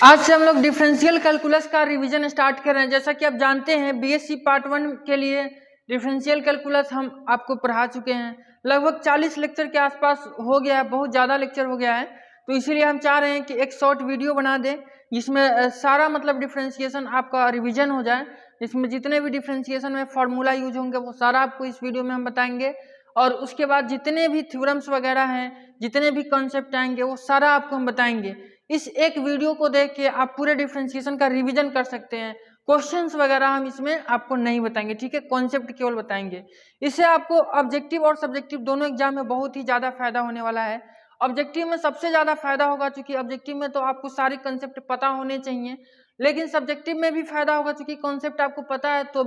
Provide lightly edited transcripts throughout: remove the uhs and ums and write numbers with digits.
आज से हम लोग डिफरेंशियल कैलकुलस का रिवीजन स्टार्ट कर रहे हैं। जैसा कि आप जानते हैं बीएससी पार्ट 1 के लिए डिफरेंशियल कैलकुलस हम आपको पढ़ा चुके हैं। लगभग 40 लेक्चर के आसपास हो गया है, बहुत ज़्यादा लेक्चर हो गया है। तो इसीलिए हम चाह रहे हैं कि एक शॉर्ट वीडियो बना दें जिसमें सारा मतलब डिफरेंशिएशन आपका रिवीजन हो जाए। इसमें जितने भी डिफरेंशिएशन में फार्मूला यूज होंगे वो सारा आपको इस वीडियो में हम बताएंगे, और उसके बाद जितने भी थ्योरम्स वगैरह हैं, जितने भी कॉन्सेप्ट आएंगे वो सारा आपको हम बताएंगे। इस एक वीडियो को देख के आप पूरे डिफरेंशिएशन का रिवीजन कर सकते हैं। क्वेश्चंस वगैरह हम इसमें आपको नहीं बताएंगे, ठीक है, कॉन्सेप्ट केवल बताएंगे। इससे आपको ऑब्जेक्टिव और सब्जेक्टिव दोनों एग्जाम में बहुत ही ज़्यादा फायदा होने वाला है। ऑब्जेक्टिव में सबसे ज़्यादा फायदा होगा, क्योंकि ऑब्जेक्टिव में तो आपको सारे कंसेप्ट पता होने चाहिए, लेकिन सब्जेक्टिव में भी फायदा होगा क्योंकि कॉन्सेप्ट आपको पता है तो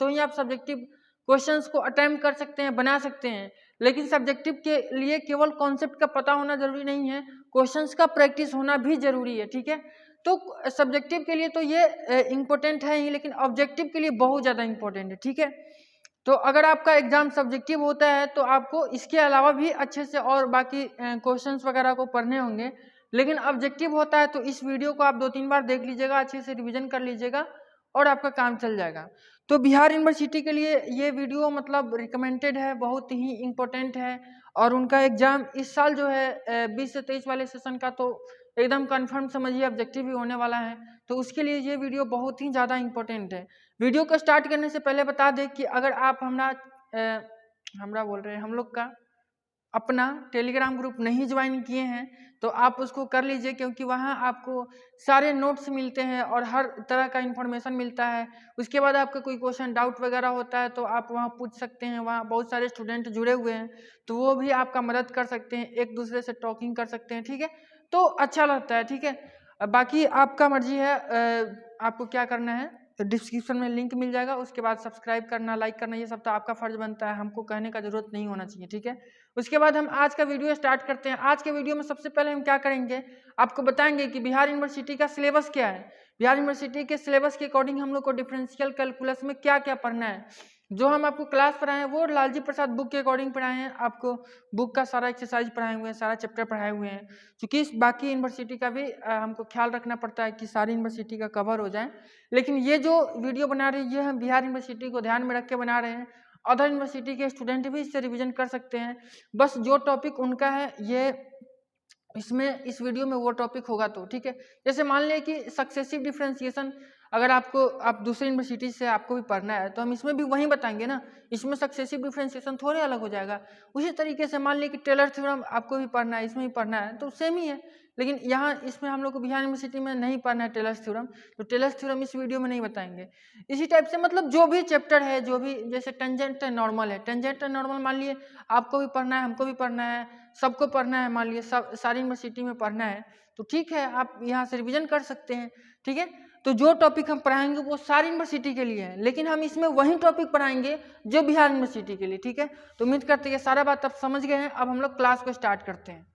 ही आप सब्जेक्टिव क्वेश्चंस को अटेम्प्ट कर सकते हैं, बना सकते हैं। लेकिन सब्जेक्टिव के लिए केवल कॉन्सेप्ट का पता होना जरूरी नहीं है, क्वेश्चंस का प्रैक्टिस होना भी जरूरी है, ठीक है। तो सब्जेक्टिव के लिए तो ये इम्पोर्टेंट है ही, लेकिन ऑब्जेक्टिव के लिए बहुत ज़्यादा इम्पोर्टेंट है, ठीक है। तो अगर आपका एग्जाम सब्जेक्टिव होता है तो आपको इसके अलावा भी अच्छे से और बाकी क्वेश्चंस वगैरह को पढ़ने होंगे। लेकिन ऑब्जेक्टिव होता है तो इस वीडियो को आप 2-3 बार देख लीजिएगा, अच्छे से रिवीजन कर लीजिएगा और आपका काम चल जाएगा। तो बिहार यूनिवर्सिटी के लिए ये वीडियो मतलब रिकमेंडेड है, बहुत ही इम्पोर्टेंट है। और उनका एग्जाम इस साल जो है 20 से 23 वाले सेशन का तो एकदम कंफर्म समझिए ऑब्जेक्टिव भी होने वाला है। तो उसके लिए ये वीडियो बहुत ही ज़्यादा इम्पोर्टेंट है। वीडियो को स्टार्ट करने से पहले बता दें कि अगर आप हम लोग का अपना टेलीग्राम ग्रुप नहीं ज्वाइन किए हैं तो आप उसको कर लीजिए, क्योंकि वहाँ आपको सारे नोट्स मिलते हैं और हर तरह का इन्फॉर्मेशन मिलता है। उसके बाद आपका कोई क्वेश्चन डाउट वगैरह होता है तो आप वहाँ पूछ सकते हैं। वहाँ बहुत सारे स्टूडेंट जुड़े हुए हैं तो वो भी आपका मदद कर सकते हैं, एक दूसरे से टॉकिंग कर सकते हैं, ठीक है। तो अच्छा लगता है, ठीक है। बाकी आपका मर्जी है, आपको क्या करना है डिस्क्रिप्शन में लिंक मिल जाएगा, उसके बाद सब्सक्राइब करना, लाइक करना, ये सब तो आपका फर्ज बनता है, हमको कहने का जरूरत नहीं होना चाहिए, ठीक है। उसके बाद हम आज का वीडियो स्टार्ट करते हैं। आज के वीडियो में सबसे पहले हम क्या करेंगे, आपको बताएंगे कि बिहार यूनिवर्सिटी का सिलेबस क्या है। बिहार यूनिवर्सिटी के सिलेबस के अकॉर्डिंग हम लोग को डिफरेंशियल कैलकुलस में क्या क्या पढ़ना है। जो हम आपको क्लास पढ़ाए हैं वो लालजी प्रसाद बुक के अकॉर्डिंग पढ़ाए हैं। आपको बुक का सारा एक्सरसाइज पढ़ाए हुए हैं, सारा चैप्टर पढ़ाए हुए हैं, क्योंकि बाकी यूनिवर्सिटी का भी हमको ख्याल रखना पड़ता है कि सारी यूनिवर्सिटी का कवर हो जाए। लेकिन ये जो वीडियो बना रहे हैं ये हम बिहार यूनिवर्सिटी को ध्यान में रख के बना रहे हैं। अदर यूनिवर्सिटी के स्टूडेंट भी इससे रिवीजन कर सकते हैं। बस जो टॉपिक उनका है ये इसमें इस वीडियो में वो टॉपिक होगा, तो ठीक है। जैसे मान लिया कि सक्सेसिव डिफरेंशिएशन अगर आप दूसरी यूनिवर्सिटी से आपको भी पढ़ना है तो हम इसमें भी वही बताएंगे ना, इसमें सक्सेसिव डिफरेंशिएशन थोड़े अलग हो जाएगा। उसी तरीके से मान लिया कि टेलर थ्योरम आपको भी पढ़ना है, इसमें भी पढ़ना है, तो सेम ही है। लेकिन यहाँ इसमें हम लोग को बिहार यूनिवर्सिटी में नहीं पढ़ना है टेलर थ्योरम, तो टेलर थ्योरम इस वीडियो में नहीं बताएंगे। इसी टाइप से मतलब जो भी चैप्टर है, जो भी जैसे टेंजेंट एंड नॉर्मल है, टेंजेंट एंड नॉर्मल मान लिए आपको भी पढ़ना है, हमको भी पढ़ना है, सबको पढ़ना है, मान लिए सब सारी यूनिवर्सिटी में पढ़ना है, तो ठीक है आप यहाँ से रिवीजन कर सकते हैं, ठीक है। तो जो टॉपिक हम पढ़ाएंगे वो सारी यूनिवर्सिटी के लिए है, लेकिन हम इसमें वही टॉपिक पढ़ाएंगे जो बिहार यूनिवर्सिटी के लिए, ठीक है। तो उम्मीद करते हैं सारा बात आप समझ गए हैं। अब हम लोग क्लास को स्टार्ट करते हैं।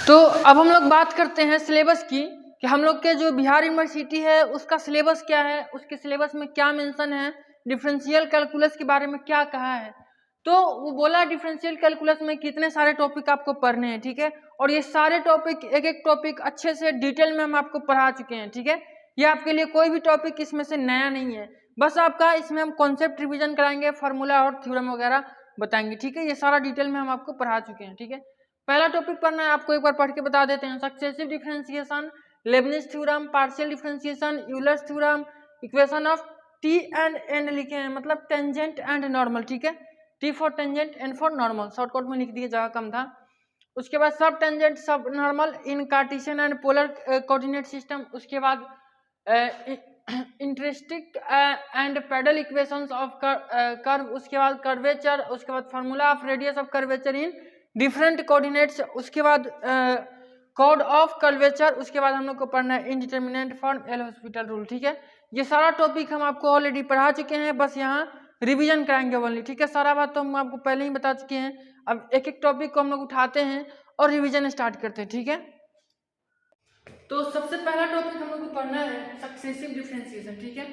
तो अब हम लोग बात करते हैं सिलेबस की, कि हम लोग के जो बिहार यूनिवर्सिटी है उसका सिलेबस क्या है, उसके सिलेबस में क्या मेंशन है, डिफरेंशियल कैलकुलस के बारे में क्या कहा है। तो वो बोला डिफरेंशियल कैलकुलस में कितने सारे टॉपिक आपको पढ़ने हैं, ठीक है। और ये सारे टॉपिक एक एक टॉपिक अच्छे से डिटेल में हम आपको पढ़ा चुके हैं, ठीक है। ये आपके लिए कोई भी टॉपिक इसमें से नया नहीं है, बस आपका इसमें हम कॉन्सेप्ट रिविजन कराएंगे, फार्मूला और थ्योरम वगैरह बताएंगे, ठीक है। ये सारा डिटेल में हम आपको पढ़ा चुके हैं, ठीक है। पहला टॉपिक पढ़ना है, आपको एक बार पढ़ के बता देते हैं। Successive differentiation, Leibniz theorem, partial differentiation, Euler's theorem, equation of t and n लिखे हैं, मतलब टेंजेंट एंड नॉर्मल, ठीक है। T for tangent, n for normal, shortcut में लिख दिए, जगह कम था। उसके बाद सब टेंजेंट सब normal in Cartesian and polar coordinate system. उसके बाद intrinsic and pedal equations of curve. उसके बाद कर्वेचर। उसके बाद formula of radius of curvature in different coordinates. उसके बाद कोड ऑफ कर्वेचर। उसके बाद हम लोग को पढ़ना है indeterminate form, L hospital rule, ठीक है। ये सारा टॉपिक हम आपको ऑलरेडी पढ़ा चुके हैं, बस यहाँ रिवीजन कराएंगे ओनली, ठीक है। सारा बात तो हम आपको पहले ही बता चुके हैं। अब एक एक टॉपिक को हम लोग उठाते हैं और रिवीजन स्टार्ट करते हैं, ठीक है। तो सबसे पहला टॉपिक हम लोग को पढ़ना है सक्सेसिव डिफरेंशिएशन, ठीक है।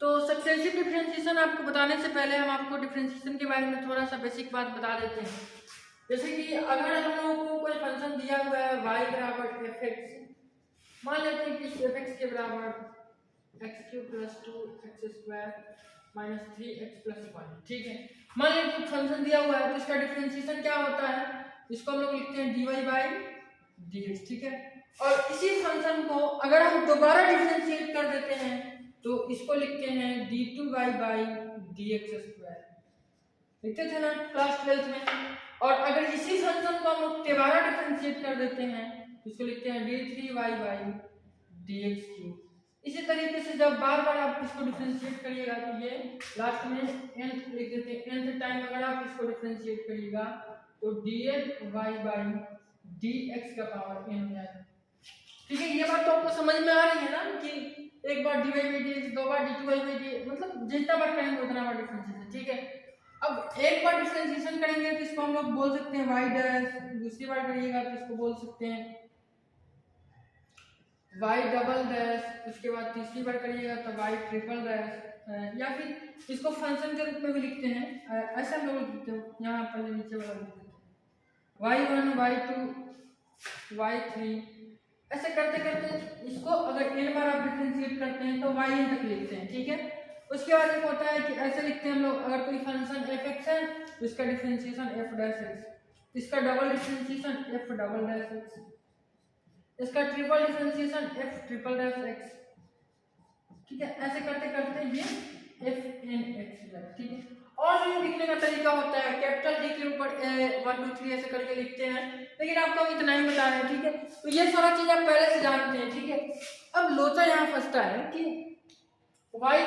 तो सक्सेसिव डिफरेंशिएशन आपको बताने से पहले हम आपको डिफरेंशिएशन के बारे में थोड़ा सा बेसिक बात बता देते हैं। जैसे कि अगर हम लोगों को कोई फंक्शन दिया हुआ है y बराबर fx, मान लेते हैं कि एफ एक्स के बराबर x cube plus 2x² minus 3x plus 1, ठीक है। मान लेते हैं फंक्शन दिया हुआ है तो इसका डिफरेंशिएशन क्या होता है, इसको हम लोग लिखते हैं dy बाई dx, ठीक है। और इसी फंक्शन को अगर हम दोबारा डिफरेंशिएट कर देते हैं तो इसको लिखते हैं d2y बाई dx², लिखते थे ना क्लास 12th में। और अगर इसी फंक्शन को हम लोग दोबारा डिफरेंशिएट कर देते हैं तो इसको लिखते हैं d3y बाई dx³। इसी तरीके से जब बार बार आप इसको डिफरेंशिएट करिएगा तो ये लास्ट में nth लिख देते हैं, nth टाइम अगर आप इसको डिफरेंशिएट करिएगा तो dny बाई dx का पावर n हो जाएगा, ठीक है। ये बात तो आपको समझ में आ रही है ना कि एक बार dy बाई dx, दो बार d2y बाई dx, मतलब जितना बार करेंगे उतना बार डिफरेंशिएशन, ठीक है। अब एक बार डिफरेंशिएशन करेंगे तो इसको हम लोग बोल सकते हैं y डैश, दूसरी बार करिएगा तो इसको बोल सकते हैं y डबल डैश, उसके बाद तीसरी बार करिएगा तो y ट्रिपल डैश, या फिर इसको फंक्शन के रूप में भी लिखते हैं, ऐसा हम लोग लिखते हैं यहाँ पर नीचे वाला लिखते हैं y1 y2 y3, ऐसे करते करते इसको अगर n बार आप डिफरेंशिएट करते हैं तो yn तक लिखते हैं, ठीक है। उसके बाद एक होता है कि ऐसे लिखते हैं हम लोग, अगर कोई फंक्शन f(x) है तो इसका डिफरेंशिएशन f डैश x, इसका double differentiation f double dash x, इसका triple differentiation f triple dash x, ठीक है। ऐसे करते करते ये fn(x), ठीक है। और भी लिखने का तरीका होता है, कैपिटल D के ऊपर 1 2 3 ऐसे करके लिखते हैं, लेकिन आपको हम इतना ही बता रहे हैं, ठीक है। तो ये सारा चीज आप पहले से जानते हैं, ठीक है। अब लोचा यहाँ फंसता है कि y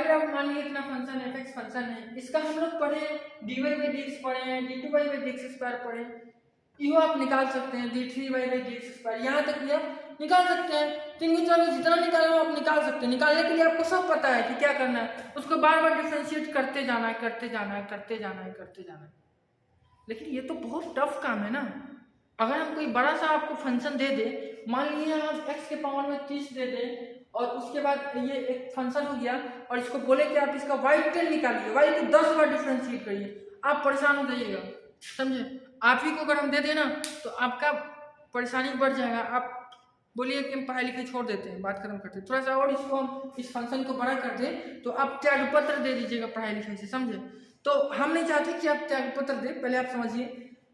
का मान लीजिए इतना फंक्शन f(x) फंक्शन है, इसका हम लोग पढ़े dy बाई dx पढ़े हैं, d2y बाई dx² पढ़े, यो आप निकाल सकते हैं d3y बाई dx², यहाँ तक भी आप निकाल सकते हैं। तीन के चारों जितना निकालना आप निकाल सकते हैं। निकालने के लिए आपको सब पता है कि क्या करना है, उसको बार बार डिफरेंशिएट करते जाना है, करते जाना है, करते जाना है, करते जाना है। लेकिन ये तो बहुत टफ काम है ना। अगर हम कोई बड़ा सा आपको फंक्शन दे दे, मान लीजिए आप x के पावर में 30 दे दे और उसके बाद ये एक फंक्शन हो गया और इसको बोले कि आप इसका y10 निकालिए, y को 10 बार डिफरेंशिएट करिए, आप परेशान हो जाइएगा, समझे। आप ही को अगर हम दे देना तो आपका परेशानी बढ़ जाएगा, आप बोलिए कि हम पढ़ाई लिखाई छोड़ देते हैं, बात खत्म करते हैं। थोड़ा सा और इसको हम इस फंक्शन को बड़ा कर दें तो आप त्यागपत्र दे दीजिएगा पढ़ाई लिखाई से, समझे। तो हम नहीं चाहते कि आप त्यागपत्र दें, पहले आप समझिए।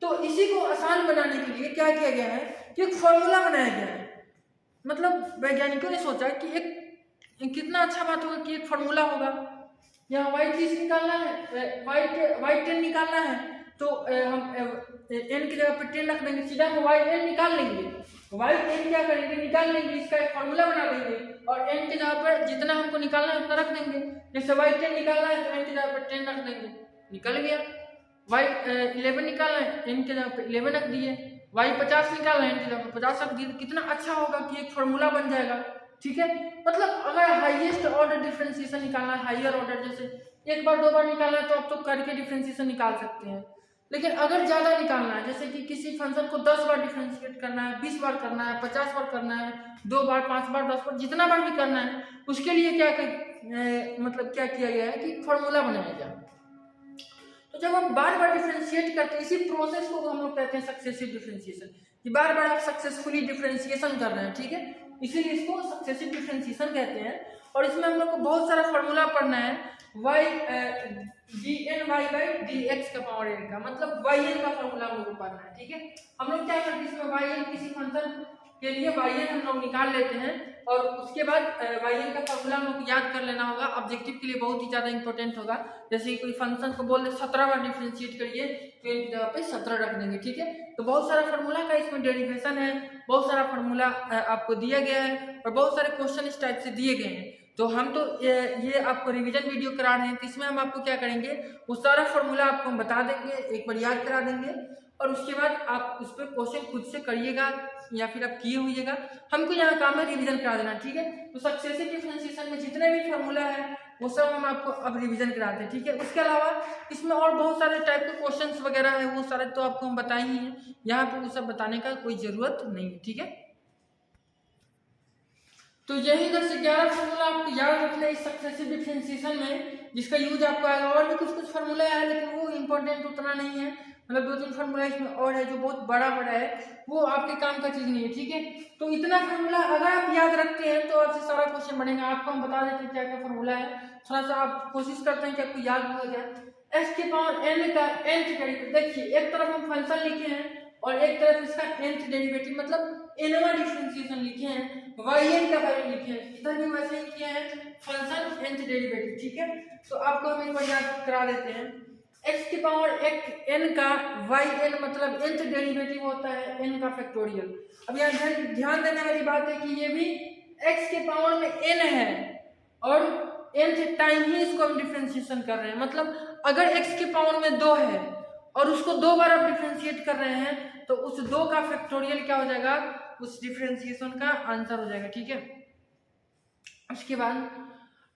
तो इसी को आसान बनाने के लिए क्या किया गया है कि एक फॉर्मूला बनाया गया है। मतलब वैज्ञानिकों ने सोचा कि एक कितना अच्छा बात होगा कि एक फॉर्मूला होगा, यहाँ y30 निकालना है, y10 निकालना है, तो हम n की जगह पे 10 रख देंगे, सीधा हम yn निकाल लेंगे। yn क्या करेंगे, निकाल लेंगे, इसका एक फॉर्मूला बना देंगे और n की जगह पर जितना हमको निकालना है उतना रख देंगे। जैसे y10 निकालना है तो n की जगह पर 10 रख देंगे, निकल गया। y11 निकालना है, n की जगह पे 11 रख दिए। y50 निकालना है, n की जगह पे 50 रख दिए। कितना अच्छा होगा कि एक फॉर्मूला बन जाएगा, ठीक है। मतलब अगर हाईएस्ट ऑर्डर डिफरेंशिएशन निकालना है, हायर ऑर्डर, जैसे एक बार दो बार निकालना है तो आप तो करके डिफरेंशिएशन निकाल सकते हैं। लेकिन अगर ज्यादा निकालना है, जैसे कि किसी फंक्शन को 10 बार डिफरेंशिएट करना है, 20 बार करना है, 50 बार करना है, 2 बार, 5 बार, 10 बार, जितना बार भी करना है, उसके लिए मतलब क्या किया गया है कि फॉर्मूला बनाया गया। तो जब हम बार बार डिफरेंशिएट करते हैं, इसी प्रोसेस को हम लोग कहते हैं सक्सेसिव डिफरेंशिएशन, कि बार बार आप सक्सेसफुली डिफरेंशिएशन कर रहे हैं, ठीक है, इसीलिए इसको सक्सेसिव डिफरेंशिएशन कहते हैं। और इसमें हम लोग को बहुत सारा फॉर्मूला पढ़ना है, dny बाई dx का पावर n का, मतलब yn का फॉर्मूला हम लोग को पढ़ना है, ठीक है। हम लोग क्या करते हैं इसमें yn किसी फंक्शन के लिए yn हम लोग निकाल लेते हैं और उसके बाद yn का फॉर्मूला हम लोग याद कर लेना होगा, ऑब्जेक्टिव के लिए बहुत ही ज्यादा इंपॉर्टेंट होगा। जैसे कोई फंक्शन को बोल दे 17 बार डिफरेंशिएट करिए तो इनकी जगह पे 17 रख देंगे, ठीक है। तो बहुत सारा फार्मूला का इसमें डेरिवेशन है, बहुत सारा फार्मूला आपको दिया गया है और बहुत सारे क्वेश्चन इस टाइप से दिए गए हैं। तो हम तो ये आपको रिवीजन वीडियो करा रहे हैं, तो इसमें हम आपको क्या करेंगे, वो सारा फार्मूला आपको हम बता देंगे, एक बार याद करा देंगे और उसके बाद आप उस पर क्वेश्चन खुद से करिएगा या फिर आप किए होइएगा। हमको यहाँ काम है रिवीजन करा देना, ठीक है। तो सक्सेसिव डिफरेंशिएशन में जितने भी फार्मूला है वो सब हम आपको अब रिवीजन कराते हैं, ठीक है। उसके अलावा इसमें और बहुत सारे टाइप के क्वेश्चंस वगैरह है, वो सारे तो आपको हम बताए ही हैं, यहाँ पे वो सब बताने का कोई जरूरत नहीं है, ठीक है। तो यही 10 से 11 फार्मूला आपको याद रखना है इस सक्सेसिव डिफरेंशिएशन में, जिसका यूज आपको आएगा। और भी कुछ फार्मूला है लेकिन वो इम्पोर्टेंट उतना नहीं है, मतलब 2-3 फार्मूला इसमें और है जो बहुत बड़ा बड़ा है, वो आपके काम का चीज़ नहीं है, ठीक है। तो इतना फार्मूला अगर आप याद रखते हैं तो आपसे सारा क्वेश्चन बनेगा। आपको हम बता देते हैं क्या क्या फार्मूला है, थोड़ा सा आप कोशिश करते हैं कि आपको याद हो जाए। एक्स के पावर एन का nth डेरिवेटिव, देखिए एक तरफ हम फंक्शन लिखे हैं और एक तरफ इसका nth डेरिवेटिव मतलब एनवा डिफरेंशिएशन लिखे हैं, yn का वैल्यू लिखे हैं, इधर भी वैसे ही किए हैं फंक्शन nth डेरिवेटिव, ठीक है। तो आपको हम एक बार याद करा देते हैं। x के पावर एक n का yn मतलब nth डेरिवेटिव होता है n का फैक्टोरियल। अब यहाँ ध्यान देने वाली बात है कि ये भी x के पावर में n है और nth टाइम ही इसको हम डिफरेंशिएशन कर रहे हैं। मतलब अगर x के पावर में 2 है और उसको 2 बार आप डिफरेंशिएट कर रहे हैं तो उस 2 का फैक्टोरियल क्या हो जाएगा, उस डिफरेंशिएशन का आंसर हो जाएगा, ठीक है। उसके बाद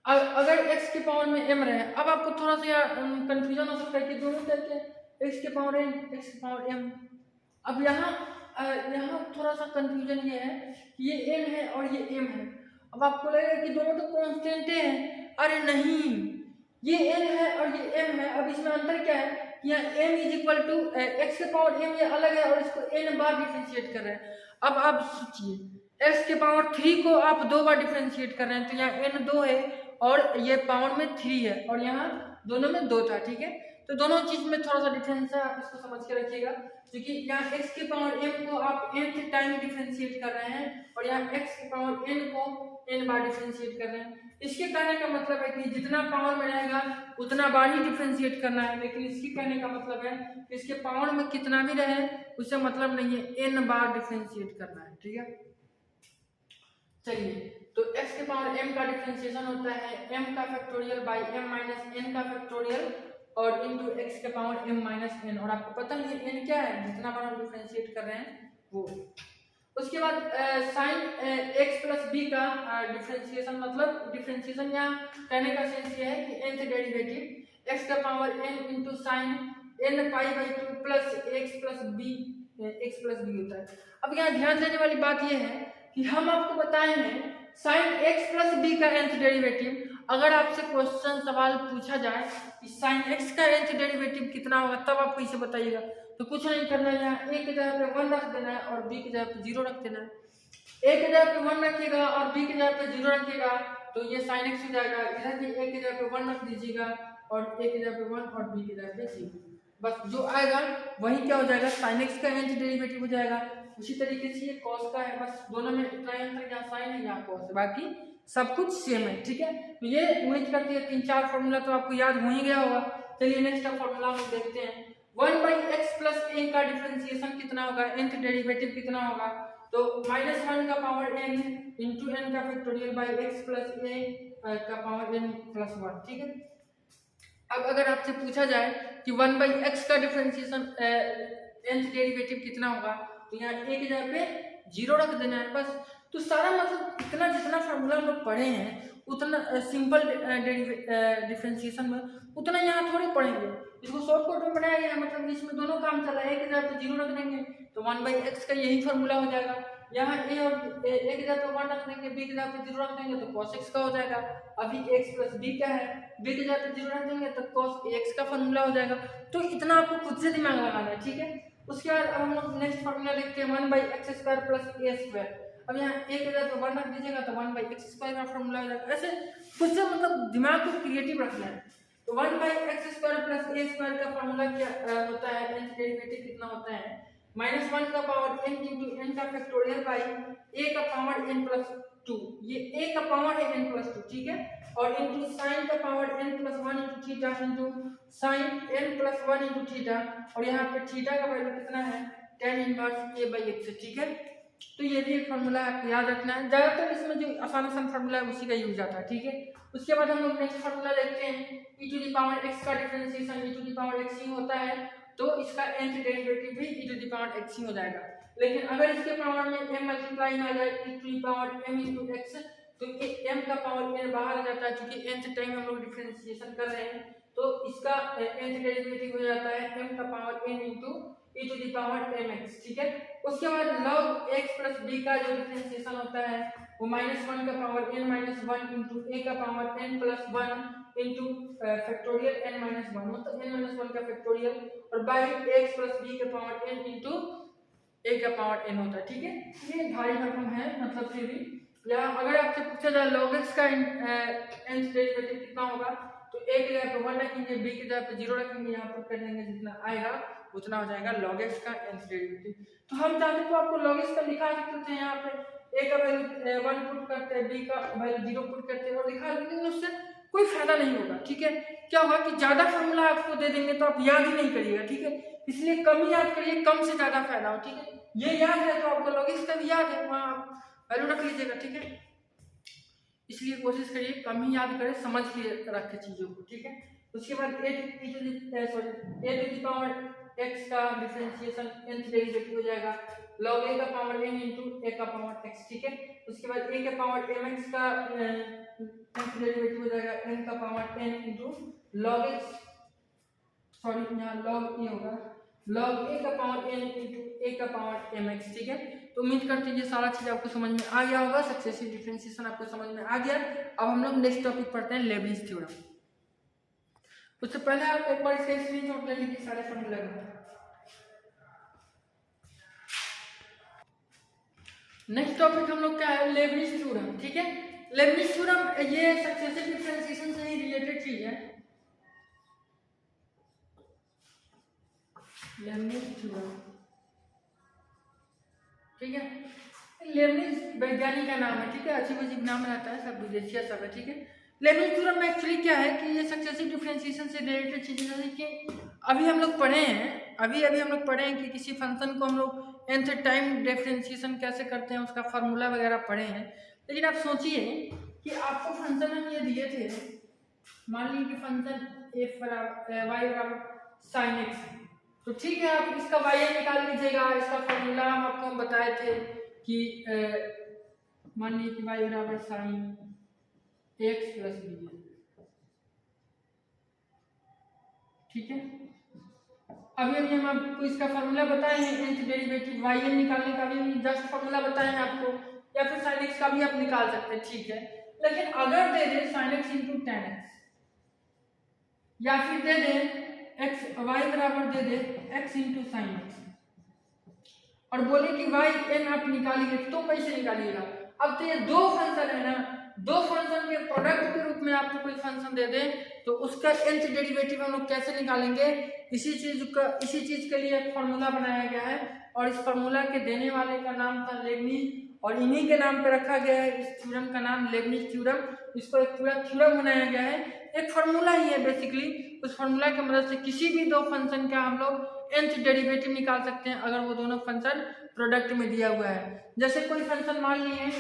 अगर x के पावर में m रहे, अब आपको थोड़ा सा कंफ्यूजन हो सकता है कि दोनों करके x के पावर n x के पावर m। अब यहाँ थोड़ा सा कंफ्यूजन ये है कि ये n है और ये m है। अब आपको लगेगा कि दोनों तो कांस्टेंट हैं, अरे नहीं, ये n है और ये m है। अब इसमें अंतर क्या है कि यहाँ m is equal to x के पावर m, ये अलग है और इसको n बार डिफरेंशिएट कर रहे हैं। अब आप सोचिए x के पावर 3 को आप 2 बार डिफरेंशिएट कर रहे हैं तो यहाँ n 2 है और ये पावर में 3 है और यहाँ दोनों में 2 था, ठीक है। तो दोनों चीज में थोड़ा सा डिफरेंस है, आप इसको समझ के रखिएगा। क्योंकि यहाँ x के पावर m को आप nth टाइम डिफरेंशिएट कर रहे हैं और यहाँ x के पावर n को n बार डिफरेंशिएट कर रहे हैं। इसके कहने का मतलब है कि जितना पावर में रहेगा उतना बार ही डिफरेंशिएट करना है, लेकिन इसके कहने का मतलब है कि इसके पावर में कितना भी रहे उससे मतलब नहीं है, n बार डिफरेंशिएट करना है, ठीक है। चलिए, तो x के पावर m का डिफरेंशिएशन होता है m का factorial by m minus n का फैक्टोरियल और इनटू x के पावर m माइनस n। और आपको पता है n क्या है, जितना बार हम डिफरेंशिएट कर रहे हैं वो। उसके बाद साइन x प्लस b का डिफरेंशिएशन, मतलब डिफरेंशिएशन यहाँ कहने का सेंस ये है कि nth डेरिवेटिव x का power n into sine n pi by 2 plus x plus b होता है। अब यहाँ ध्यान देने वाली बात ये है कि हम आपको बताए हैं साइन x प्लस b का nth डेरिवेटिव। अगर आपसे क्वेश्चन सवाल पूछा जाए कि साइन x का nth डेरिवेटिव कितना होगा तब आपको इसे बताइएगा, तो कुछ नहीं करना है, यहाँ a की जगह पे 1 रख देना है और b की जगह पे 0 रख देना है। a की जगह पे 1 रखिएगा और b की जगह पे 0 रखिएगा तो ये साइन x हो जाएगा। इधर भी a की जगह पे 1 रख दीजिएगा और a की जगह पे 1 और b की जगह पे 0, बस जो आएगा वही क्या हो जाएगा, साइन x का nth डेरिवेटिव हो जाएगा। उसी तरीके से ये cos का है, बस दोनों में इतना ही अंतर, यहाँ साइन है यहाँ cos है, बाकी सब कुछ सेम है, ठीक है। तो ये उम्मीद करती है 3-4 फॉर्मूला तो आपको याद हो ही गया होगा। चलिए नेक्स्ट फॉर्मूला हम देखते हैं। 1/x प्लस a का डिफरेंशिएशन कितना होगा, nth डेरिवेटिव कितना होगा, तो -1 का पावर n इंटू n का factorial by x plus a का पावर n प्लस 1, ठीक है। अब अगर आपसे पूछा जाए कि 1/x का डिफरेंशिएशन nth डेरिवेटिव कितना होगा, तो यहाँ a की जगह पे 0 रख देना है बस। तो सारा मतलब इतना जितना फार्मूला हम लोग पढ़े हैं उतना सिंपल डिफरेंशिएशन में उतना यहाँ थोड़े पढ़ेंगे, इसको शॉर्टकट में बनाया गया है। मतलब इसमें दोनों काम चल रहा है, a की जगह पे 0 रख देंगे तो 1/x का यही फार्मूला हो जाएगा। यहाँ a और a की जगह पे 1 रख देंगे, b की जगह पे 0 रख देंगे तो cos x का हो जाएगा। अभी x प्लस b क्या है, b की जगह पे 0 रख देंगे तो cos x का फार्मूला हो जाएगा। तो इतना आपको खुद से दिमाग लगाना है, ठीक है। उसके बाद अब हम लोग नेक्स्ट फार्मूला देखते हैं 1/x² प्लस a²। अब यहाँ a की जगह पे 1 रख दीजिएगा तो 1/x² का फार्मूला हो जाएगा। ऐसे खुद से मतलब दिमाग को क्रिएटिव रखना है। तो 1/x² प्लस a² का फार्मूला क्या होता है, nth डेरिवेटिव कितना होता है, -1 का पावर n इंटू n का फैक्टोरियल बाई a का पावर n प्लस 2, ये a का पावर है n प्लस 2, ठीक है, और इंटू साइन का power n plus 1 into theta into sine n plus 1 into theta, और यहाँ पे थीटा का वैल्यू कितना है, tan इनवर्स a/x, ठीक है। तो ये भी एक फार्मूला आपको याद रखना है। ज्यादातर इसमें जो आसान फार्मूला है उसी का यूज आता है, ठीक है। उसके बाद हम लोग नेक्स्ट फार्मूला देखते हैं e⁻x का डिफरेंशिएशन e⁻x ही होता है तो इसका nth डेरिवेटिव भी e⁻x ही हो जाएगा। लेकिन अगर इसके पावर में m मल्टीप्लाई ना जाए e⁻m×x तो m का पावर n बाहर आ जाता है, क्योंकि nth टाइम हम लोग डिफरेंशिएशन कर रहे हैं तो इसका nth डेरिवेटिव हो जाता है m का power n e to the power mx, ठीक है। उसके बाद log x प्लस b का जो डिफरेंशिएशन होता है वो -1 का पावर n - 1 इंटू a का power n plus 1 into factorial n - 1, मतलब n - 1 का फैक्टोरियल, और बाई x प्लस b का पावर n इंटू a का पावर n होता है, ठीक है। ये भारी भरकम है, मतलब फिर भी, या अगर आपसे पूछा जाए log x का nth डेरिवेटिव कितना होगा, तो a की जगह पे 1 रखेंगे, b की जगह पे 0 रखेंगे, यहाँ पर कर देंगे, जितना आएगा उतना हो जाएगा log x का nth डेरिवेटिव। तो हम चाहते तो आपको log x का दिखा सकते थे, यहाँ पे a का वैल्यू 1 पुट करते हैं, b का वैल्यू 0 पुट करते हैं और दिखा देते हैं, उससे कोई फायदा नहीं होगा, ठीक है। क्या होगा कि ज्यादा फॉर्मूला आपको दे देंगे तो आप याद ही नहीं करिएगा, ठीक है। इसलिए कम ही याद करिए, कम से ज्यादा फायदा हो, ठीक है। ये याद है तो आपको log x का भी याद है, वहां आप वैल्यू रख लीजिएगा, ठीक है। इसलिए कोशिश करिए कम ही याद करें, समझ के रखें चीजों को, ठीक है। उसके बाद a to the power x का डिफरेंशिएशन nth डेरिवेटिव हो जाएगा log a का पावर n इंटू a का पावर x, ठीक है। उसके बाद a के पावर mx का nth डेरिवेटिव हो जाएगा n का power n into log x, sorry यहाँ log e होगा, log a का पावर n इंटू a का पावर mx, ठीक है। तो उम्मीद करते हैं ये सारा चीज आपको समझ में आ गया होगा, सक्सेसिव डिफरेंशिएशन आपको समझ में आ गया। अब हम लोग नेक्स्ट टॉपिक पढ़ते हैं लेबनिज थ्योरम। उससे पहले आप एक बार इसका स्क्रीनशॉट ले लीजिए सारे फॉर्मूले का। नेक्स्ट टॉपिक हम लोग क्या है, लेबनिज थ्योरम, ठीक है। लेबनिज थ्योरम ये सक्सेसिव डिफरेंशिएशन से ही रिलेटेड चीज है, लेबनिज थ्योरम, ठीक है। लेबनिज वैज्ञानिक का नाम है, ठीक है, अजीब अजीब नाम रहता है, सब विदेशी सब है, ठीक है। लेबनिज थ्योरम में एक्चुअली क्या है कि ये सक्सेसिव डिफरेंशिएशन से रिलेटेड चीजें, देखिए अभी हम लोग पढ़े हैं, अभी हम लोग पढ़े हैं कि किसी फंक्शन को हम लोग nth टाइम डिफरेंशिएशन कैसे करते हैं, उसका फार्मूला वगैरह पढ़े हैं। लेकिन आप सोचिए कि आपको फंक्शन हम ये दिए थे, मान लीजिए कि फंक्शन f बराबर y बराबर sin x, तो ठीक है आप इसका y निकाल लीजिएगा। इसका फॉर्मूला हम आपको बताए थे कि मान लीजिए कि y बराबर sin x प्लस b, ठीक है। अभी हम आपको इसका फॉर्मूला बताए हैं nth डेरिवेटिव yn निकालने का, भी जस्ट फॉर्मूला बताए हैं आपको, या फिर sin x का भी आप निकाल सकते हैं, ठीक है। लेकिन अगर दे दे sin x into tan x, या फिर दे दे x y बराबर दे दे x इंटू साइन x, और बोले कि y n आप निकालिए, तो कैसे निकालिएगा। अब तो ये दो फंक्शन है ना, दो फंक्शन के प्रोडक्ट के रूप में आपको कोई फंक्शन दे दे तो उसका nth डेरिवेटिव हम लोग कैसे निकालेंगे, इसी चीज के लिए एक फॉर्मूला बनाया गया है, और इस फॉर्मूला के देने वाले का नाम था लेबनिज, और इन्हीं के नाम पे रखा गया है इस थ्योरम का नाम लेबनिज थ्योरम। इसको एक पूरा थ्योरम बनाया गया है, एक फार्मूला ही है बेसिकली। उस फार्मूला की मदद से किसी भी दो फंक्शन का हम लोग nth डेरिवेटिव निकाल सकते हैं, अगर वो दोनों फंक्शन प्रोडक्ट में दिया हुआ है। जैसे कोई फंक्शन मान लिए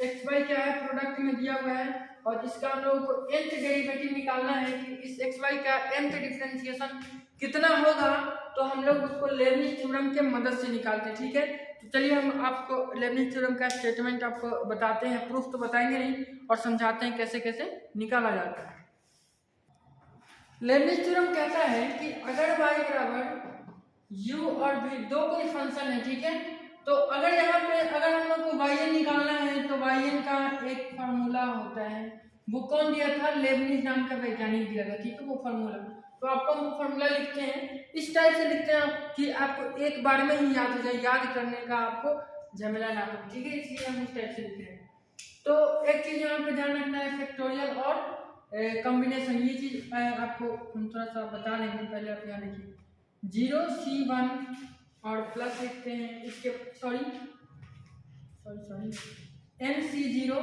एक्स वाई क्या है, प्रोडक्ट में दिया हुआ है, और इसका हम लोग को nth डेरिवेटिव निकालना है कि इस एक्स वाई का nth डिफरेंशिएशन कितना होगा, तो हम लोग उसको लेबनिज थ्योरम के मदद से निकालते हैं, ठीक है। तो चलिए हम आपको लेबनिज थ्योरम का स्टेटमेंट आपको बताते हैं, प्रूफ तो बताएंगे नहीं, और समझाते हैं कैसे कैसे निकाला जाता है। लेबनिज थ्योरम कहता है कि अगर y बराबर u और v दो कोई फंक्शन है, ठीक है, तो अगर यहाँ पे अगर हम लोग को yn निकालना है तो yn का एक फार्मूला होता है, वो कौन दिया था, लेबनिज नाम का वैज्ञानिक दिया था, ठीक है, वो फार्मूला। तो आपको हम फार्मूला लिखते हैं, इस टाइप से लिखते हैं कि आपको एक बार में ही याद हो जाए, याद करने का आपको झमेला ना हो, ठीक है, इसलिए हम उस टाइप से लिख रहे हैं। तो एक चीज यहाँ पे ध्यान रखना है, फैक्टोरियल और कॉम्बिनेशन, ये चीज आपको हम थोड़ा सा बता देंगे, पहले आप यहाँ लिखिए 0c1 और प्लस लिखते हैं इसके, सॉरी nc0,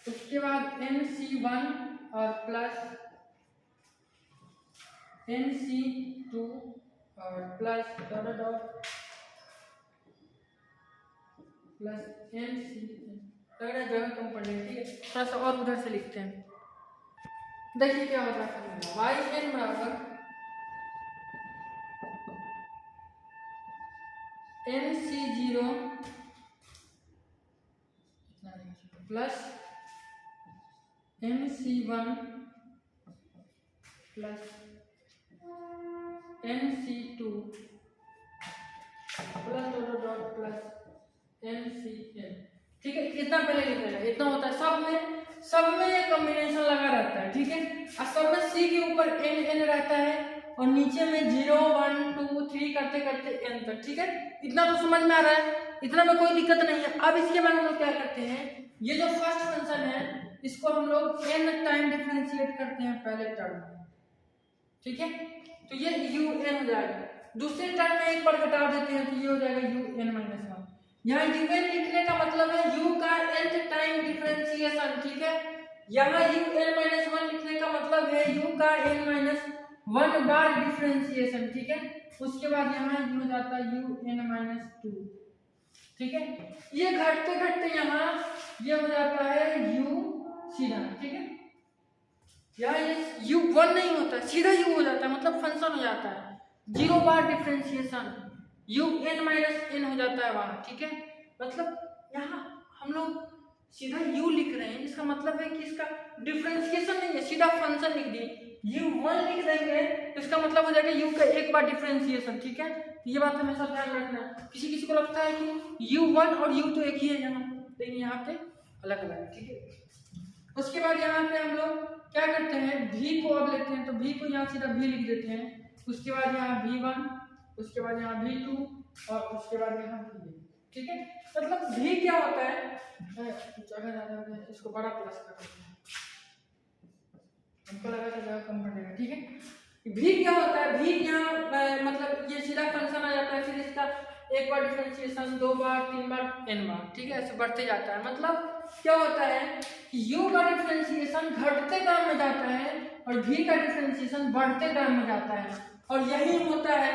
उसके बाद nc1 और प्लस nc2 और plus dot dot plus nc, लग रहा है जगह कम पड़ रही है, ठीक है, थोड़ा सा और उधर से लिखते हैं। देखिए क्या होता है, yn बराबर nc0 plus nc1 plus NC2 plus dot dot plus NCN, ठीक है। इतना पहले लिख लेना, इतना होता है सब में ये कॉम्बिनेशन लगा रहता है, ठीक है। और सब में C के ऊपर N रहता है और नीचे में 0 1 2 3 करते करते N तक, ठीक है। इतना तो समझ में आ रहा है, इतना में कोई दिक्कत नहीं है। अब इसके बाद हम लोग क्या करते हैं, ये जो फर्स्ट फंक्शन है इसको हम लोग n टाइम डिफरेंशिएट करते हैं पहले टर्म में, ठीक है। तो ये UN हो जाएगा, दूसरे टर्म में एक बार घटा देते हैं तो ये हो जाएगा UN-1। यहाँ UN लिखने का मतलब है U का nth टाइम डिफरेंशिएशन, ठीक है। यहाँ UN-1 लिखने का मतलब है U का n-1 बार डिफरेंशिएशन, ठीक है। उसके बाद यहाँ ये हो जाता है UN-2, ठीक है। ये घटते घटते यहाँ ये हो जाता है U सीधा, ठीक है। यहाँ ये U1 नहीं होता, सीधा U हो जाता है, मतलब फंक्शन हो जाता है 0 बार डिफरेंशिएशन UN-n हो जाता है वहाँ, ठीक है। मतलब यहाँ हम लोग सीधा U लिख रहे हैं, इसका मतलब है कि इसका डिफरेंशिएशन नहीं है, सीधा फंक्शन लिख दिए। U1 लिख देंगे तो इसका मतलब हो जाएगा U का एक बार डिफरेंशिएशन, ठीक है। ये बात हमेशा ध्यान रखना। किसी को लगता है कि U1 और U तो एक ही है यहाँ, लेकिन यहाँ पे अलग अलग है, ठीक है। उसके बाद यहाँ पे हम लोग क्या करते हैं, V को अब लेते हैं, तो V को यहाँ सीधा V लिख देते हैं। उसके बाद यहाँ V1, उसके बाद यहाँ V2 और उसके बाद यहाँ V, ठीक है। मतलब V क्या होता है, जगह ज़्यादा इसको बड़ा प्लस कर देते हैं, हमको लगा था जगह कम कर देगा, ठीक है। V क्या होता है, V यहाँ मतलब ये सीधा फंक्शन आ जाता है, फिर इसका एक बार डिफरेंशिएशन 2 बार 3 बार n बार, ठीक है, ऐसे बढ़ते जाता है। मतलब क्या होता है कि U का डिफरेंशिएशन घटते क्रम में जाता है और V का डिफरेंशिएशन बढ़ते क्रम में जाता है, और यही होता है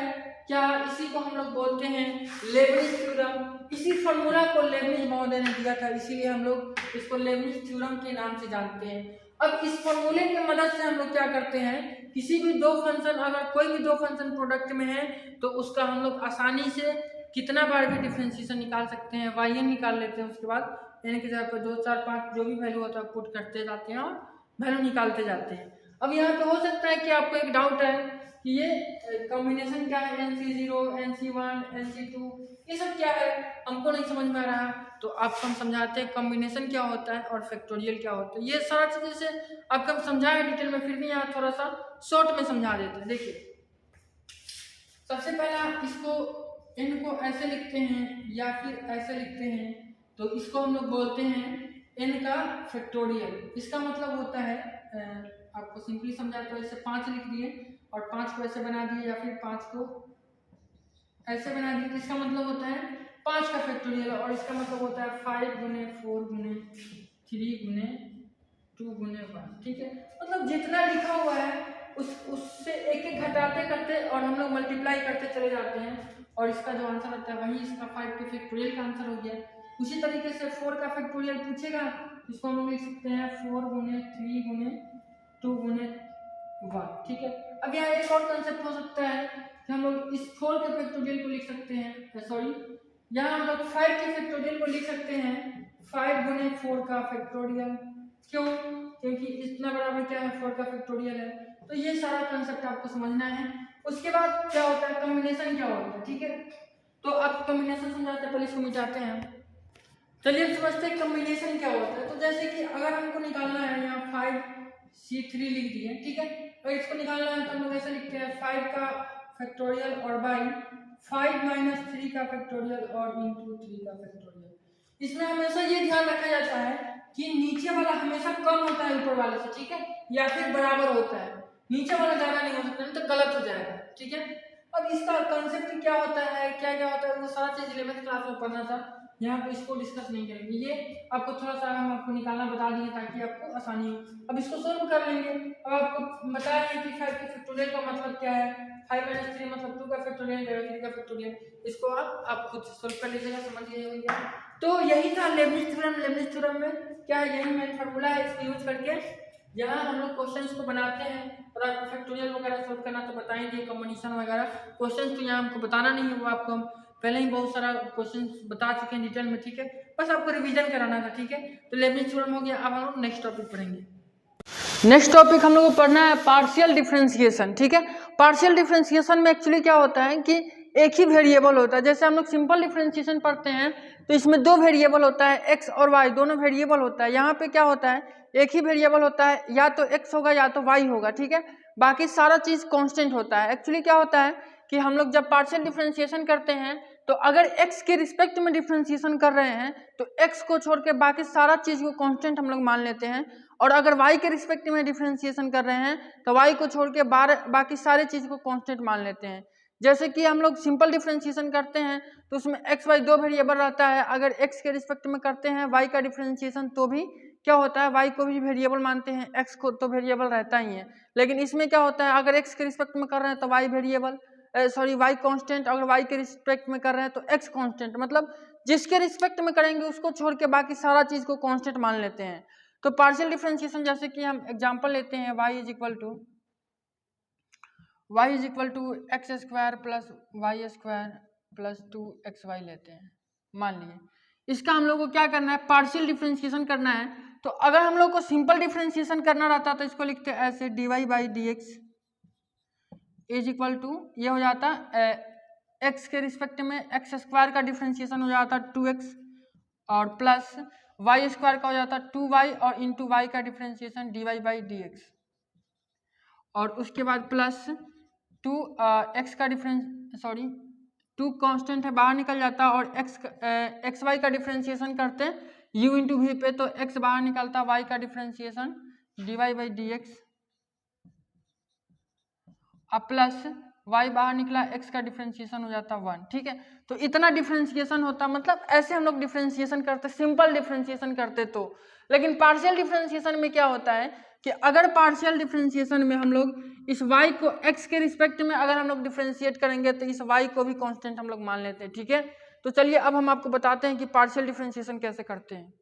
क्या, इसी को हम लोग बोलते हैं लेबनिज थ्योरम। इसी फॉर्मूला को लेबनिज महोदय ने दिया था, इसीलिए हम लोग इसको लेबनिज थ्योरम के नाम से जानते हैं। अब इस फॉर्मूले की मदद से हम लोग क्या करते हैं, किसी भी दो फंक्शन, अगर कोई भी दो फंक्शन प्रोडक्ट में है तो उसका हम लोग आसानी से कितना बार भी डिफरेंशिएशन निकाल सकते हैं, yn निकाल लेते हैं। उसके बाद n की जगह पर 2 4 5 जो भी वैल्यू होता है पुट करते जाते हैं और वैल्यू निकालते जाते हैं। अब यहाँ पे हो सकता है कि आपको एक डाउट है कि ये कॉम्बिनेशन क्या है, NC0 NC1 NC2 ये सब क्या है, हमको नहीं समझ में आ रहा, तो आपको हम समझाते हैं कॉम्बिनेशन क्या होता है और फैक्टोरियल क्या होता है। ये सारा चीज़ें से आपको हम समझाए डिटेल में, फिर भी यहाँ थोड़ा सा शॉर्ट में समझा देते हैं। देखिए सबसे पहला इसको n को ऐसे लिखते हैं या फिर ऐसे लिखते हैं, तो इसको हम लोग बोलते हैं n का फैक्टोरियल। इसका मतलब होता है आपको सिंपली समझाते हो, ऐसे 5 लिख दिए और 5 को ऐसे बना दिए या फिर 5 को ऐसे बना दिए, तो इसका मतलब होता है 5 का फैक्टोरियल, और इसका मतलब होता है 5 गुने 4 गुने 3 गुने 2 गुने 1, ठीक है। मतलब जितना लिखा हुआ है उससे एक एक घटाते करते और हम लोग मल्टीप्लाई करते चले जाते हैं, और इसका जो आंसर आता है वही इसका 5 के फैक्टोरियल का आंसर हो गया। उसी तरीके से 4 का फैक्टोरियल पूछेगा, इसको हम लोग लिख सकते हैं 4 गुने 3 गुने 2 गुने 1, ठीक है। अब यहाँ एक और कंसेप्ट हो सकता है कि हम लोग इस 4 के फैक्टोरियल को लिख सकते हैं, सॉरी यहाँ हम लोग 5 के फैक्टोरियल को लिख सकते हैं 5 गुने 4 का फैक्टोरियल। क्यों? क्योंकि इतना बराबर क्या है, 4 का फैक्टोरियल है। तो ये सारा कंसेप्ट आपको समझना है। उसके बाद क्या होता है, कॉम्बिनेशन क्या होता है, ठीक है। तो आप कॉम्बिनेशन समझाते हैं, पहले इसको मिटाते हैं। चलिए समझते हैं कॉम्बिनेशन क्या होता है। तो जैसे कि अगर हमको निकालना है, यहाँ 5C3 लिख दिए, ठीक है। और इसको निकालना है तो हम लोग ऐसे लिखते हैं 5 का फैक्टोरियल और बाई 5 माइनस 3 का फैक्टोरियल और इंटू 3 का फैक्टोरियल। इसमें हमेशा ये ध्यान रखा जाता है कि नीचे वाला हमेशा कम होता है ऊपर वाले से, ठीक है, या फिर बराबर होता है। नीचे वाला ज्यादा नहीं हो सकता, नहीं तो गलत हो जाएगा, ठीक है। अब इसका कंसेप्ट क्या होता है, क्या क्या होता है, वो सारा चीज 11th क्लास में पढ़ना था, यहाँ पे इसको डिस्कस नहीं करेंगे। ये आपको थोड़ा सा हम आपको निकालना बता दिए ताकि आपको आसानी हो। अब इसको सोल्व कर लेंगे। अब आपको बता रहे हैं कि 5 के फैक्टोरियल का मतलब क्या है, 5 माइनस 3 मतलब 2 का फैक्टोरियल, 3 का फैक्टोरियल। इसको आप खुद सोल्व कर लीजिएगा, समझ लीजिएगा। तो यही था लेबनिज थ्योरम। लेबनिज थ्योरम में क्या है, यही मेन फार्मूला है, इसको यूज करके यहाँ हम लोग क्वेश्चंस को बनाते हैं। और आपको फैक्टोरियल वगैरह सोल्व करना तो बताएंगे, कॉम्बिनेशन वगैरह क्वेश्चंस तो यहाँ हमको बताना नहीं है, वो आपको हम पहले ही बहुत सारा क्वेश्चंस बता चुके हैं डिटेल में, ठीक है। बस आपको रिवीजन कराना था, ठीक है। तो लेबनिज थ्योरम हो गया। अब हम लोग नेक्स्ट टॉपिक पढ़ेंगे। नेक्स्ट टॉपिक हम लोग को पढ़ना है पार्शियल डिफरेंशिएशन। ठीक है, पार्शियल डिफरेंशिएशन में एक्चुअली क्या होता है कि एक ही वेरिएबल होता है। जैसे हम लोग सिंपल डिफरेंशिएशन पढ़ते हैं तो इसमें दो वेरिएबल होता है, एक्स और वाई दोनों वेरिएबल होता है। यहाँ पे क्या होता है, एक ही वेरिएबल होता है, या तो एक्स होगा या तो वाई होगा। ठीक है, बाकी सारा चीज कांस्टेंट होता है। एक्चुअली क्या होता है कि हम लोग जब पार्शियल डिफरेंशिएशन करते हैं तो अगर x के रिस्पेक्ट में डिफरेंशिएशन कर रहे हैं तो x को छोड़ के बाकी सारा चीज को कांस्टेंट हम लोग मान लेते हैं, और अगर y के रिस्पेक्ट में डिफरेंशिएशन कर रहे हैं तो y को छोड़ के बाकी सारे चीज को कांस्टेंट मान लेते हैं। जैसे कि हम लोग सिंपल डिफरेंशिएशन करते हैं तो उसमें x y दो वेरिएबल रहता है। अगर x के रिस्पेक्ट में करते हैं y का डिफरेंशिएशन तो भी क्या होता है, y को भी वेरिएबल मानते हैं, x को तो वेरिएबल रहता ही है। लेकिन इसमें क्या होता है, अगर x के रिस्पेक्ट में कर रहे हैं तो y वेरिएबल y कांस्टेंट, अगर y के रिस्पेक्ट में कर रहे हैं तो x कांस्टेंट। मतलब जिसके रिस्पेक्ट में करेंगे उसको छोड़ के बाकी सारा चीज को कांस्टेंट मान लेते हैं। तो पार्शियल डिफरेंशिएशन जैसे कि हम एग्जांपल लेते हैं, y is equal to x square plus Y square plus 2xy लेते हैं, मान लिए। इसका हम लोग को क्या करना है, पार्शियल डिफरेंशिएशन करना है। तो अगर हम लोग को सिंपल डिफरेंशिएशन करना रहता तो इसको लिखते हैं ऐसे, dy by D x is equal to, ये हो जाता एक्स के रिस्पेक्ट में एक्स स्क्वायर का डिफरेंशिएशन हो जाता 2x, और प्लस वाई स्क्वायर का हो जाता 2y, और इंटू वाई का differentiation dy by D X, और उसके बाद प्लस 2x का डिफरेंस 2 कांस्टेंट है बाहर निकल जाता, और एक्स वाई का डिफरेंशिएशन करते हैं u इंटू वी पे तो x बाहर निकलता, y का differentiation dy by D x, अब प्लस y बाहर निकला, x का डिफरेंशिएशन हो जाता 1। ठीक है, तो इतना डिफरेंशिएशन होता, मतलब ऐसे हम लोग डिफरेंशिएशन करते, सिंपल डिफरेंशिएशन करते तो। लेकिन पार्शियल डिफरेंशिएशन में क्या होता है कि अगर पार्शियल डिफरेंशिएशन में हम लोग इस y को x के रिस्पेक्ट में अगर हम लोग डिफरेंशिएट करेंगे तो इस y को भी कांस्टेंट हम लोग मान लेते हैं। ठीक है, तो चलिए अब हम आपको बताते हैं कि पार्शियल डिफरेंशिएशन कैसे करते हैं।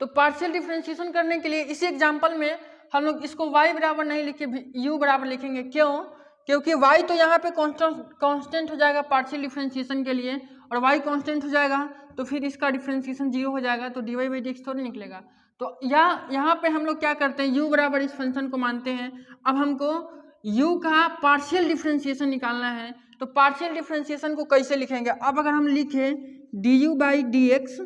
तो पार्शियल डिफरेंशिएशन करने के लिए इसी एग्जाम्पल में हम लोग इसको y बराबर नहीं लिखे, u बराबर लिखेंगे। क्यों? क्योंकि y तो यहाँ पे कांस्टेंट हो जाएगा पार्शियल डिफरेंशिएशन के लिए, और y कांस्टेंट हो जाएगा तो फिर इसका डिफरेंशिएशन 0 हो जाएगा, तो dy बाई डी एक्स थोड़ी निकलेगा। तो यहाँ पे हम लोग क्या करते हैं, u बराबर इस फंक्शन को मानते हैं। अब हमको u का पार्शियल डिफरेंशिएशन निकालना है, तो पार्शियल डिफरेंशिएशन को कैसे लिखेंगे। अब अगर हम लिखे du बाई डी एक्स,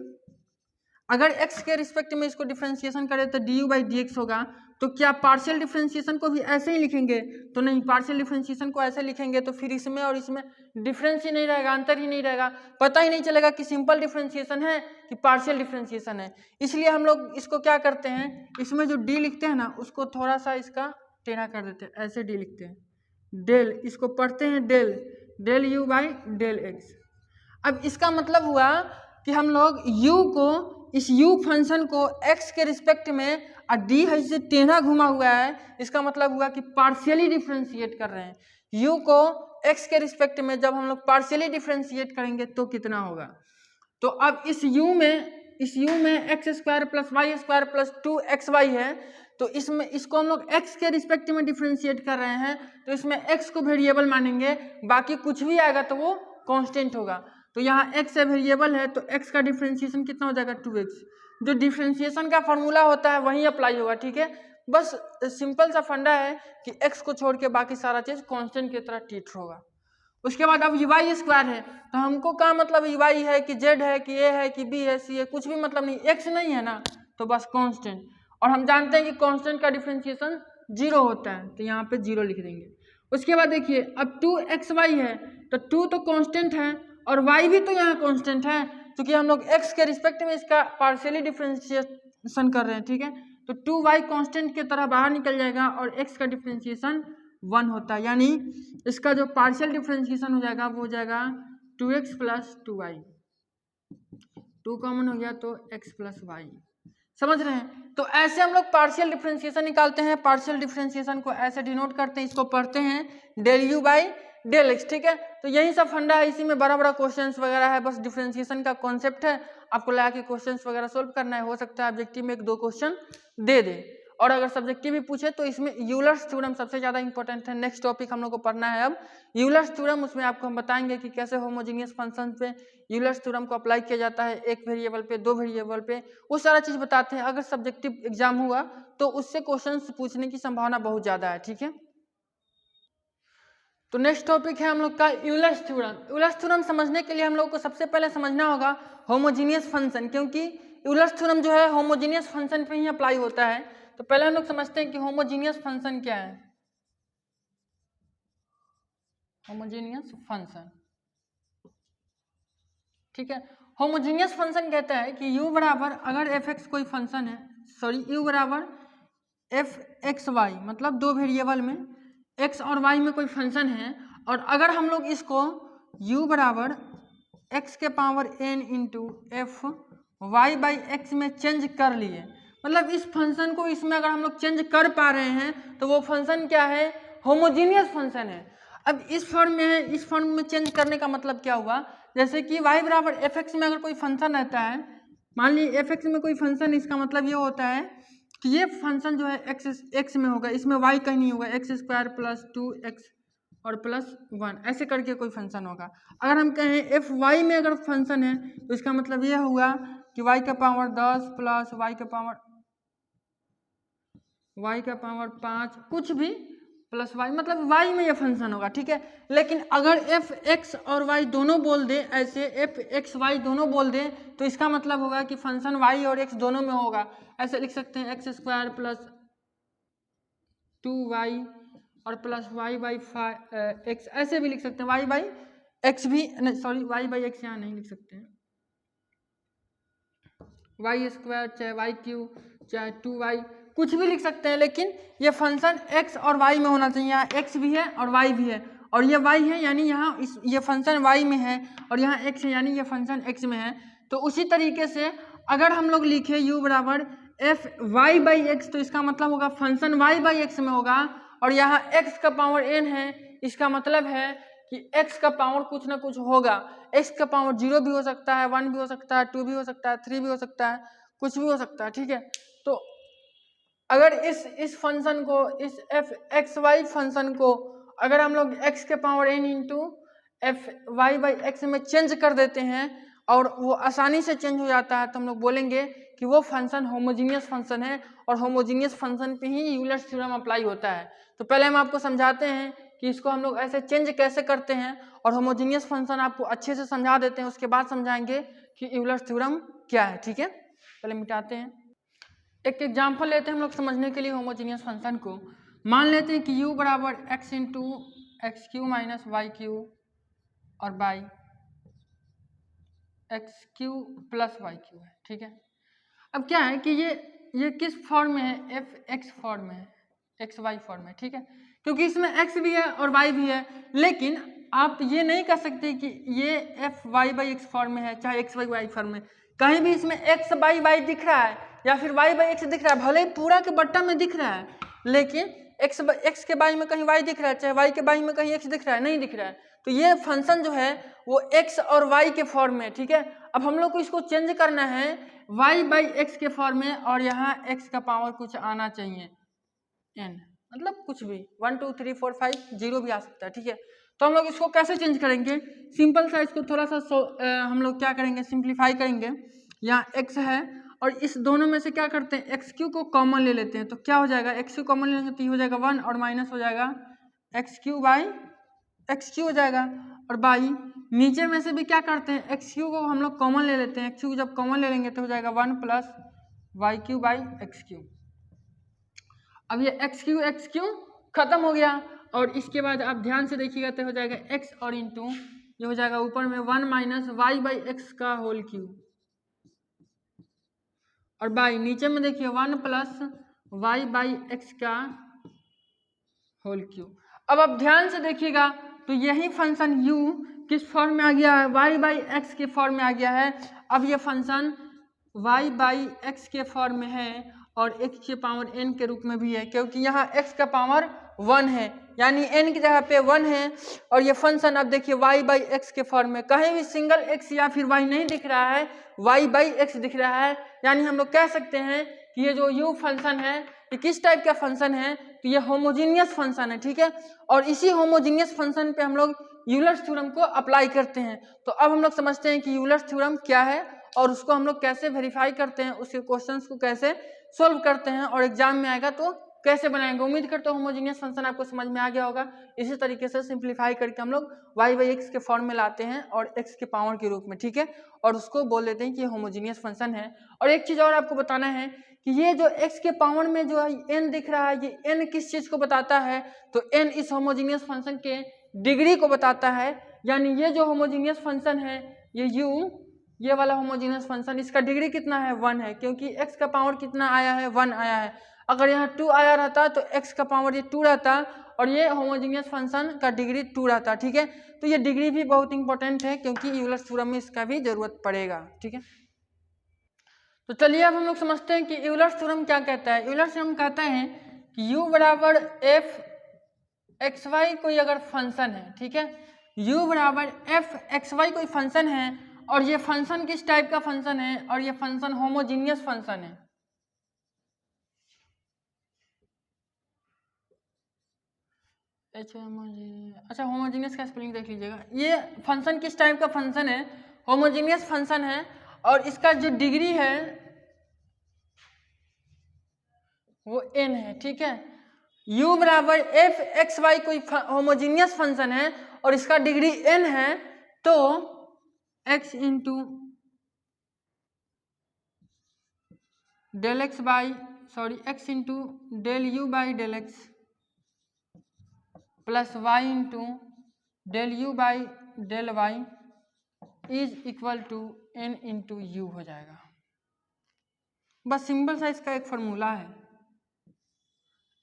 अगर x के रिस्पेक्ट में इसको डिफरेंशिएशन करें तो du बाई डी एक्स होगा। तो क्या पार्शियल डिफरेंशिएशन को भी ऐसे ही लिखेंगे? तो नहीं, पार्शियल डिफरेंशिएशन को ऐसे लिखेंगे तो फिर इसमें और इसमें डिफरेंस ही नहीं रहेगा, अंतर ही नहीं रहेगा, पता ही नहीं चलेगा कि सिंपल डिफरेंशिएशन है कि पार्शियल डिफरेंशिएशन है। इसलिए हम लोग इसको क्या करते हैं, इसमें जो डी लिखते हैं ना उसको थोड़ा सा इसका टेढ़ा कर देते हैं, ऐसे डी लिखते हैं, डेल, इसको पढ़ते हैं del you by del x. अब इसका मतलब हुआ कि हम लोग u को, इस u फंक्शन को x के रिस्पेक्ट में, और d है से टेढ़ा घुमा हुआ है, इसका मतलब हुआ कि पार्शियली डिफरेंशिएट कर रहे हैं। u को x के रिस्पेक्ट में जब हम लोग पार्शियली डिफरेंशिएट करेंगे तो कितना होगा। तो अब इस u में x square plus Y square plus 2xy है, तो इसमें इसको हम लोग x के रिस्पेक्ट में डिफरेंशिएट कर रहे हैं, तो इसमें x को वेरिएबल मानेंगे, बाकी कुछ भी आएगा तो वो कांस्टेंट होगा। तो यहाँ x वेरिएबल है तो x का डिफरेंशिएशन कितना हो जाएगा 2x। जो डिफरेंशिएशन का फॉर्मूला होता है वही अप्लाई होगा। ठीक है, बस सिंपल सा फंडा है कि x को छोड़ के बाकी सारा चीज कांस्टेंट की तरह ट्रीट होगा। उसके बाद अब y स्क्वायर है, तो हमको क्या मतलब y है कि z है कि a है कि b है c है, कुछ भी मतलब नहीं, x नहीं है ना, तो बस कांस्टेंट। और हम जानते हैं कि कांस्टेंट का डिफरेंशिएशन 0 होता है, तो यहाँ पे 0 लिख देंगे। उसके बाद देखिए अब 2xy है, तो 2 तो कांस्टेंट है और y भी तो यहाँ कांस्टेंट है, क्योंकि हम लोग x के रिस्पेक्ट में इसका पार्शियली डिफरेंशिएशन कर रहे हैं। ठीक है, तो 2y कांस्टेंट की तरह बाहर निकल जाएगा और x का डिफरेंशिएशन 1 होता है, यानी इसका जो पार्शियल डिफरेंशिएशन हो जाएगा वो हो जाएगा 2x प्लस 2y, 2 कॉमन हो गया तो x प्लस y। समझ रहे हैं? तो ऐसे हम लोग पार्शियल डिफरेंशिएशन निकालते हैं। पार्शियल डिफरेंशिएशन को ऐसे डिनोट करते हैं, इसको पढ़ते हैं del you by del x. ठीक है, तो यही सब फंडा है, इसी में बड़ा बड़ा क्वेश्चंस वगैरह है, बस डिफरेंशिएशन का कॉन्सेप्ट है, आपको लगा के क्वेश्चंस वगैरह सोल्व करना है। हो सकता है ऑब्जेक्टिव में 1-2 क्वेश्चन दे दे। और अगर सब्जेक्टिव भी पूछे तो इसमें यूलर्स थ्योरम सबसे ज़्यादा इंपॉर्टेंट है। नेक्स्ट टॉपिक हम लोग को पढ़ना है अब यूलर्स थ्योरम। उसमें आपको हम बताएंगे कि कैसे होमोजीनियस फंक्शन पे यूलर्स थ्योरम को अप्लाई किया जाता है, एक वेरिएबल पे, दो वेरिएबल पे, वो सारा चीज़ बताते हैं। अगर सब्जेक्टिव एग्जाम हुआ तो उससे क्वेश्चन पूछने की संभावना बहुत ज़्यादा है, ठीक है। तो नेक्स्ट टॉपिक है हम लोग का यूलर्स थ्योरम। यूलर्स थ्योरम समझने के लिए हम लोग को सबसे पहले समझना होगा होमोजीनियस फंक्शन, क्योंकि यूलर्स थ्योरम जो है होमोजीनियस फंक्शन पे ही अप्लाई होता है। तो पहले हम लोग समझते हैं कि होमोजीनियस फंक्शन क्या है। होमोजीनियस फंक्शन, ठीक है। होमोजीनियस फंक्शन कहता है कि u बराबर अगर एफ एक्स कोई फंक्शन है, सॉरी u बराबर एफ एक्स वाई, मतलब दो वेरिएबल में x और y में कोई फंक्शन है, और अगर हम लोग इसको u बराबर x के power n into f y by x में चेंज कर लिए, मतलब इस फंक्शन को इसमें अगर हम लोग चेंज कर पा रहे हैं तो वो फंक्शन क्या है, होमोजीनियस फंक्शन है। अब इस फॉर्म में है, इस फॉर्म में चेंज करने का मतलब क्या हुआ, जैसे कि y बराबर एफ एक्स में अगर कोई फंक्शन रहता है, मान लीजिए एफ एक्स में कोई फंक्शन, इसका मतलब ये होता है कि ये फंक्शन जो है एक्स में होगा, इसमें y कहीं नहीं होगा, एक्स स्क्वायर प्लस 2x और प्लस 1 ऐसे करके कोई फंक्शन होगा। अगर हम कहें एफ वाई में अगर फंक्शन है तो इसका मतलब ये हुआ कि y का पावर 10 प्लस y का पावर 5 कुछ भी प्लस y, मतलब y में ये फंक्शन होगा, ठीक है। लेकिन अगर एफ एक्स और y दोनों बोल दे, ऐसे एफ एक्स वाई दोनों बोल दे, तो इसका मतलब होगा कि फंक्शन y और x दोनों में होगा। ऐसे लिख सकते हैं एक्स स्क्वायर प्लस 2y और प्लस y बाई एक्स, ऐसे भी लिख सकते हैं, y बाई एक्स भी नहीं, सॉरी y बाई एक्स यहाँ नहीं लिख सकते हैं, वाई स्क्वायर चाहे वाई क्यूब चाहे 2y कुछ भी लिख सकते हैं, लेकिन ये फंक्शन x और y में होना चाहिए। यहाँ x भी है और y भी है, और ये y है यानी यहाँ ये फंक्शन y में है, और यहाँ x है यानी ये फंक्शन x में है। तो उसी तरीके से अगर हम लोग लिखे u बराबर एफ वाई बाई एक्स, तो इसका मतलब होगा फंक्शन y बाई एक्स में होगा, और यहाँ x का पावर n है, इसका मतलब है कि x का पावर कुछ ना कुछ होगा। x का पावर 0 भी हो सकता है, 1 भी हो सकता है, 2 भी हो सकता है, 3 भी हो सकता है, कुछ भी हो सकता है, ठीक है। तो अगर इस फंक्शन को, इस एफ एक्स वाई फंक्शन को अगर हम लोग x के power n into f y by x में चेंज कर देते हैं और वो आसानी से चेंज हो जाता है, तो हम लोग बोलेंगे कि वो फंक्शन होमोजीनियस फंक्शन है, और होमोजीनियस फंक्शन पे ही यूलर्स थ्योरम अप्लाई होता है। तो पहले हम आपको समझाते हैं कि इसको हम लोग ऐसे चेंज कैसे करते हैं, और होमोजीनियस फंक्शन आपको अच्छे से समझा देते हैं, उसके बाद समझाएंगे कि यूलर्स थ्योरम क्या है, ठीक है। पहले मिटाते हैं, एक एग्जाम्पल लेते हैं हम लोग समझने के लिए होमोजीनियस फंक्शन को। मान लेते हैं कि u बराबर x into X Q minus Y Q और by x Q plus Y Q है, ठीक है। अब क्या है कि ये किस फॉर्म में है, एफ एक्स फॉर्म में है, एक्स वाई फॉर्म में, ठीक है, क्योंकि इसमें x भी है और y भी है। लेकिन आप ये नहीं कह सकते कि ये f y by x form में है चाहे एक्स वाई वाई फॉर्म में, कहीं भी इसमें एक्स बाई वाई दिख रहा है या फिर वाई बाई एक्स दिख रहा है, भले ही पूरा के बट्टा में दिख रहा है, लेकिन एक्स के बाई में कहीं वाई दिख रहा है, चाहे वाई के बाई में कहीं एक्स दिख रहा है, नहीं दिख रहा है। तो ये फंक्शन जो है वो एक्स और वाई के फॉर्म में, ठीक है। अब हम लोग को इसको चेंज करना है वाई बाई एक्स के फॉर्म में, और यहाँ एक्स का पावर कुछ आना चाहिए n, मतलब कुछ भी 1 2 3 4 5 0 भी आ सकता है, ठीक है। तो हम लोग इसको कैसे चेंज करेंगे, सिंपल सा इसको थोड़ा सा हम लोग क्या करेंगे, सिंप्लीफाई करेंगे। यहाँ x है और इस दोनों में से क्या करते हैं, एक्स क्यू को कॉमन ले लेते हैं, तो क्या हो जाएगा, एक्स क्यू कॉमन लेंगे तो हो जाएगा 1 और माइनस हो जाएगा x Q by x Q हो जाएगा, और बाई नीचे में से भी क्या करते हैं, एक्स क्यू को हम लोग कॉमन ले लेते हैं, एक्स क्यू जब कॉमन ले लेंगे तो हो जाएगा 1 plus Y q by x q. अब ये एक्स क्यू खत्म हो गया, और इसके बाद आप ध्यान से देखिएगा तो हो जाएगा x और इंटू ये हो जाएगा ऊपर में 1 माइनस वाई बाई एक्स का होल क्यूब, और बाई नीचे में देखिए 1 प्लस वाई बाई एक्स का होल क्यूब। अब आप ध्यान से देखिएगा तो यही फंक्शन u किस फॉर्म में आ गया है, y बाई एक्स के फॉर्म में आ गया है। अब ये फंक्शन y बाई एक्स के फॉर्म में है और x के पावर n के रूप में भी है, क्योंकि यहाँ x का पावर 1 है, यानी n की जगह पे 1 है। और ये फंक्शन अब देखिए y/x के फॉर्म में, कहीं भी सिंगल x या फिर y नहीं दिख रहा है, y/x दिख रहा है, यानी हम लोग कह सकते हैं कि ये जो u फंक्शन है ये किस टाइप का फंक्शन है, तो ये होमोजीनियस फंक्शन है, ठीक है। और इसी होमोजीनियस फंक्शन पे हम लोग यूलर्स थ्योरम को अप्लाई करते हैं। तो अब हम लोग समझते हैं कि यूलर्स थ्योरम क्या है और उसको हम लोग कैसे वेरीफाई करते हैं, उसके क्वेश्चंस को कैसे सोल्व करते हैं और एग्जाम में आएगा तो कैसे बनाएंगे। उम्मीद करता हूँ होमोजीनियस फंक्शन आपको समझ में आ गया होगा। इसी तरीके से सिंप्लीफाई करके हम लोग y/x के फॉर्म में लाते हैं और x के पावर के रूप में, ठीक है, और उसको बोल देते हैं कि होमोजीनियस फंक्शन है। और एक चीज और आपको बताना है कि ये जो x के पावर में जो n दिख रहा है, ये n किस चीज को बताता है, तो n इस होमोजीनियस फंक्शन के डिग्री को बताता है। यानी ये जो होमोजीनियस फंक्शन है, ये u, ये वाला होमोजीनियस फंक्शन, इसका डिग्री कितना है, 1 है, क्योंकि x का पावर कितना आया है, 1 आया है। अगर यहाँ 2 आया रहता तो x का पावर ये 2 रहता और ये होमोजीनियस फंक्शन का डिग्री 2 रहता, ठीक है। तो ये डिग्री भी बहुत इंपॉर्टेंट है क्योंकि यूलर्स थ्योरम में इसका भी जरूरत पड़ेगा, ठीक है। तो चलिए अब हम लोग समझते हैं कि यूलर्स थ्योरम क्या कहता है। यूलर्स थ्योरम कहता है कि u बराबर f एक्स वाई कोई अगर फंक्शन है, ठीक है, u बराबर f एक्स वाई कोई फंक्शन है और ये फंक्शन किस टाइप का फंक्शन है, और ये फंक्शन होमोजीनियस फंक्शन है। अच्छा, होमोजीनियस का स्पेलिंग देख लीजिएगा। ये फंक्शन किस टाइप का फंक्शन है, होमोजीनियस फंक्शन है, और इसका जो डिग्री है वो n है, ठीक है। u बराबर f एक्स वाई कोई होमोजीनियस फंक्शन है और इसका डिग्री n है, तो x into del x by x into del u by del x plus y into del u by del y is equal to n into u हो जाएगा। बस simple सा इसका एक फॉर्मूला है।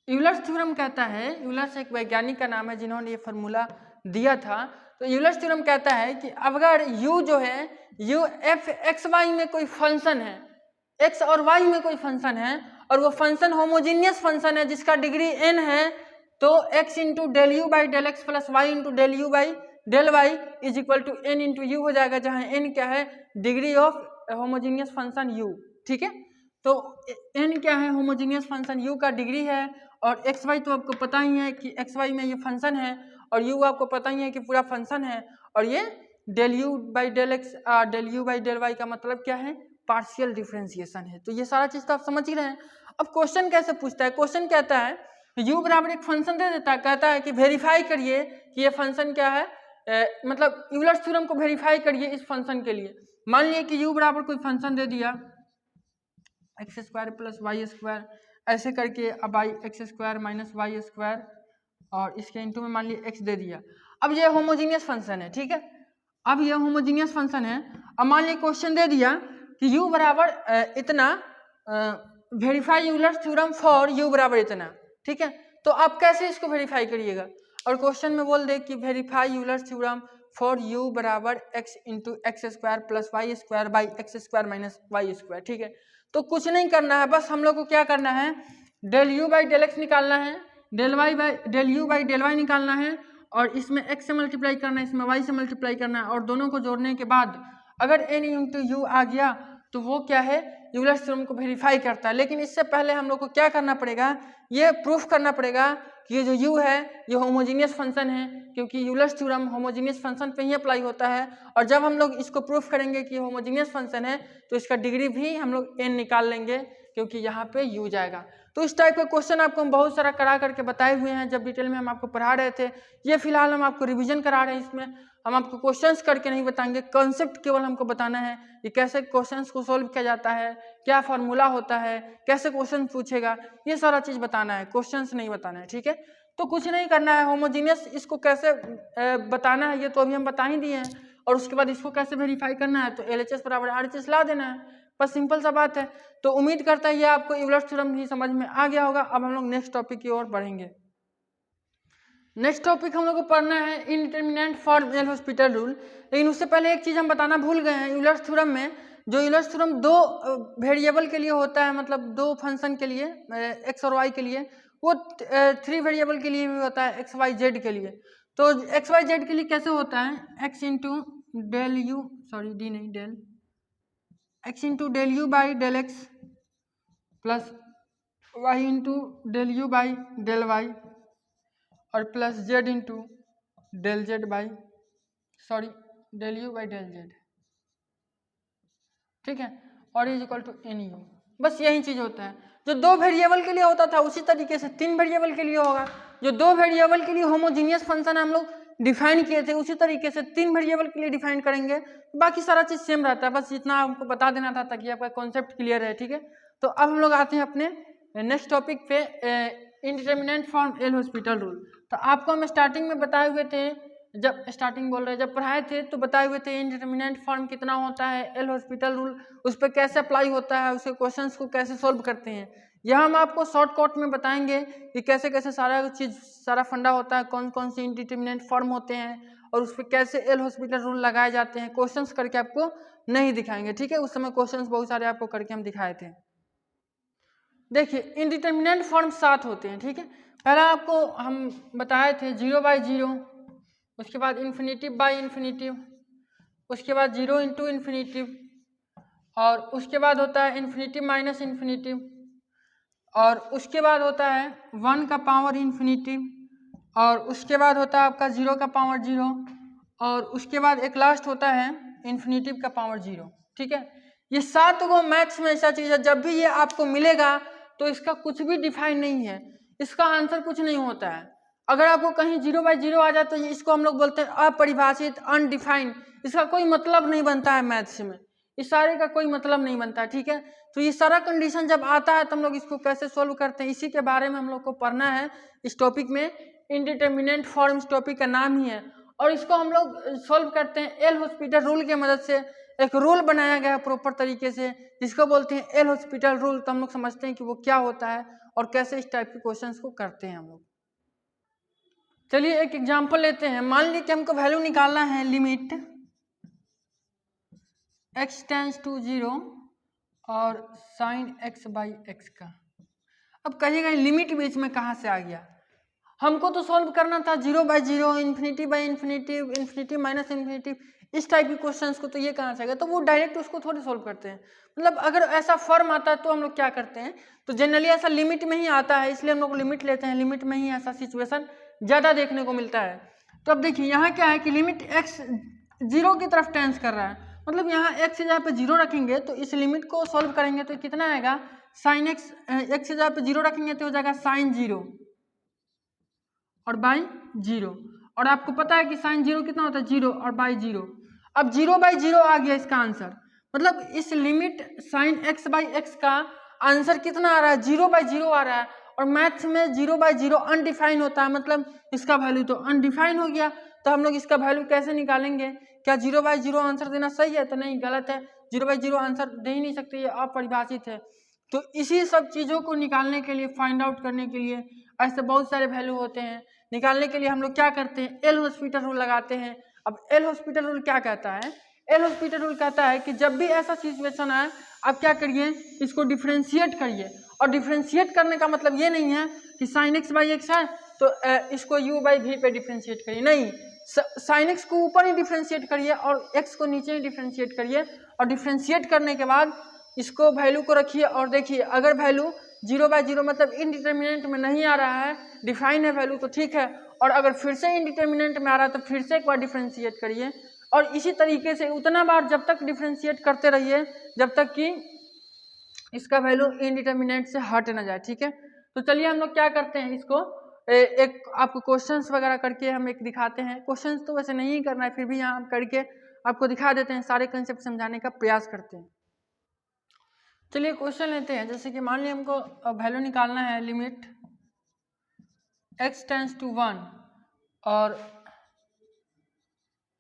यूलर्स थ्योरम कहता है, यूलर्स एक वैज्ञानिक का नाम है जिन्होंने ये फॉर्मूला दिया था। तो यूलर्स थ्योरम कहता है कि अगर u जो है, u f एक्स वाई में कोई फंक्शन है, x और y में कोई फंक्शन है और वो फंक्शन होमोजीनियस फंक्शन है जिसका डिग्री n है, तो x into del you by del x plus Y into del you by del y is equal to n into u हो जाएगा, जहाँ n क्या है, degree of homogeneous function u, ठीक है। तो n क्या है, होमोजीनियस फंक्शन u का डिग्री है, और एक्स वाई तो आपको पता ही है कि एक्स वाई में ये फंक्शन है, और u आपको पता ही है कि पूरा फंक्शन है, और ये del you by del x del you by del y का मतलब क्या है, पार्शियल डिफरेंशिएशन है। तो ये सारा चीज तो आप समझ ही रहे हैं। अब क्वेश्चन कैसे पूछता है, क्वेश्चन कहता है u बराबर एक फंक्शन दे देता है, कहता है कि वेरीफाई करिए कि ये फंक्शन क्या है, मतलब यूलर्स थ्योरम को वेरीफाई करिए इस फंक्शन के लिए। मान लिया कि u बराबर कोई फंक्शन दे दिया X square plus Y square, ऐसे करके अब I X square minus Y square, और इसके इंटू में मान लिया x दे दिया। अब ये होमोजीनियस फंक्शन है, ठीक है, अब ये होमोजीनियस फंक्शन है। अब मान लिया क्वेश्चन दे दिया कि u बराबर इतना, verify Euler's theorem for u बराबर इतना, ठीक है। तो आप कैसे इसको वेरीफाई करिएगा, और क्वेश्चन में बोल दे कि verify Euler's theorem for u बराबर x into x square plus Y square by x square minus Y square, ठीक है। तो कुछ नहीं करना है, बस हम लोग को क्या करना है, del you by del x निकालना है, del you by del y निकालना है, और इसमें x से मल्टीप्लाई करना है, इसमें y से मल्टीप्लाई करना है, और दोनों को जोड़ने के बाद अगर n इंटू यू आ गया तो वो क्या है, यूलर्स थ्योरम को वेरीफाई करता है। लेकिन इससे पहले हम लोग को क्या करना पड़ेगा, ये प्रूफ करना पड़ेगा कि ये जो u है ये होमोजीनियस फंक्शन है, क्योंकि यूलर्स थ्योरम होमोजीनियस फंक्शन पे ही अप्लाई होता है। और जब हम लोग इसको प्रूफ करेंगे कि होमोजीनियस फंक्शन है तो इसका डिग्री भी हम लोग n निकाल लेंगे, क्योंकि यहाँ पे u जाएगा। तो इस टाइप का क्वेश्चन आपको हम बहुत सारा करा करके बताए हुए हैं, जब डिटेल में हम आपको पढ़ा रहे थे। ये फिलहाल हम आपको रिवीजन करा रहे हैं, इसमें हम आपको क्वेश्चंस करके नहीं बताएंगे, कॉन्सेप्ट केवल हमको बताना है कि कैसे क्वेश्चंस को सॉल्व किया जाता है, क्या फार्मूला होता है, कैसे क्वेश्चन पूछेगा, ये सारा चीज बताना है, क्वेश्चंस नहीं बताना है, ठीक है। तो कुछ नहीं करना है, होमोजीनियस इसको कैसे बताना है ये तो अभी हम बता ही दिए हैं, और उसके बाद इसको कैसे वेरीफाई करना है, तो LHS बराबर RHS ला देना है, बस सिंपल सा बात है। तो उम्मीद करता है ये आपको यूलर्स थ्योरम भी समझ में आ गया होगा। अब हम लोग नेक्स्ट टॉपिक की ओर बढ़ेंगे। नेक्स्ट टॉपिक हम लोग को पढ़ना है इनडिटरमिनेंट फॉर एल हॉस्पिटल रूल। लेकिन उससे पहले एक चीज हम बताना भूल गए हैं, यूलर्स थ्योरम में जो यूलर्स थ्योरम दो वेरिएबल के लिए होता है, मतलब दो फंक्शन के लिए x और y के लिए, वो 3 वेरिएबल के लिए भी होता है, एक्स वाई जेड के लिए। तो एक्स वाई जेड के लिए कैसे होता है, X into del U, sorry D नहीं del, X into del you by del x plus Y into del you by del Y और plus Z into del Z by sorry del you by del Z, ठीक है, और is equal to N U. बस यही चीज होता है, जो 2 वेरिएबल के लिए होता था उसी तरीके से 3 वेरिएबल के लिए होगा। जो 2 वेरिएबल के लिए होमोजीनियस फंक्शन हम लोग डिफाइन किए थे उसी तरीके से 3 वेरिएबल के लिए डिफाइन करेंगे, बाकी सारा चीज सेम रहता है। बस इतना आपको बता देना था ताकि आपका कॉन्सेप्ट क्लियर है, ठीक है। तो अब हम लोग आते हैं अपने नेक्स्ट टॉपिक पे, इंडिटरमिनेंट फॉर्म एल हॉस्पिटल रूल। तो आपको हम स्टार्टिंग में बताए हुए थे, जब स्टार्टिंग बोल रहे हैं, जब पढ़ाए थे तो बताए हुए थे इंडिटरमिनेंट फॉर्म कितना होता है, एल हॉस्पिटल रूल उस पर कैसे अप्लाई होता है, उसके क्वेश्चंस को कैसे सॉल्व करते हैं। यह हम आपको शॉर्टकट में बताएंगे कि कैसे कैसे सारा चीज, सारा फंडा होता है, कौन कौन से इंडिटरमिनेंट फॉर्म होते हैं और उस पर कैसे एल हॉस्पिटल रूल लगाए जाते हैं। क्वेश्चंस करके आपको नहीं दिखाएंगे, ठीक है, उस समय क्वेश्चंस बहुत सारे आपको करके हम दिखाए थे। देखिए इंडिटरमिनेंट फॉर्म 7 होते हैं, ठीक है। पहला आपको हम बताए थे 0 बाई 0, उसके बाद इन्फिनिटिव बाई इन्फिनिटिव, उसके बाद 0 इंटू इन्फिनिटिव, और उसके बाद होता है इन्फिनिटिव माइनस इन्फिनिटिव, और उसके बाद होता है 1 का पावर इन्फिनिटिव, और उसके बाद होता है आपका 0 का पावर 0, और उसके बाद एक लास्ट होता है इन्फिनिटिव का पावर 0, ठीक है। ये 7 गो मैथ्स में ऐसा चीज है, जब भी ये आपको मिलेगा तो इसका कुछ भी डिफाइन नहीं है, इसका आंसर कुछ नहीं होता है। अगर आपको कहीं 0 बाई 0 आ जाए तो इसको हम लोग बोलते हैं अपरिभाषित, अनडिफाइंड, इसका कोई मतलब नहीं बनता है मैथ्स में, इस सारे का कोई मतलब नहीं बनता है, ठीक है। तो ये सारा कंडीशन जब आता है तो हम लोग इसको कैसे सोल्व करते हैं, इसी के बारे में हम लोग को पढ़ना है इस टॉपिक में। इंडिटरमिनेंट फॉर्म इस टॉपिक का नाम ही है, और इसको हम लोग सोल्व करते हैं एल हॉस्पिटल रूल की मदद से। एक रूल बनाया गया है प्रॉपर तरीके से जिसको बोलते हैं एल हॉस्पिटल रूल। तो हम लोग समझते हैं कि वो क्या होता है और कैसे इस टाइप के क्वेश्चंस को करते हैं हम लोग। चलिए एक एग्जांपल लेते हैं। मान लीजिए कि हमको वैल्यू निकालना है लिमिट x टेंस टू 0 और साइन x बाई एक्स का। अब कहिएगा लिमिट बीच में कहाँ से आ गया, हमको तो सॉल्व करना था 0 by 0, infinity by infinitive, infinity minus infinitive, इस टाइप के क्वेश्चंस को। तो ये कहाँ से आ गया, तो वो डायरेक्ट उसको थोड़ी सॉल्व करते हैं। मतलब अगर ऐसा फॉर्म आता है तो हम लोग क्या करते हैं, तो जनरली ऐसा लिमिट में ही आता है, इसलिए हम लोग लिमिट लेते हैं, लिमिट में ही ऐसा सिचुएशन ज़्यादा देखने को मिलता है। तो अब देखिए यहाँ क्या है कि लिमिट x 0 की तरफ टेंस कर रहा है, मतलब यहाँ x की जगह पे 0 रखेंगे तो इस लिमिट को सॉल्व करेंगे तो कितना आएगा, साइन x, x की जगह पे 0 रखेंगे तो हो जाएगा साइन 0 और बाई 0, और आपको पता है कि साइन 0 कितना होता है 0 और बाई 0। अब 0 बाई 0 आ गया इसका आंसर, मतलब इस limit sine x by x का आंसर कितना आ रहा है, 0 बाई 0 आ रहा है। और मैथ्स में 0 बाई 0 अनडिफाइन होता है, मतलब इसका वैल्यू तो अनडिफाइन हो गया। तो हम लोग इसका वैल्यू कैसे निकालेंगे, क्या 0 बाई 0 आंसर देना सही है, तो नहीं, गलत है, 0 बाई 0 आंसर दे ही नहीं सकते, ये अपरिभाषित है। तो इसी सब चीज़ों को निकालने के लिए, फाइंड आउट करने के लिए, ऐसे बहुत सारे वैल्यू होते हैं, निकालने के लिए हम लोग क्या करते हैं, एल हॉस्पिटल रूल लगाते हैं। अब एल हॉस्पिटल रूल क्या कहता है, एल हॉस्पिटल रूल कहता है कि जब भी ऐसा सिचुएशन आए आप क्या करिए, इसको डिफ्रेंशिएट करिए। और डिफ्रेंशिएट करने का मतलब ये नहीं है कि साइन एक्स बाई एक्स है तो इसको यू बाई वी पे डिफ्रेंशिएट करिए, नहीं, साइन एक्स को ऊपर ही डिफ्रेंशिएट करिए और एक्स को नीचे ही डिफ्रेंशिएट करिए। और डिफ्रेंशिएट करने के बाद इसको वैल्यू को रखिए और देखिए, अगर वैल्यू 0 बाई 0 मतलब इनडिटरमिनेंट में नहीं आ रहा है, डिफाइन है वैल्यू, तो ठीक है। और अगर फिर से इनडिटरमिनेंट में आ रहा है तो फिर से एक बार डिफ्रेंशिएट करिए, और इसी तरीके से उतना बार जब तक डिफ्रेंशिएट करते रहिए जब तक कि इसका वैल्यू इनडिटरमिनेंट से हट ना जाए, ठीक है। तो चलिए हम लोग क्या करते हैं, इसको एक आपको क्वेश्चंस वगैरह करके हम एक दिखाते हैं। क्वेश्चंस तो वैसे नहीं करना है, फिर भी यहाँ करके आपको दिखा देते हैं, सारे कंसेप्ट समझाने का प्रयास करते हैं। चलिए क्वेश्चन लेते हैं। जैसे कि मान लीजिए हमको वैल्यू निकालना है लिमिट x टेंस टू 1 और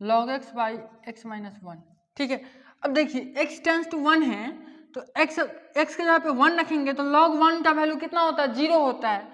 log x by x minus 1, ठीक है। अब देखिए x टेंस टू 1 है तो x के जगह पे 1 रखेंगे तो log 1 का वैल्यू कितना होता है, 0 होता है,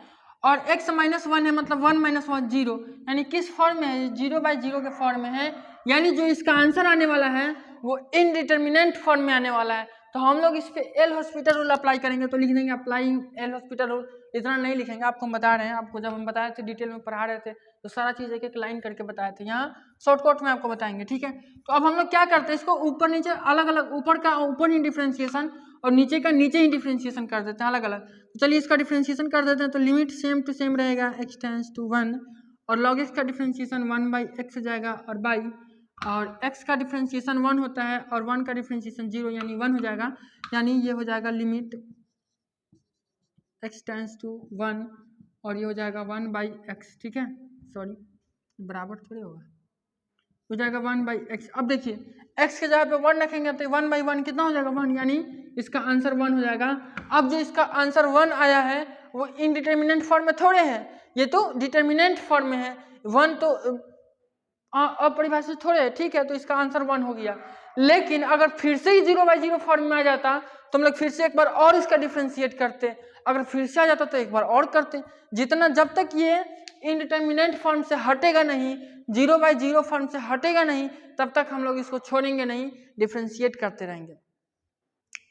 और x माइनस 1 है मतलब 1 माइनस 1 0, यानी किस फॉर्म में है, 0 बाई 0 के फॉर्म में है, यानी जो इसका आंसर आने वाला है वो इनडिटरमिनेंट फॉर्म में आने वाला है। तो हम लोग इस पे एल हॉस्पिटल रूल अप्लाई करेंगे, तो लिख देंगे अप्लाइंग एल हॉस्पिटल रूल। इतना नहीं लिखेंगे, आपको हम बता रहे हैं, आपको जब हम बताए थे डिटेल में पढ़ा रहे थे तो सारा चीज़ एक एक लाइन करके बताए थे, यहाँ शॉर्टकट में आपको बताएंगे, ठीक है। तो अब हम लोग क्या करते हैं, इसको ऊपर नीचे अलग अलग, ऊपर का ऊपर ही डिफ्रेंशिएशन और नीचे का नीचे ही डिफ्रेंशिएशन कर देते हैं अलग अलग। तो चलिए इसका डिफ्रेंशिएशन कर देते हैं। तो लिमिट सेम टू सेम रहेगा, x टेंड्स टू 1, और लॉग एक्स का डिफ्रेंशिएशन 1/x हो जाएगा, और बाई और x का डिफ्रेंशिएशन 1 होता है और 1 का डिफ्रेंशिएशन 0 यानी 1 हो जाएगा, यानी ये हो जाएगा लिमिट x टेंड्स टू 1 और ये हो जाएगा 1/x, ठीक है, सॉरी बराबर थोड़ी होगा, हो जाएगा 1/x। अब देखिए x के जगह पे 1 रखेंगे तो 1/1 कितना हो जाएगा, 1, यानी इसका आंसर 1 हो जाएगा। अब जो इसका आंसर 1 आया है वो इनडिटर्मिनेंट फॉर्म में थोड़े है, ये तो डिटर्मिनेंट फॉर्म में है, 1 तो अपरिभाषित थोड़े है, ठीक है, तो इसका आंसर 1 हो गया। लेकिन अगर फिर से ही 0/0 फॉर्म में आ जाता तो हम लोग फिर से एक बार और इसका डिफ्रेंशिएट करते, अगर फिर से आ जाता तो एक बार और करते, जितना जब तक ये इनडिटर्मिनेंट फॉर्म से हटेगा नहीं, 0/0 फॉर्म से हटेगा नहीं, तब तक हम लोग इसको छोड़ेंगे नहीं, डिफ्रेंशिएट करते रहेंगे।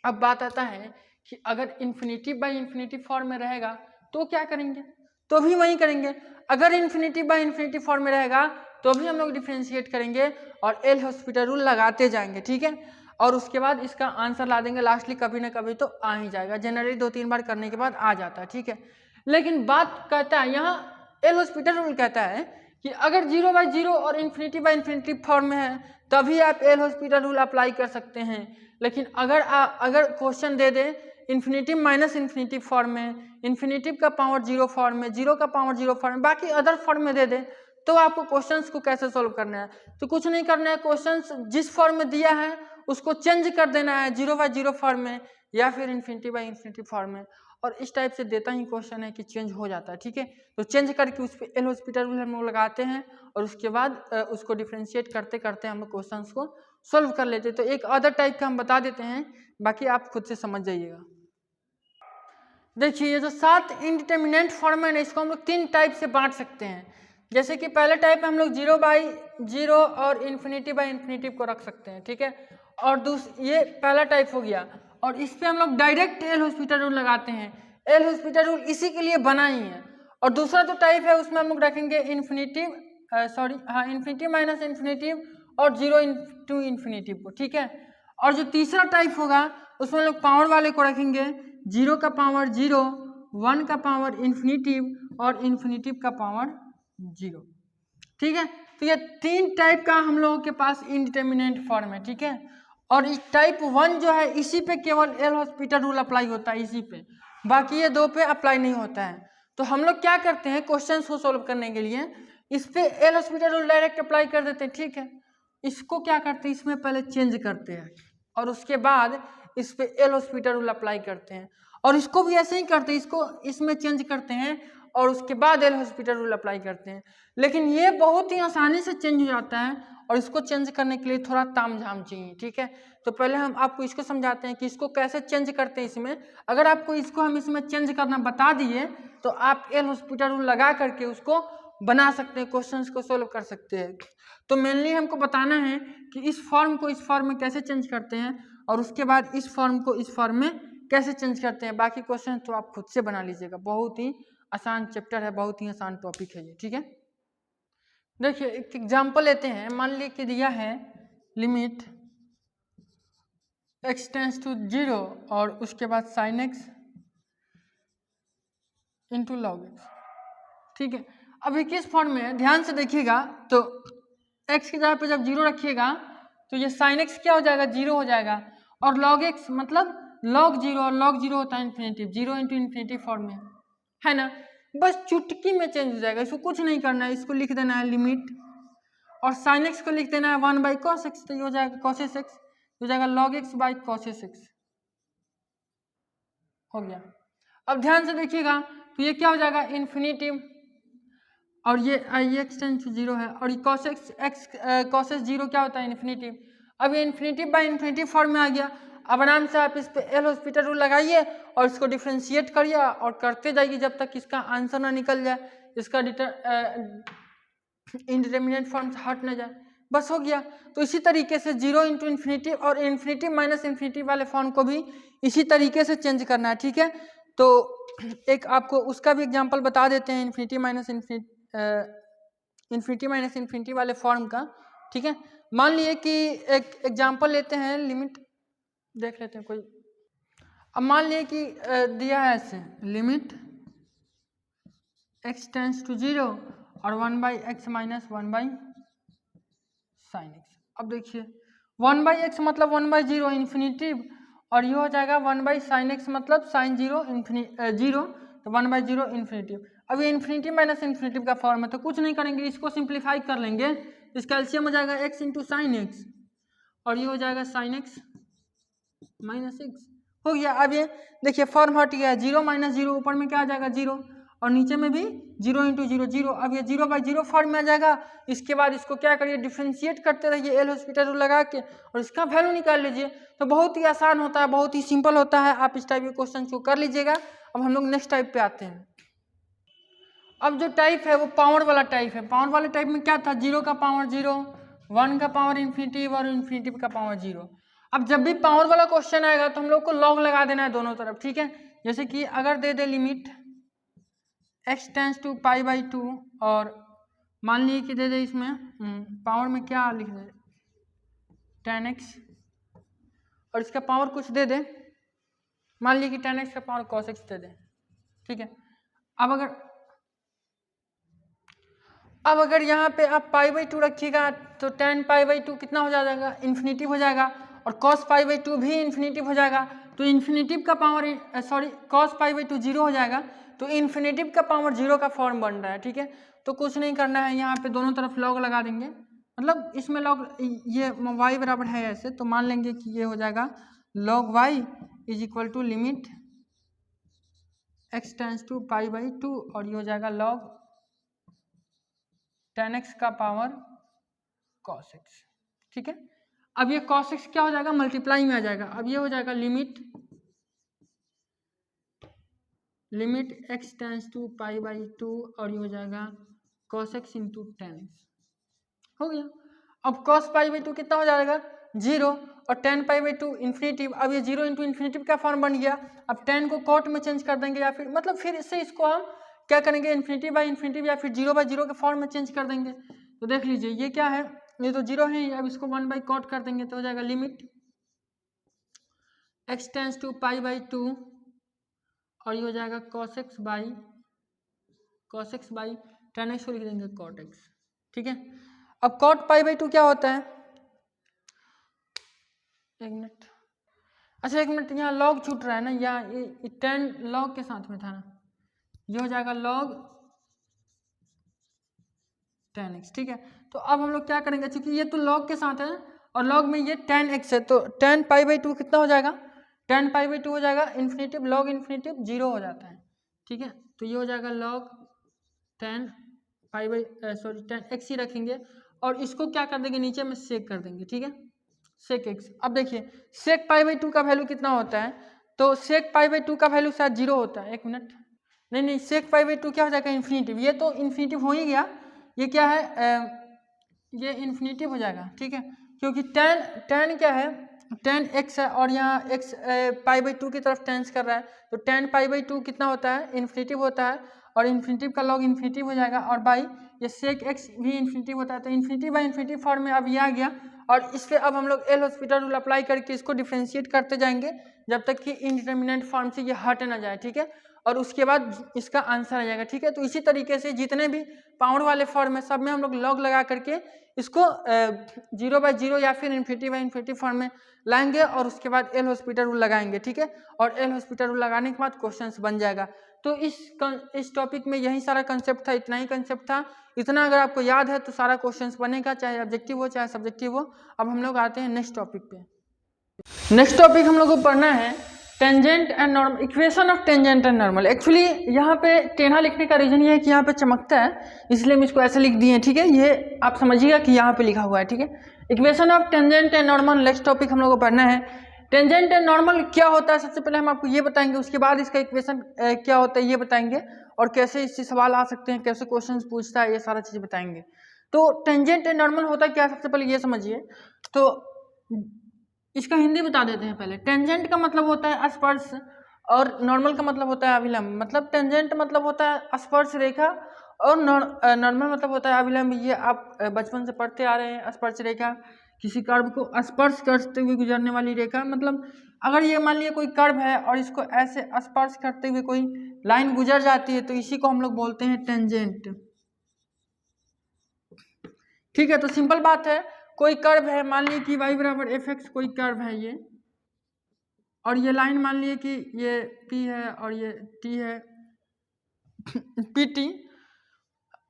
अब बात आता है कि अगर इन्फिनिटिव बाई इन्फिनिटिव फॉर्म में रहेगा तो क्या करेंगे, तो भी वही करेंगे। अगर इन्फिनिटिव बाई इन्फिनिटिव फॉर्म में रहेगा तो भी हम लोग डिफ्रेंशिएट करेंगे और एल हॉस्पिटल रूल लगाते जाएंगे, ठीक है, और उसके बाद इसका आंसर ला देंगे, लास्टली कभी ना कभी तो आ ही जाएगा, जनरली 2-3 बार करने के बाद आ जाता है, ठीक है। लेकिन बात कहता है यहाँ एल हॉस्पिटल रूल कहता है कि अगर 0/0 और इन्फिनिटी बाई इन्फिनिटी फॉर्म में है तभी आप एल हॉस्पिटल रूल अप्लाई कर सकते हैं। लेकिन अगर क्वेश्चन दे दे इन्फिनिटिव माइनस इन्फिनिटिव फॉर्म में, इन्फिनिटिव का पावर 0 फॉर्म में, 0 का पावर 0 फॉर्म में, बाकी अदर फॉर्म में दे दे, तो आपको क्वेश्चंस को कैसे सॉल्व करना है, तो कुछ नहीं करना है, क्वेश्चंस जिस फॉर्म में दिया है उसको चेंज कर देना है 0/0 फॉर्म में या फिर इन्फिनिटी बाई इन्फिनिटी फॉर्म में, और इस टाइप से देता ही क्वेश्चन है कि चेंज हो जाता है, ठीक है। तो चेंज करके उस पर एल हॉस्पिटल रूल हम लोग लगाते हैं और उसके बाद उसको डिफ्रेंशिएट करते करते हम लोग क्वेश्चन को सॉल्व कर लेते हैं। तो एक अदर टाइप का हम बता देते हैं, बाकी आप खुद से समझ जाइएगा। देखिए ये जो 7 इनडिटर्मिनेंट फॉर्म है ना, इसको हम लोग 3 टाइप से बांट सकते हैं। जैसे कि पहले टाइप हम लोग 0/0 और इन्फिनिटी बाई इन्फिनिटी को रख सकते हैं, ठीक है, और ये पहला टाइप हो गया, और इस पे हम लोग डायरेक्ट एल हॉस्पिटल रूल लगाते हैं। एल हॉस्पिटल रूल इसी के लिए बना ही है। और दूसरा जो टाइप है उसमें हम लोग रखेंगे इन्फिनिटी माइनस इन्फिनिटिव और 0 को, ठीक है। और जो तीसरा टाइप होगा उसमें हम लोग पावर वाले को रखेंगे, 0 का पावर 0, 1 का पावर इन्फिनिटिव और इन्फिनिटिव का पावर 0, ठीक है। तो ये 3 टाइप का हम लोगों के पास इनडिटर्मिनेंट फॉर्म है, ठीक है। और इस टाइप 1 जो है इसी पे केवल एल हॉस्पिटल रूल अप्लाई होता है, इसी पे, बाकी ये 2 पे अप्लाई नहीं होता है। तो हम लोग क्या करते हैं, क्वेश्चन को सोल्व करने के लिए इस पे L hospital rule direct apply कर देते हैं, ठीक है। इसको क्या करते हैं, इसमें पहले चेंज करते हैं और उसके बाद इस पे एल हॉस्पिटल रूल अप्लाई करते हैं, और इसको भी ऐसे ही करते हैं, इसको इसमें चेंज करते हैं और उसके बाद एल हॉस्पिटल रूल अप्लाई करते हैं। लेकिन ये बहुत ही आसानी से चेंज हो जाता है और इसको चेंज करने के लिए थोड़ा तामझाम चाहिए, ठीक है। तो पहले हम आपको इसको समझाते हैं कि इसको कैसे चेंज करते हैं। इसमें अगर आपको इसको हम इसमें चेंज करना बता दिए तो आप एल हॉस्पिटल रूल लगा करके उसको बना सकते हैं, क्वेश्चंस को सोल्व कर सकते हैं। तो मेनली हमको बताना है कि इस फॉर्म को इस फॉर्म में कैसे चेंज करते हैं और उसके बाद इस फॉर्म को इस फॉर्म में कैसे चेंज करते हैं। बाकी क्वेश्चन तो आप खुद से बना लीजिएगा, बहुत ही आसान चैप्टर है, बहुत ही आसान टॉपिक है ये, ठीक है। देखिए एक एग्जाम्पल लेते हैं, मान लीजिए कि दिया है लिमिट x टेंड्स टू 0 और उसके बाद sin x into log x, ठीक है। अभी किस फॉर्म में है ध्यान से देखिएगा, तो x की जगह पे जब 0 रखिएगा तो ये sin x क्या हो जाएगा, 0 हो जाएगा, और log x मतलब log 0, और log 0 होता है इन्फिनिटिव, 0 इंटू इन्फिनिटी फॉर्म में है ना। बस चुटकी में चेंज हो जाएगा, इसको कुछ नहीं करना है, इसको लिख देना है लिमिट, और sin x को लिख देना है 1/cos x, तो ये हो जाएगा cos x, हो जाएगा log x by cos x, हो गया। अब ध्यान से देखिएगा तो ये क्या हो जाएगा इन्फिनिटिव, और ये x टेंड्स टू 0 है, और ये cos x 0 क्या होता है इन्फिनिटिव। अब ये इन्फिनिटिव बाई इन्फिनिटिव फॉर्म में आ गया। अब आराम से आप इस पे एल हॉस्पिटल रूल लगाइए और इसको डिफ्रेंशिएट करिए और करते जाइए जब तक इसका आंसर ना निकल जाए, इसका इनडिटर्मिनेट फॉर्म से हट ना जाए। बस हो गया। तो इसी तरीके से 0 इंटू इन्फिनिटी और इन्फिनिटी माइनस इन्फिनिटी वाले फॉर्म को भी इसी तरीके से चेंज करना है, ठीक है। तो एक आपको उसका भी एग्जांपल बता देते हैं इन्फिनिटी माइनस इन्फिनिटी वाले फॉर्म का, ठीक है। मान लिए कि एक एग्जांपल लेते हैं, लिमिट देख लेते हैं कोई। अब मान लिए कि दिया है ऐसे लिमिट x टेंस टू 0 और 1/x माइनस 1/sin x। अब देखिए 1/x मतलब 1/0 इन्फिनिटिव और ये हो जाएगा 1/sin x मतलब sin 0 0, तो 1/0 इन्फिनिटिव। अब ये इन्फिनिटी माइनस इन्फिनिटिव का फॉर्म है, तो कुछ नहीं करेंगे, इसको सिंप्लीफाई कर लेंगे। इसका एलसीएम हो जाएगा x इंटू साइन एक्स और ये हो जाएगा sin x माइनस x, हो गया। अब ये देखिए फॉर्म हट गया है, 0 माइनस 0 ऊपर में क्या आ जाएगा 0 और नीचे में भी 0 इंटू 0 0। अब ये 0/0 फॉर्म में आ जाएगा। इसके बाद इसको क्या करिए, डिफ्रेंशिएट करते रहिए एल हॉस्पिटल रूल लगा के और इसका वैल्यू निकाल लीजिए। तो बहुत ही आसान होता है, बहुत ही सिंपल होता है। आप इस टाइप के क्वेश्चन को कर लीजिएगा। अब हम लोग नेक्स्ट टाइप पे आते हैं। अब जो टाइप है वो पावर वाला टाइप है। पावर वाले टाइप में क्या था, 0 का पावर 0, 1 का पावर इन्फिनिटिव और इन्फिनिटिव का पावर 0। अब जब भी पावर वाला क्वेश्चन आएगा तो हम लोग को लॉग लगा देना है दोनों तरफ, ठीक है। जैसे कि अगर दे दे लिमिट x टेंस टू π/2 और मान लीजिए कि दे दे इसमें पावर में क्या लिख दे 10x और इसका पावर कुछ दे दे, मान लीजिए कि 10x का पावर cos x दे दे, ठीक है। अब अगर यहाँ पे आप π/2 रखिएगा तो tan π/2 कितना हो जाएगा, इन्फिनिटिव हो जाएगा और cos π/2 भी इन्फिनिटिव हो जाएगा। तो इन्फिनिटिव का पावर cos π/2 0 हो जाएगा। तो इन्फिनिटिव का पावर 0 का फॉर्म बन रहा है, ठीक है। तो कुछ नहीं करना है, यहाँ पे दोनों तरफ लॉग लगा देंगे, मतलब इसमें लॉग ये y बराबर है ऐसे, तो मान लेंगे कि ये हो जाएगा log y is equal to limit x tends to π/2 और ये हो जाएगा log 10x का पावर cos x, ठीक है। अब ये cos x क्या हो जाएगा, मल्टीप्लाई में आ जाएगा। अब ये हो जाएगा लिमिट x टेंस टू π/2 और ये हो जाएगा cos x इंटू 10x, हो गया। अब cos π/2 कितना हो जाएगा 0 और tan π/2 इन्फिनिटिव। अब ये 0 इंटू इन्फिनिटिव का फॉर्म बन गया। अब tan को cot में चेंज कर देंगे या फिर मतलब फिर इससे इसको हम क्या करेंगे, इन्फिनिटी बाई इन्फिनिटिव या फिर 0/0 के फॉर्म में चेंज कर देंगे। तो देख लीजिए ये क्या है, ये तो 0 है, अब इसको 1/cot कर देंगे तो हो जाएगा लिमिट x टेंस टू π/2 और ये हो जाएगा cos x by tan x को लिख देंगे cot x, ठीक है। अब cot π/2 क्या होता है, एक मिनट, अच्छा एक मिनट, यहाँ log छूट रहा है ना, यहाँ ये tan log के साथ में था ना, ये हो जाएगा log 10x, ठीक है। तो अब हम लोग क्या करेंगे, क्योंकि ये तो log के साथ है और log में ये tan x है, तो tan π/2 कितना हो जाएगा, tan π/2 हो जाएगा इन्फिनिटिव, log इन्फिनिटिव 0 हो जाता है, ठीक है। तो ये हो जाएगा log tan x ही रखेंगे और इसको क्या कर देंगे, नीचे में सेक कर देंगे, ठीक है, सेक x। अब देखिए सेक π/2 का वैल्यू कितना होता है, तो सेक π/2 का वैल्यू शायद 0 होता है, एक मिनट, नहीं सेक π/2 क्या हो जाएगा इन्फिनिटिव, ये तो इन्फिनिटिव हो ही गया, ये क्या है ये इन्फिनिटिव हो जाएगा, ठीक है। क्योंकि tan क्या है, tan x है और यहाँ x π/2 की तरफ टेंस कर रहा है, तो tan π/2 कितना होता है, इन्फिनिटिव होता है और इन्फिनिटिव का log इन्फिनिटिव हो जाएगा और बाई ये सेक x भी इन्फिनिटिव होता है। तो इन्फिनिटी बाई इन्फिनिटी फॉर्म में अब ये आ गया और इस पर अब हम लोग एल हॉस्पिटल रूल अप्लाई करके इसको डिफ्रेंशिएट करते जाएंगे जब तक कि इंडिटरमिनेंट फॉर्म से ये हट ना जाए, ठीक है। और उसके बाद इसका आंसर आ जाएगा, ठीक है। तो इसी तरीके से जितने भी पावर वाले फॉर्म है सब में हम लोग लॉग लगा करके इसको 0/0 या फिर इन्फिनिटी बाई इन्फिनिटी फॉर्म में लाएंगे और उसके बाद एल हॉस्पिटल रूल लगाएंगे, ठीक है। और एल हॉस्पिटल रूल लगाने के बाद क्वेश्चंस बन जाएगा। तो इस टॉपिक में यही सारा कंसेप्ट था, इतना ही कंसेप्ट था। इतना अगर आपको याद है तो सारा क्वेश्चंस बनेगा, चाहे ऑब्जेक्टिव हो चाहे सब्जेक्टिव हो। अब हम लोग आते हैं नेक्स्ट टॉपिक पे। नेक्स्ट टॉपिक हम लोग को पढ़ना है tangent and normal, equation of tangent and normal. Actually यहाँ पे टेढ़ा लिखने का रीजन ये है कि यहाँ पे चमकता है, इसलिए हम इसको ऐसे लिख दिए, ठीक है। ये आप समझिएगा कि यहाँ पे लिखा हुआ है, ठीक है। Equation of tangent and normal next topic हम लोग को पढ़ना है। टेंजेंट एंड नॉर्मल क्या होता है सबसे पहले हम आपको ये बताएंगे, उसके बाद इसका इक्वेशन क्या होता है ये बताएंगे और कैसे इससे सवाल आ सकते हैं, कैसे क्वेश्चन पूछता है, ये सारा चीज़ बताएंगे। तो टेंजेंट नॉर्मल होता क्या, सबसे पहले ये समझिए। तो इसका हिंदी बता देते हैं पहले। टेंजेंट का मतलब होता है स्पर्श और नॉर्मल का मतलब होता है अभिलंब। मतलब टेंजेंट मतलब होता है स्पर्श रेखा और नॉर्मल मतलब होता है अभिलंब। ये आप बचपन से पढ़ते आ रहे हैं। स्पर्श रेखा किसी कर्व को स्पर्श करते हुए गुजरने वाली रेखा। मतलब अगर ये मान लिया कोई कर्व है और इसको ऐसे स्पर्श करते हुए कोई लाइन गुजर जाती है तो इसी को हम लोग बोलते हैं टेंजेंट। ठीक है, तो सिंपल बात है। कोई कर्व है, मान लीजिए कि y बराबर fx कोई कर्व है ये, और ये लाइन मान लीजिए कि ये p है और ये t है pt।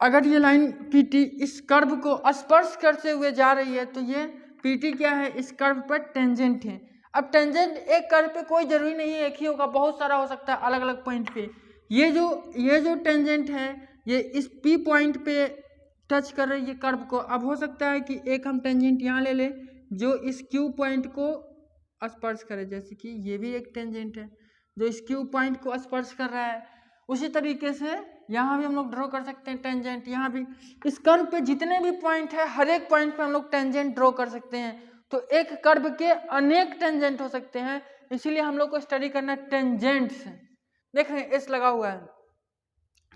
अगर ये लाइन pt इस कर्व को स्पर्श करते हुए जा रही है तो ये pt क्या है, इस कर्व पर टेंजेंट है। अब टेंजेंट एक कर्व पे कोई जरूरी नहीं है एक ही होगा, बहुत सारा हो सकता है अलग अलग पॉइंट पे। ये जो टेंजेंट है ये इस p पॉइंट पे टच कर रही है कर्व को। अब हो सकता है कि एक हम टेंजेंट यहाँ ले लें जो इस q पॉइंट को स्पर्श करे, जैसे कि ये भी एक टेंजेंट है जो इस q पॉइंट को स्पर्श कर रहा है। उसी तरीके से यहाँ भी हम लोग ड्रॉ कर सकते हैं टेंजेंट। यहाँ भी इस कर्व पे जितने भी पॉइंट है हर एक पॉइंट पे हम लोग टेंजेंट ड्रॉ कर सकते हैं। तो एक कर्व के अनेक टेंजेंट हो सकते हैं, इसीलिए हम लोग को स्टडी करना है टेंजेंट्स। देख रहे हैं एस लगा हुआ है,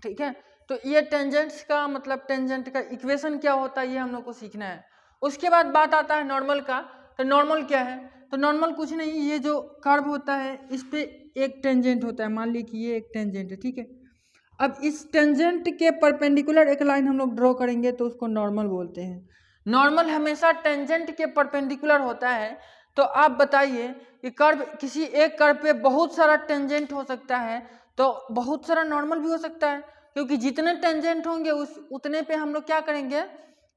ठीक है। तो ये टेंजेंट्स का मतलब टेंजेंट का इक्वेशन क्या होता है ये हम लोग को सीखना है। उसके बाद बात आता है नॉर्मल का। तो नॉर्मल क्या है, तो नॉर्मल कुछ नहीं, ये जो कर्व होता है इस पे एक टेंजेंट होता है। मान लीजिए कि ये एक टेंजेंट है, ठीक है। अब इस टेंजेंट के परपेंडिकुलर एक लाइन हम लोग ड्रॉ करेंगे तो उसको नॉर्मल बोलते हैं। नॉर्मल हमेशा टेंजेंट के परपेंडिकुलर होता है। तो आप बताइए कि कर्व, किसी एक कर्व पे बहुत सारा टेंजेंट हो सकता है तो बहुत सारा नॉर्मल भी हो सकता है, क्योंकि जितने टेंजेंट होंगे उतने पे हम लोग क्या करेंगे,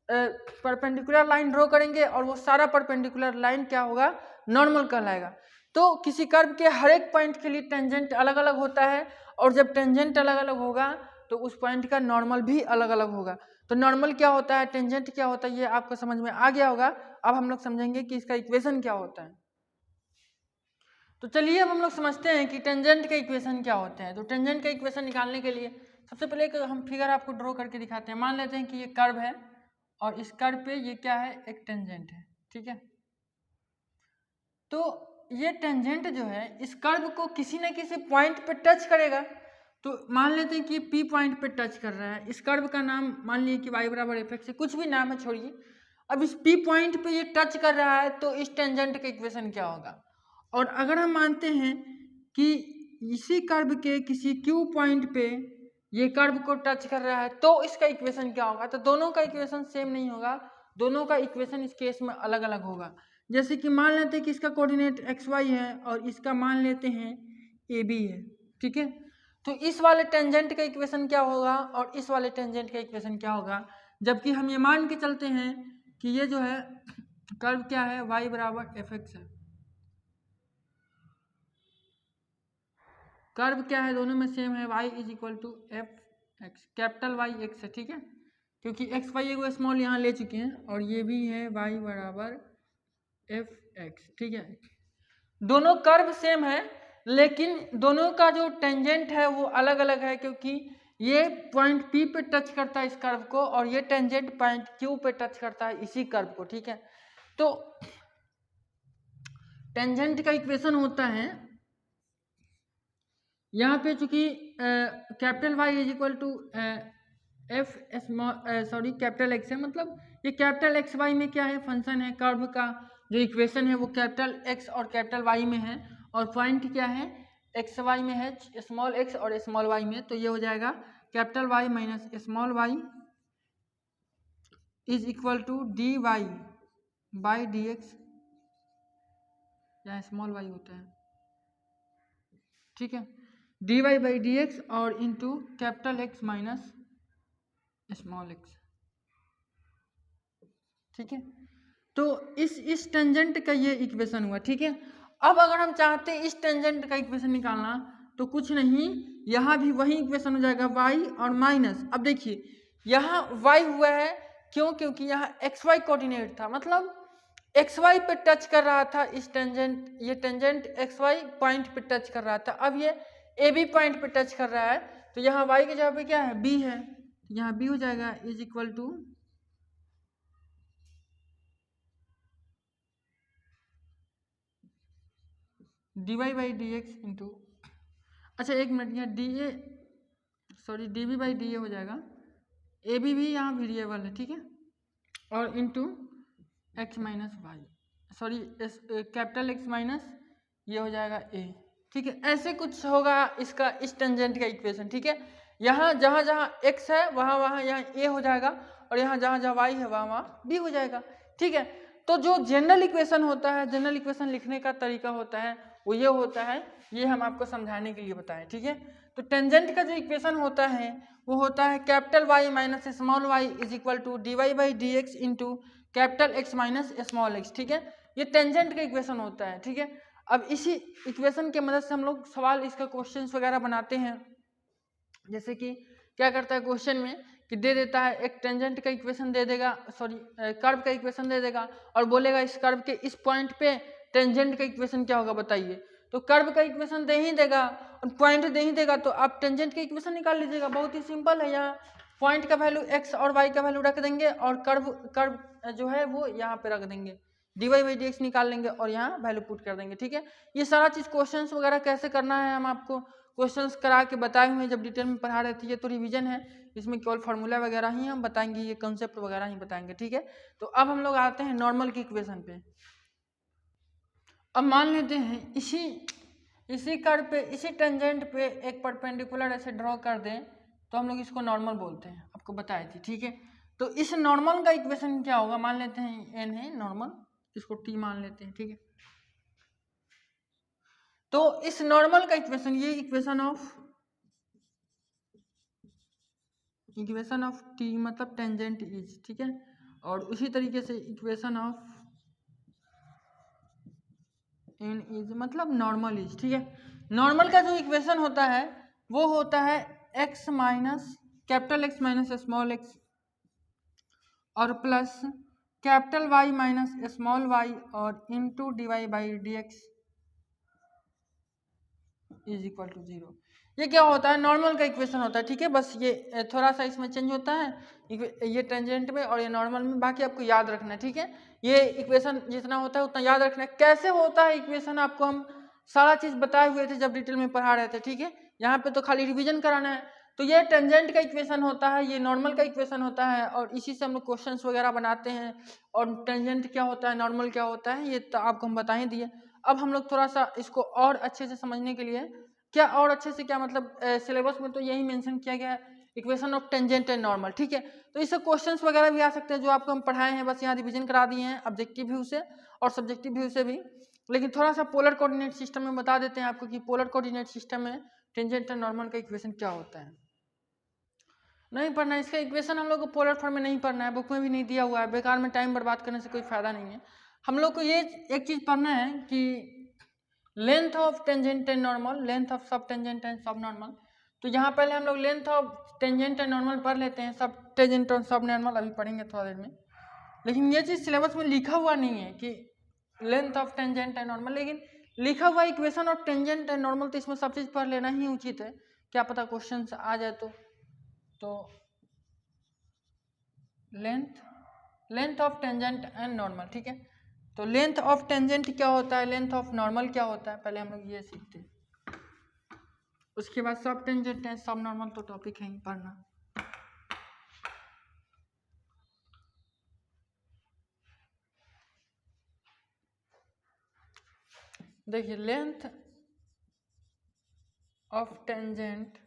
परपेंडिकुलर लाइन ड्रॉ करेंगे और वो सारा परपेंडिकुलर लाइन क्या होगा, नॉर्मल कहलाएगा। तो किसी कर्व के हर एक पॉइंट के लिए टेंजेंट अलग अलग होता है, और जब टेंजेंट अलग अलग होगा तो उस पॉइंट का नॉर्मल भी अलग अलग होगा। तो नॉर्मल क्या होता है, टेंजेंट क्या होता है, ये आपको समझ में आ गया होगा। अब हम लोग समझेंगे कि इसका इक्वेशन क्या होता है। तो चलिए अब हम लोग समझते हैं कि टेंजेंट का इक्वेशन क्या होता है। तो टेंजेंट का इक्वेशन निकालने के लिए सबसे पहले एक हम फिगर आपको ड्रॉ करके दिखाते हैं। मान लेते हैं कि ये कर्व है और इस कर्व पे ये क्या है, एक टेंजेंट है, ठीक है। तो ये टेंजेंट जो है इस कर्व को किसी न किसी पॉइंट पे टच करेगा। तो मान लेते हैं कि पी पॉइंट पे टच कर रहा है। इस कर्व का नाम मान लीजिए कि y बराबर fx है, कुछ भी नाम है छोड़िए। अब इस पी पॉइंट पे ये टच कर रहा है तो इस टेंजेंट का इक्वेशन क्या होगा। और अगर हम मानते हैं कि इसी कर्व के किसी q पॉइंट पे ये कर्व को टच कर रहा है तो इसका इक्वेशन क्या होगा। तो दोनों का इक्वेशन सेम नहीं होगा, दोनों का इक्वेशन इस केस में अलग अलग होगा। जैसे कि मान लेते हैं कि इसका कोऑर्डिनेट xy है और इसका मान लेते हैं ab है, ठीक है। तो इस वाले टेंजेंट का इक्वेशन क्या होगा और इस वाले टेंजेंट का इक्वेशन क्या होगा, जबकि हम ये मान के चलते हैं कि ये जो है कर्व क्या है, y बराबर fx है। कर्व क्या है, दोनों में सेम है, y is equal to fx, capital Y x है, ठीक है। क्योंकि x y को स्मॉल यहाँ ले चुके हैं और ये भी है y बराबर fx, ठीक है। दोनों कर्व सेम है लेकिन दोनों का जो टेंजेंट है वो अलग अलग है, क्योंकि ये पॉइंट P पे टच करता है इस कर्व को और ये टेंजेंट पॉइंट Q पे टच करता है इसी कर्व को, ठीक है। तो टेंजेंट का इक्वेशन होता है यहाँ पे, चूंकि capital Y is equal to f sorry capital x है। मतलब ये कैपिटल एक्स वाई में क्या है, फंक्शन है, कर्व का जो इक्वेशन है वो कैपिटल एक्स और कैपिटल वाई में है, और पॉइंट क्या है, एक्स वाई में है, स्मॉल एक्स और स्मॉल वाई में। तो ये हो जाएगा capital Y minus small Y is equal to D Y by D X, या स्मॉल वाई होता है, ठीक है, D Y by D X और into capital x minus small x, ठीक है। तो इस टेंजेंट का ये इक्वेशन हुआ, ठीक है। अब अगर हम चाहते हैं इस टेंजेंट का इक्वेशन निकालना तो कुछ नहीं, यहाँ भी वही इक्वेशन हो जाएगा y और माइनस। अब देखिए यहाँ y हुआ है, क्यों, क्योंकि यहाँ एक्स वाई कोऑर्डिनेट था, मतलब एक्स वाई पे टच कर रहा था इस टेंजेंट, ये टेंजेंट एक्स वाई पॉइंट पे टच कर रहा था। अब ये ए बी पॉइंट पे टच कर रहा है तो यहाँ y की जगह पे क्या है, b है, यहाँ b हो जाएगा is equal to dy by D x into, अच्छा एक मिनट, यहाँ d a sorry d b by d a हो जाएगा, ए बी भी यहाँ वेरिएबल है, ठीक है, और into x minus y, sorry capital x minus ये हो जाएगा ए, ठीक है। ऐसे कुछ होगा इसका इस टेंजेंट का इक्वेशन, ठीक है। यहाँ जहाँ जहाँ x है वहाँ वहाँ यहाँ a हो जाएगा, और यहाँ जहाँ जहाँ y है वहाँ वहाँ b हो जाएगा, ठीक है। तो जो जनरल इक्वेशन होता है, जनरल इक्वेशन लिखने का तरीका होता है वो ये होता है, ये हम आपको समझाने के लिए बताएं, ठीक है। तो टेंजेंट का जो इक्वेशन होता है वो होता है capital Y minus small y is equal to D Y by D x into capital x minus small x, ठीक है। ये टेंजेंट का इक्वेशन होता है, ठीक है। अब इसी इक्वेशन के मदद से हम लोग सवाल इसका क्वेश्चंस वगैरह बनाते हैं। जैसे कि क्या करता है क्वेश्चन में कि दे देता है एक टेंजेंट का इक्वेशन दे देगा, सॉरी कर्व का इक्वेशन दे देगा, और बोलेगा इस कर्व के इस पॉइंट पे टेंजेंट का इक्वेशन क्या होगा बताइए। तो कर्व का इक्वेशन दे ही देगा और पॉइंट दे ही देगा, तो आप टेंजेंट का इक्वेशन निकाल लीजिएगा। बहुत ही सिंपल है, यहाँ पॉइंट का वैल्यू x और y का वैल्यू रख देंगे और कर्व जो है वो यहाँ पे रख देंगे, d Y by D x निकाल लेंगे और यहाँ वैल्यू पुट कर देंगे, ठीक है। ये सारा चीज़ क्वेश्चंस वगैरह कैसे करना है हम आपको क्वेश्चंस करा के बताए हुए हैं, जब डिटेल में पढ़ा रहे थे। ये तो रिवीजन है, इसमें केवल फार्मूला वगैरह ही हम बताएंगे, ये कंसेप्ट वगैरह ही बताएंगे, ठीक है। तो अब हम लोग आते हैं नॉर्मल की इक्वेशन पे। अब मान लेते हैं इसी कर्व पे, इसी टेंजेंट पे एक परपेंडिकुलर ऐसे ड्रॉ कर दें तो हम लोग इसको नॉर्मल बोलते हैं, आपको बताई थी, ठीक है। तो इस नॉर्मल का इक्वेशन क्या होगा, मान लेते हैं एन है नॉर्मल, इसको टी मान लेते हैं, ठीक है। तो इस नॉर्मल का इक्वेशन, ये इक्वेशन ऑफ टी मतलब टेंजेंट इज, ठीक है। और उसी तरीके से इक्वेशन ऑफ एन इज मतलब नॉर्मल इज, ठीक है। नॉर्मल का जो इक्वेशन होता है वो होता है X minus capital x minus small X और plus capital Y minus small Y और into D Y by D x is equal to 0। ये क्या होता है, नॉर्मल का इक्वेशन होता है, ठीक है। बस ये थोड़ा सा इसमें चेंज होता है, ये टेंजेंट में और ये नॉर्मल में, बाकी आपको याद रखना है, ठीक है। ये इक्वेशन जितना होता है उतना याद रखना है। कैसे होता है इक्वेशन आपको हम सारा चीज़ बताए हुए थे जब डिटेल में पढ़ा रहे थे, ठीक है। यहाँ पे तो खाली रिविजन कराना है। तो ये टेंजेंट का इक्वेशन होता है, ये नॉर्मल का इक्वेशन होता है, और इसी से हम लोग क्वेश्चन वगैरह बनाते हैं। और टेंजेंट क्या होता है, नॉर्मल क्या होता है, ये तो आपको हम बता ही दिए। अब हम लोग थोड़ा सा इसको और अच्छे से समझने के लिए, क्या और अच्छे से क्या मतलब, सिलेबस में तो यही मेंशन किया गया है, equation of tangent and normal, ठीक है। तो इससे क्वेश्चंस वगैरह भी आ सकते हैं जो आपको हम पढ़ाए हैं, बस यहाँ रिवीजन करा दिए हैं ऑब्जेक्टिव व्यू से और सब्जेक्टिव व्यू से भी। लेकिन थोड़ा सा पोलर कोऑर्डिनेट सिस्टम में बता देते हैं आपको कि पोलर कोऑर्डिनेट सिस्टम में टेंजेंट एंड नॉर्मल का इक्वेशन क्या होता है। नहीं पढ़ना है इसका इक्वेशन, हम लोग को पोलर फॉर्म में नहीं पढ़ना है, बुक में भी नहीं दिया हुआ है, बेकार में टाइम बर्बाद करने से कोई फायदा नहीं है। हम लोग को ये एक चीज़ पढ़ना है कि length of tangent and normal, length of सब टेंजेंट एंड सब नॉर्मल। तो यहाँ पहले हम लोग length of tangent and normal पढ़ लेते हैं, सब टेंजेंट और सब नॉर्मल अभी पढ़ेंगे थोड़ा देर में। लेकिन ये चीज़ सिलेबस में लिखा हुआ नहीं है कि length of tangent and normal, लेकिन लिखा हुआ equation of tangent and normal, तो इसमें सब चीज़ पढ़ लेना ही उचित है, क्या पता क्वेश्चन आ जाए तो length of tangent and normal, ठीक है। तो लेंथ ऑफ टेंजेंट क्या होता है, लेंथ ऑफ नॉर्मल क्या होता है, पहले हम लोग ये सीखते हैं, उसके बाद सब टेंजेंट एंड सब नॉर्मल तो टॉपिक है ही पढ़ना। देखिए लेंथ ऑफ टेंजेंट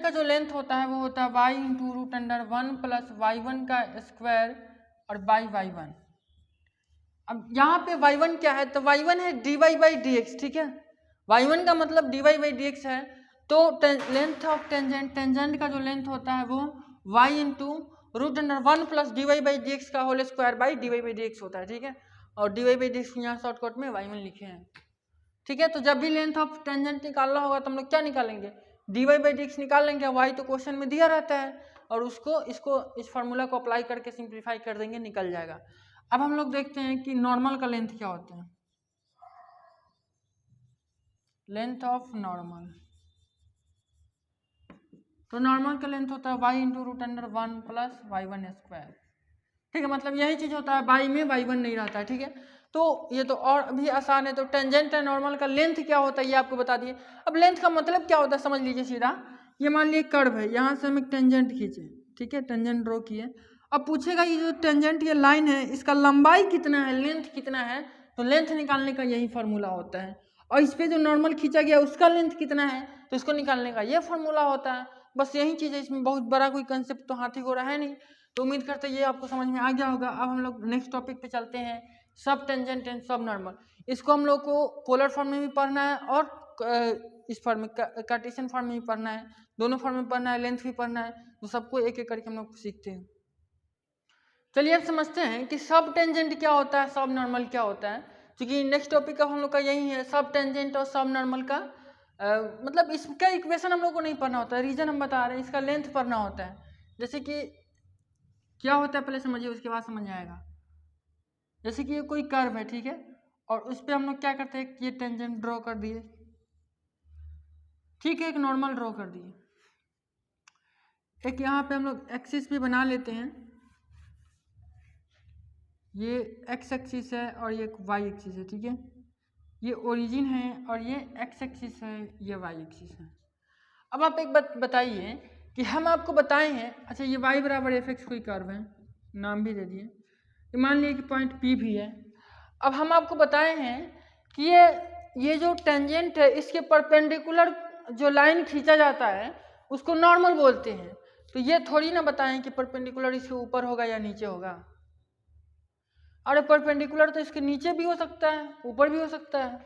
का जो लेंथ होता है वो होता है y into root under 1 plus y1 का स्क्वायर और बाई y1। अब यहाँ पे y1 क्या है, तो y1 है dy बाई dx, ठीक है। y1 का मतलब dy बाई dx है। तो लेंथ ऑफ टेंजेंट का जो लेंथ होता है वो y into root under 1 plus dy by dx का whole square by dy by dx होता है, ठीक है। और dy बाई dx यहाँ शॉर्टकट में y1 लिखे हैं, ठीक है। तो जब भी लेंथ ऑफ टेंजेंट निकालना होगा तो हम लोग क्या निकालेंगे, dy बाई dx निकाल लेंगे, y तो क्वेश्चन में दिया रहता है, और इस फार्मूला को अप्लाई करके सिंप्लीफाई कर देंगे, निकल जाएगा। अब हम लोग देखते हैं कि नॉर्मल का लेंथ क्या होता है। लेंथ ऑफ नॉर्मल, तो नॉर्मल का लेंथ होता है y into root under 1 plus y1 square. ठीक है, मतलब यही चीज होता है, बाई में y1 नहीं रहता है। ठीक है, तो ये तो और भी आसान है। तो टेंजेंट एंड नॉर्मल का लेंथ क्या होता है ये आपको बता दिए। अब लेंथ का मतलब क्या होता है समझ लीजिए सीधा। ये मान लीजिए कर्व है, यहाँ से हम एक टेंजेंट खींचे, ठीक है, टेंजेंट ड्रॉ किए। अब पूछेगा ये जो टेंजेंट ये लाइन है इसका लंबाई कितना है, लेंथ कितना है, तो लेंथ निकालने का यही फॉर्मूला होता है। और इस पे जो नॉर्मल खींचा गया उसका लेंथ कितना है, तो इसको निकालने का ये फॉर्मूला होता है। बस यही चीज़ है, इसमें बहुत बड़ा कोई कंसेप्ट तो हाथी घोड़ा है नहीं। तो उम्मीद करते हैं ये आपको समझ में आ गया होगा। अब हम लोग नेक्स्ट टॉपिक पे चलते हैं, सब टेंजेंट एंड सब नॉर्मल। इसको हम लोग को पोलर फॉर्म में भी पढ़ना है और इस फॉर्म में कार्टेशियन फॉर्म में भी पढ़ना है, दोनों फॉर्म में पढ़ना है, लेंथ भी पढ़ना है। तो सबको एक एक करके हम लोग सीखते हैं। चलिए अब समझते हैं कि सब टेंजेंट क्या होता है, सब नॉर्मल क्या होता है। क्योंकि नेक्स्ट टॉपिक हम लोग का यही है, सब टेंजेंट और सब नॉर्मल का मतलब इसका इक्वेशन हम लोग को नहीं पढ़ना होता है, रीजन हम बता रहे हैं, इसका लेंथ पढ़ना होता है। जैसे कि क्या होता है पहले समझिए, उसके बाद समझ आएगा। जैसे कि ये कोई कर्व है, ठीक है, और उस पर हम लोग क्या करते हैं कि ये टेंजेंट ड्रॉ कर दिए, ठीक है, एक नॉर्मल ड्रॉ कर दिए। एक यहाँ पे हम लोग एक्सिस भी बना लेते हैं, ये एक्स एक्सिस है और ये वाई एक्सिस है, ठीक है, ये ओरिजिन है और ये एक्स एक्सिस है, ये वाई एक्सिस है। अब आप एक बात बताइए कि हम आपको बताए हैं, अच्छा ये y बराबर एफ एक्स कोई कर्व है, नाम भी दे दिए, मान लीजिए कि पॉइंट P भी है। अब हम आपको बताए हैं कि ये जो टेंजेंट है इसके परपेंडिकुलर जो लाइन खींचा जाता है उसको नॉर्मल बोलते हैं। तो ये थोड़ी ना बताएं कि परपेंडिकुलर इसके ऊपर होगा या नीचे होगा। अरे परपेंडिकुलर तो इसके नीचे भी हो सकता है, ऊपर भी हो सकता है,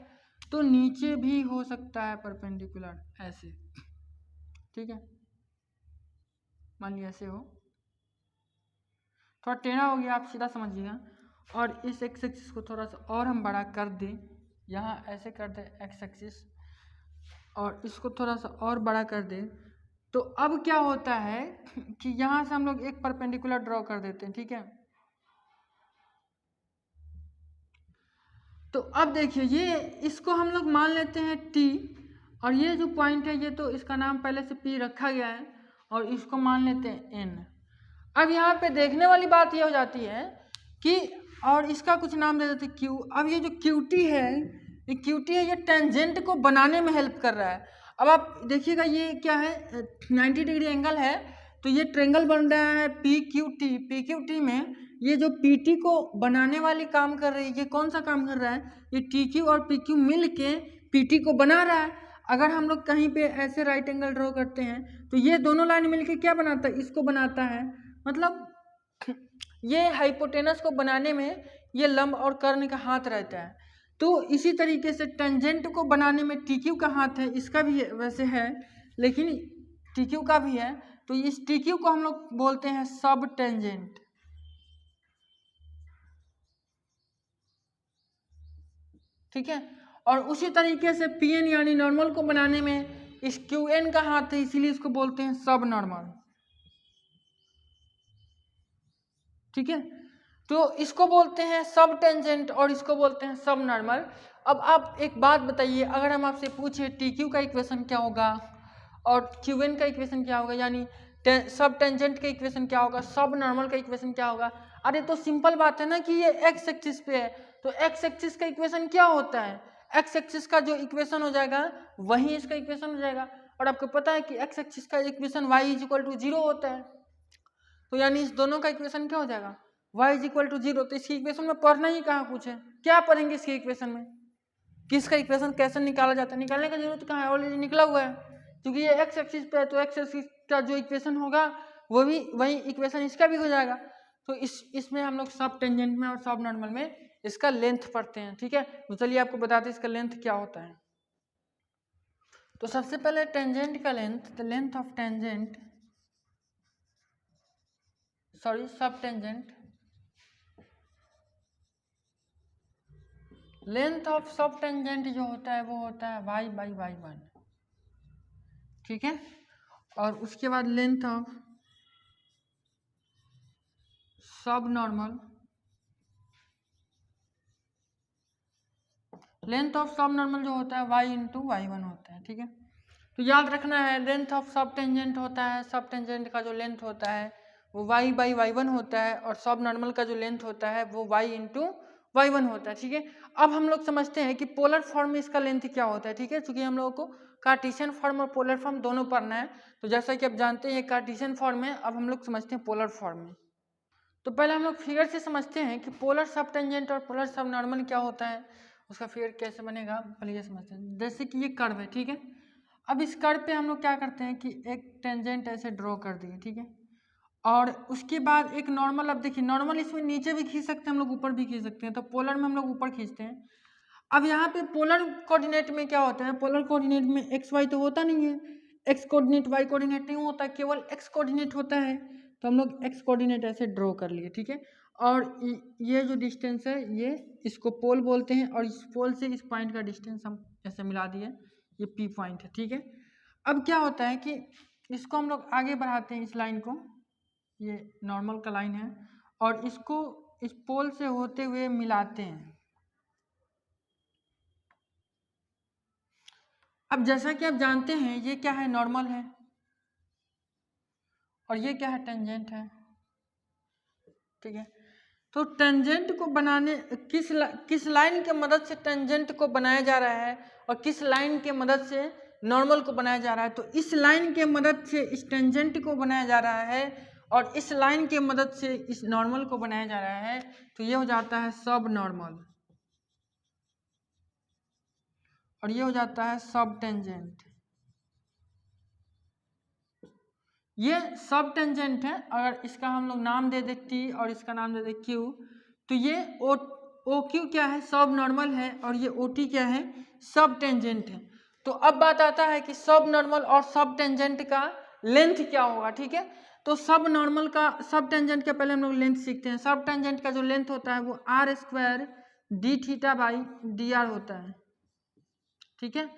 तो नीचे भी हो सकता है परपेंडिकुलर ऐसे, ठीक है, मान लिया ऐसे हो, थोड़ा टेढ़ा हो गया, आप सीधा समझिएगा। और इस एक्स एक्सिस को थोड़ा सा और हम बड़ा कर दें, यहाँ ऐसे कर दें एक्स एक्सिस, और इसको थोड़ा सा और बड़ा कर दें, तो अब क्या होता है कि यहाँ से हम लोग एक परपेंडिकुलर ड्रॉ कर देते हैं, ठीक है। तो अब देखिए ये इसको हम लोग मान लेते हैं T, और ये जो पॉइंट है ये तो इसका नाम पहले से P रखा गया है, और इसको मान लेते हैं N। अब यहाँ पे देखने वाली बात ये हो जाती है कि और इसका कुछ नाम दे देते Q। अब ये जो QT है, ये QT है, ये टेंजेंट को बनाने में हेल्प कर रहा है। अब आप देखिएगा ये क्या है, 90 डिग्री एंगल है, तो ये ट्रेंगल बन रहा है PQT। PQT में ये जो PT को बनाने वाली काम कर रही है, ये कौन सा काम कर रहा है, ये TQ और PQ मिल के PT को बना रहा है। अगर हम लोग कहीं पे ऐसे राइट एंगल ड्रॉ करते हैं तो ये दोनों लाइन मिलके क्या बनाता है, इसको बनाता है। मतलब ये हाइपोटेनस को बनाने में ये लंब और कर्ण का हाथ रहता है। तो इसी तरीके से टेंजेंट को बनाने में TQ का हाथ है, इसका भी वैसे है, लेकिन TQ का भी है। तो इस TQ को हम लोग बोलते हैं सब टेंजेंट, ठीक है। और उसी तरीके से PN यानी नॉर्मल को बनाने में इस QN का हाथ है, इसीलिए इसको बोलते हैं सब नॉर्मल, ठीक है। तो इसको बोलते हैं सब टेंजेंट और इसको बोलते हैं सब नॉर्मल। अब आप एक बात बताइए, अगर हम आपसे पूछे TQ का इक्वेशन क्या होगा और QN का इक्वेशन क्या होगा, यानी सब टेंजेंट का इक्वेशन क्या होगा, सब नॉर्मल का इक्वेशन क्या होगा, अरे तो सिंपल बात है ना कि ये एक्स एक्सिस पे है, तो एक्स एक्सिस का इक्वेशन क्या होता है, एक्स एक्सिस का जो इक्वेशन हो जाएगा वही इसका इक्वेशन हो जाएगा। और आपको पता है कि एक्स एक्सिस का equation y is equal to 0 होता है, तो यानी इस दोनों का इक्वेशन क्या हो जाएगा, y इज इक्वल टू 0। तो इसकी इक्वेशन में पढ़ना ही कहाँ कुछ है, क्या पढ़ेंगे इसके इक्वेशन में, किसका इक्वेशन कैसे निकाला जाता है, निकालने का जरूरत कहाँ है, ऑलरेडी निकला हुआ है। क्योंकि ये एक्स एक्सिस पे है तो एक्स एक्सिस का जो इक्वेशन होगा वो भी वही इक्वेशन इसका भी हो जाएगा। तो इसमें हम लोग सब टेंजेंट में और सब नॉर्मल में इसका लेंथ पढ़ते हैं, ठीक है। तो चलिए आपको बताते हैं इसका लेंथ क्या होता है। तो सबसे पहले टेंजेंट का length, the length of tangent, sorry सब टेंजेंट, लेंथ ऑफ सब टेंजेंट जो होता है वो होता है y/y1, ठीक है। और उसके बाद लेंथ ऑफ सब नॉर्मल, लेंथ ऑफ सब नॉर्मल जो होता है y/y1 होता है, ठीक है। तो याद रखना है लेंथ ऑफ सब टेंजेंट होता है, सब टेंजेंट का जो लेंथ होता है वो y/y1 होता है और सब नॉर्मल का जो लेंथ होता है वो y/y1 होता है। ठीक है, अब हम लोग समझते हैं कि पोलर फॉर्म में इसका लेंथ क्या होता है। ठीक है, चूंकि हम लोगों को कार्टेशियन फॉर्म और पोलर फॉर्म दोनों पढ़ना है, तो जैसा कि आप जानते हैं कार्टेशियन फॉर्म है, अब हम लोग समझते हैं पोलर फॉर्म में। तो पहले हम लोग फिगर से समझते हैं कि पोलर सब टेंजेंट और पोलर सब नॉर्मल क्या होता है, उसका फिगर कैसे बनेगा पहले ये समझते हैं। जैसे कि ये कर्व है, ठीक है, अब इस कर्व पे हम लोग क्या करते हैं कि एक टेंजेंट ऐसे ड्रॉ कर दिए। ठीक है, और उसके बाद एक नॉर्मल, अब देखिए नॉर्मल इसमें नीचे भी खींच सकते हैं हम लोग, ऊपर भी खींच सकते हैं, तो पोलर में हम लोग ऊपर खींचते हैं। अब यहाँ पे पोलर कोऑर्डिनेट में क्या होता है, पोलर कोऑर्डिनेट में एक्स वाई तो होता नहीं है, एक्स कोऑर्डिनेट वाई कोऑर्डिनेट नहीं होता, केवल एक्स कोऑर्डिनेट होता है, तो हम लोग एक्स कोऑर्डिनेट ऐसे ड्रॉ कर लिए। ठीक है, और ये जो डिस्टेंस है ये इसको पोल बोलते हैं, और इस पोल से इस पॉइंट का डिस्टेंस हम ऐसे मिला दिए, ये पी पॉइंट है। ठीक है, अब क्या होता है कि इसको हम लोग आगे बढ़ाते हैं, इस लाइन को, ये नॉर्मल का लाइन है, और इसको इस पोल से होते हुए मिलाते हैं। अब जैसा कि आप जानते हैं ये क्या है, नॉर्मल है, और ये क्या है, टेंजेंट है। ठीक है, तो टेंजेंट को बनाने किस लाइन के मदद से टेंजेंट को बनाया जा रहा है और किस लाइन के मदद से नॉर्मल को बनाया जा रहा है, तो इस लाइन के मदद से इस टेंजेंट को बनाया जा रहा है और इस लाइन के मदद से इस नॉर्मल को बनाया जा रहा है, तो ये हो जाता है सब नॉर्मल और ये हो जाता है सब टेंजेंट। ये सब टेंजेंट है, अगर इसका हम लोग नाम दे दे टी और इसका नाम दे दे क्यू, तो ये ओ क्यू क्या है, सब नॉर्मल है, और ये ओ टी क्या है, सब टेंजेंट है। तो अब बात आता है कि सब नॉर्मल और सब टेंजेंट का लेंथ क्या होगा। ठीक है, तो सब नॉर्मल का, सब टेंजेंट का पहले हम लोग लेंथ सीखते हैं। सब टेंजेंट का जो लेंथ होता है वो r square d theta by d r होता है। ठीक है,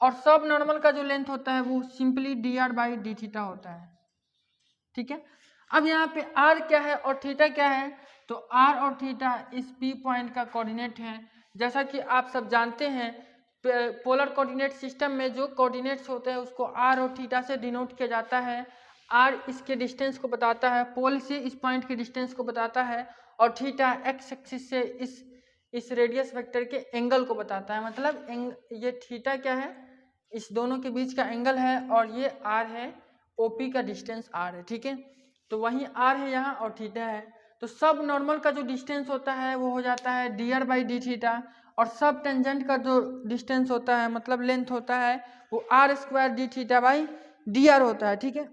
और सब नॉर्मल का जो लेंथ होता है वो simply D R by D theta होता है। ठीक है, अब यहाँ पे आर क्या है और थीटा क्या है, तो आर और थीटा इस पी पॉइंट का कोऑर्डिनेट है। जैसा कि आप सब जानते हैं पोलर कोऑर्डिनेट सिस्टम में जो कोऑर्डिनेट्स होते हैं उसको आर और थीटा से डिनोट किया जाता है। आर इसके डिस्टेंस को बताता है, पोल से इस पॉइंट के डिस्टेंस को बताता है, और थीटा एक्स एक्सिस से इस रेडियस वेक्टर के एंगल को बताता है। मतलब ये थीटा क्या है, इस दोनों के बीच का एंगल है, और ये आर है, ओपी का डिस्टेंस आर है। ठीक है, तो वहीं आर है यहाँ और थीटा है, तो सब नॉर्मल का जो डिस्टेंस होता है वो हो जाता है D R by D theta, और सब टेंजेंट का जो डिस्टेंस होता है मतलब लेंथ होता है वो r square d theta by d r होता है। ठीक है,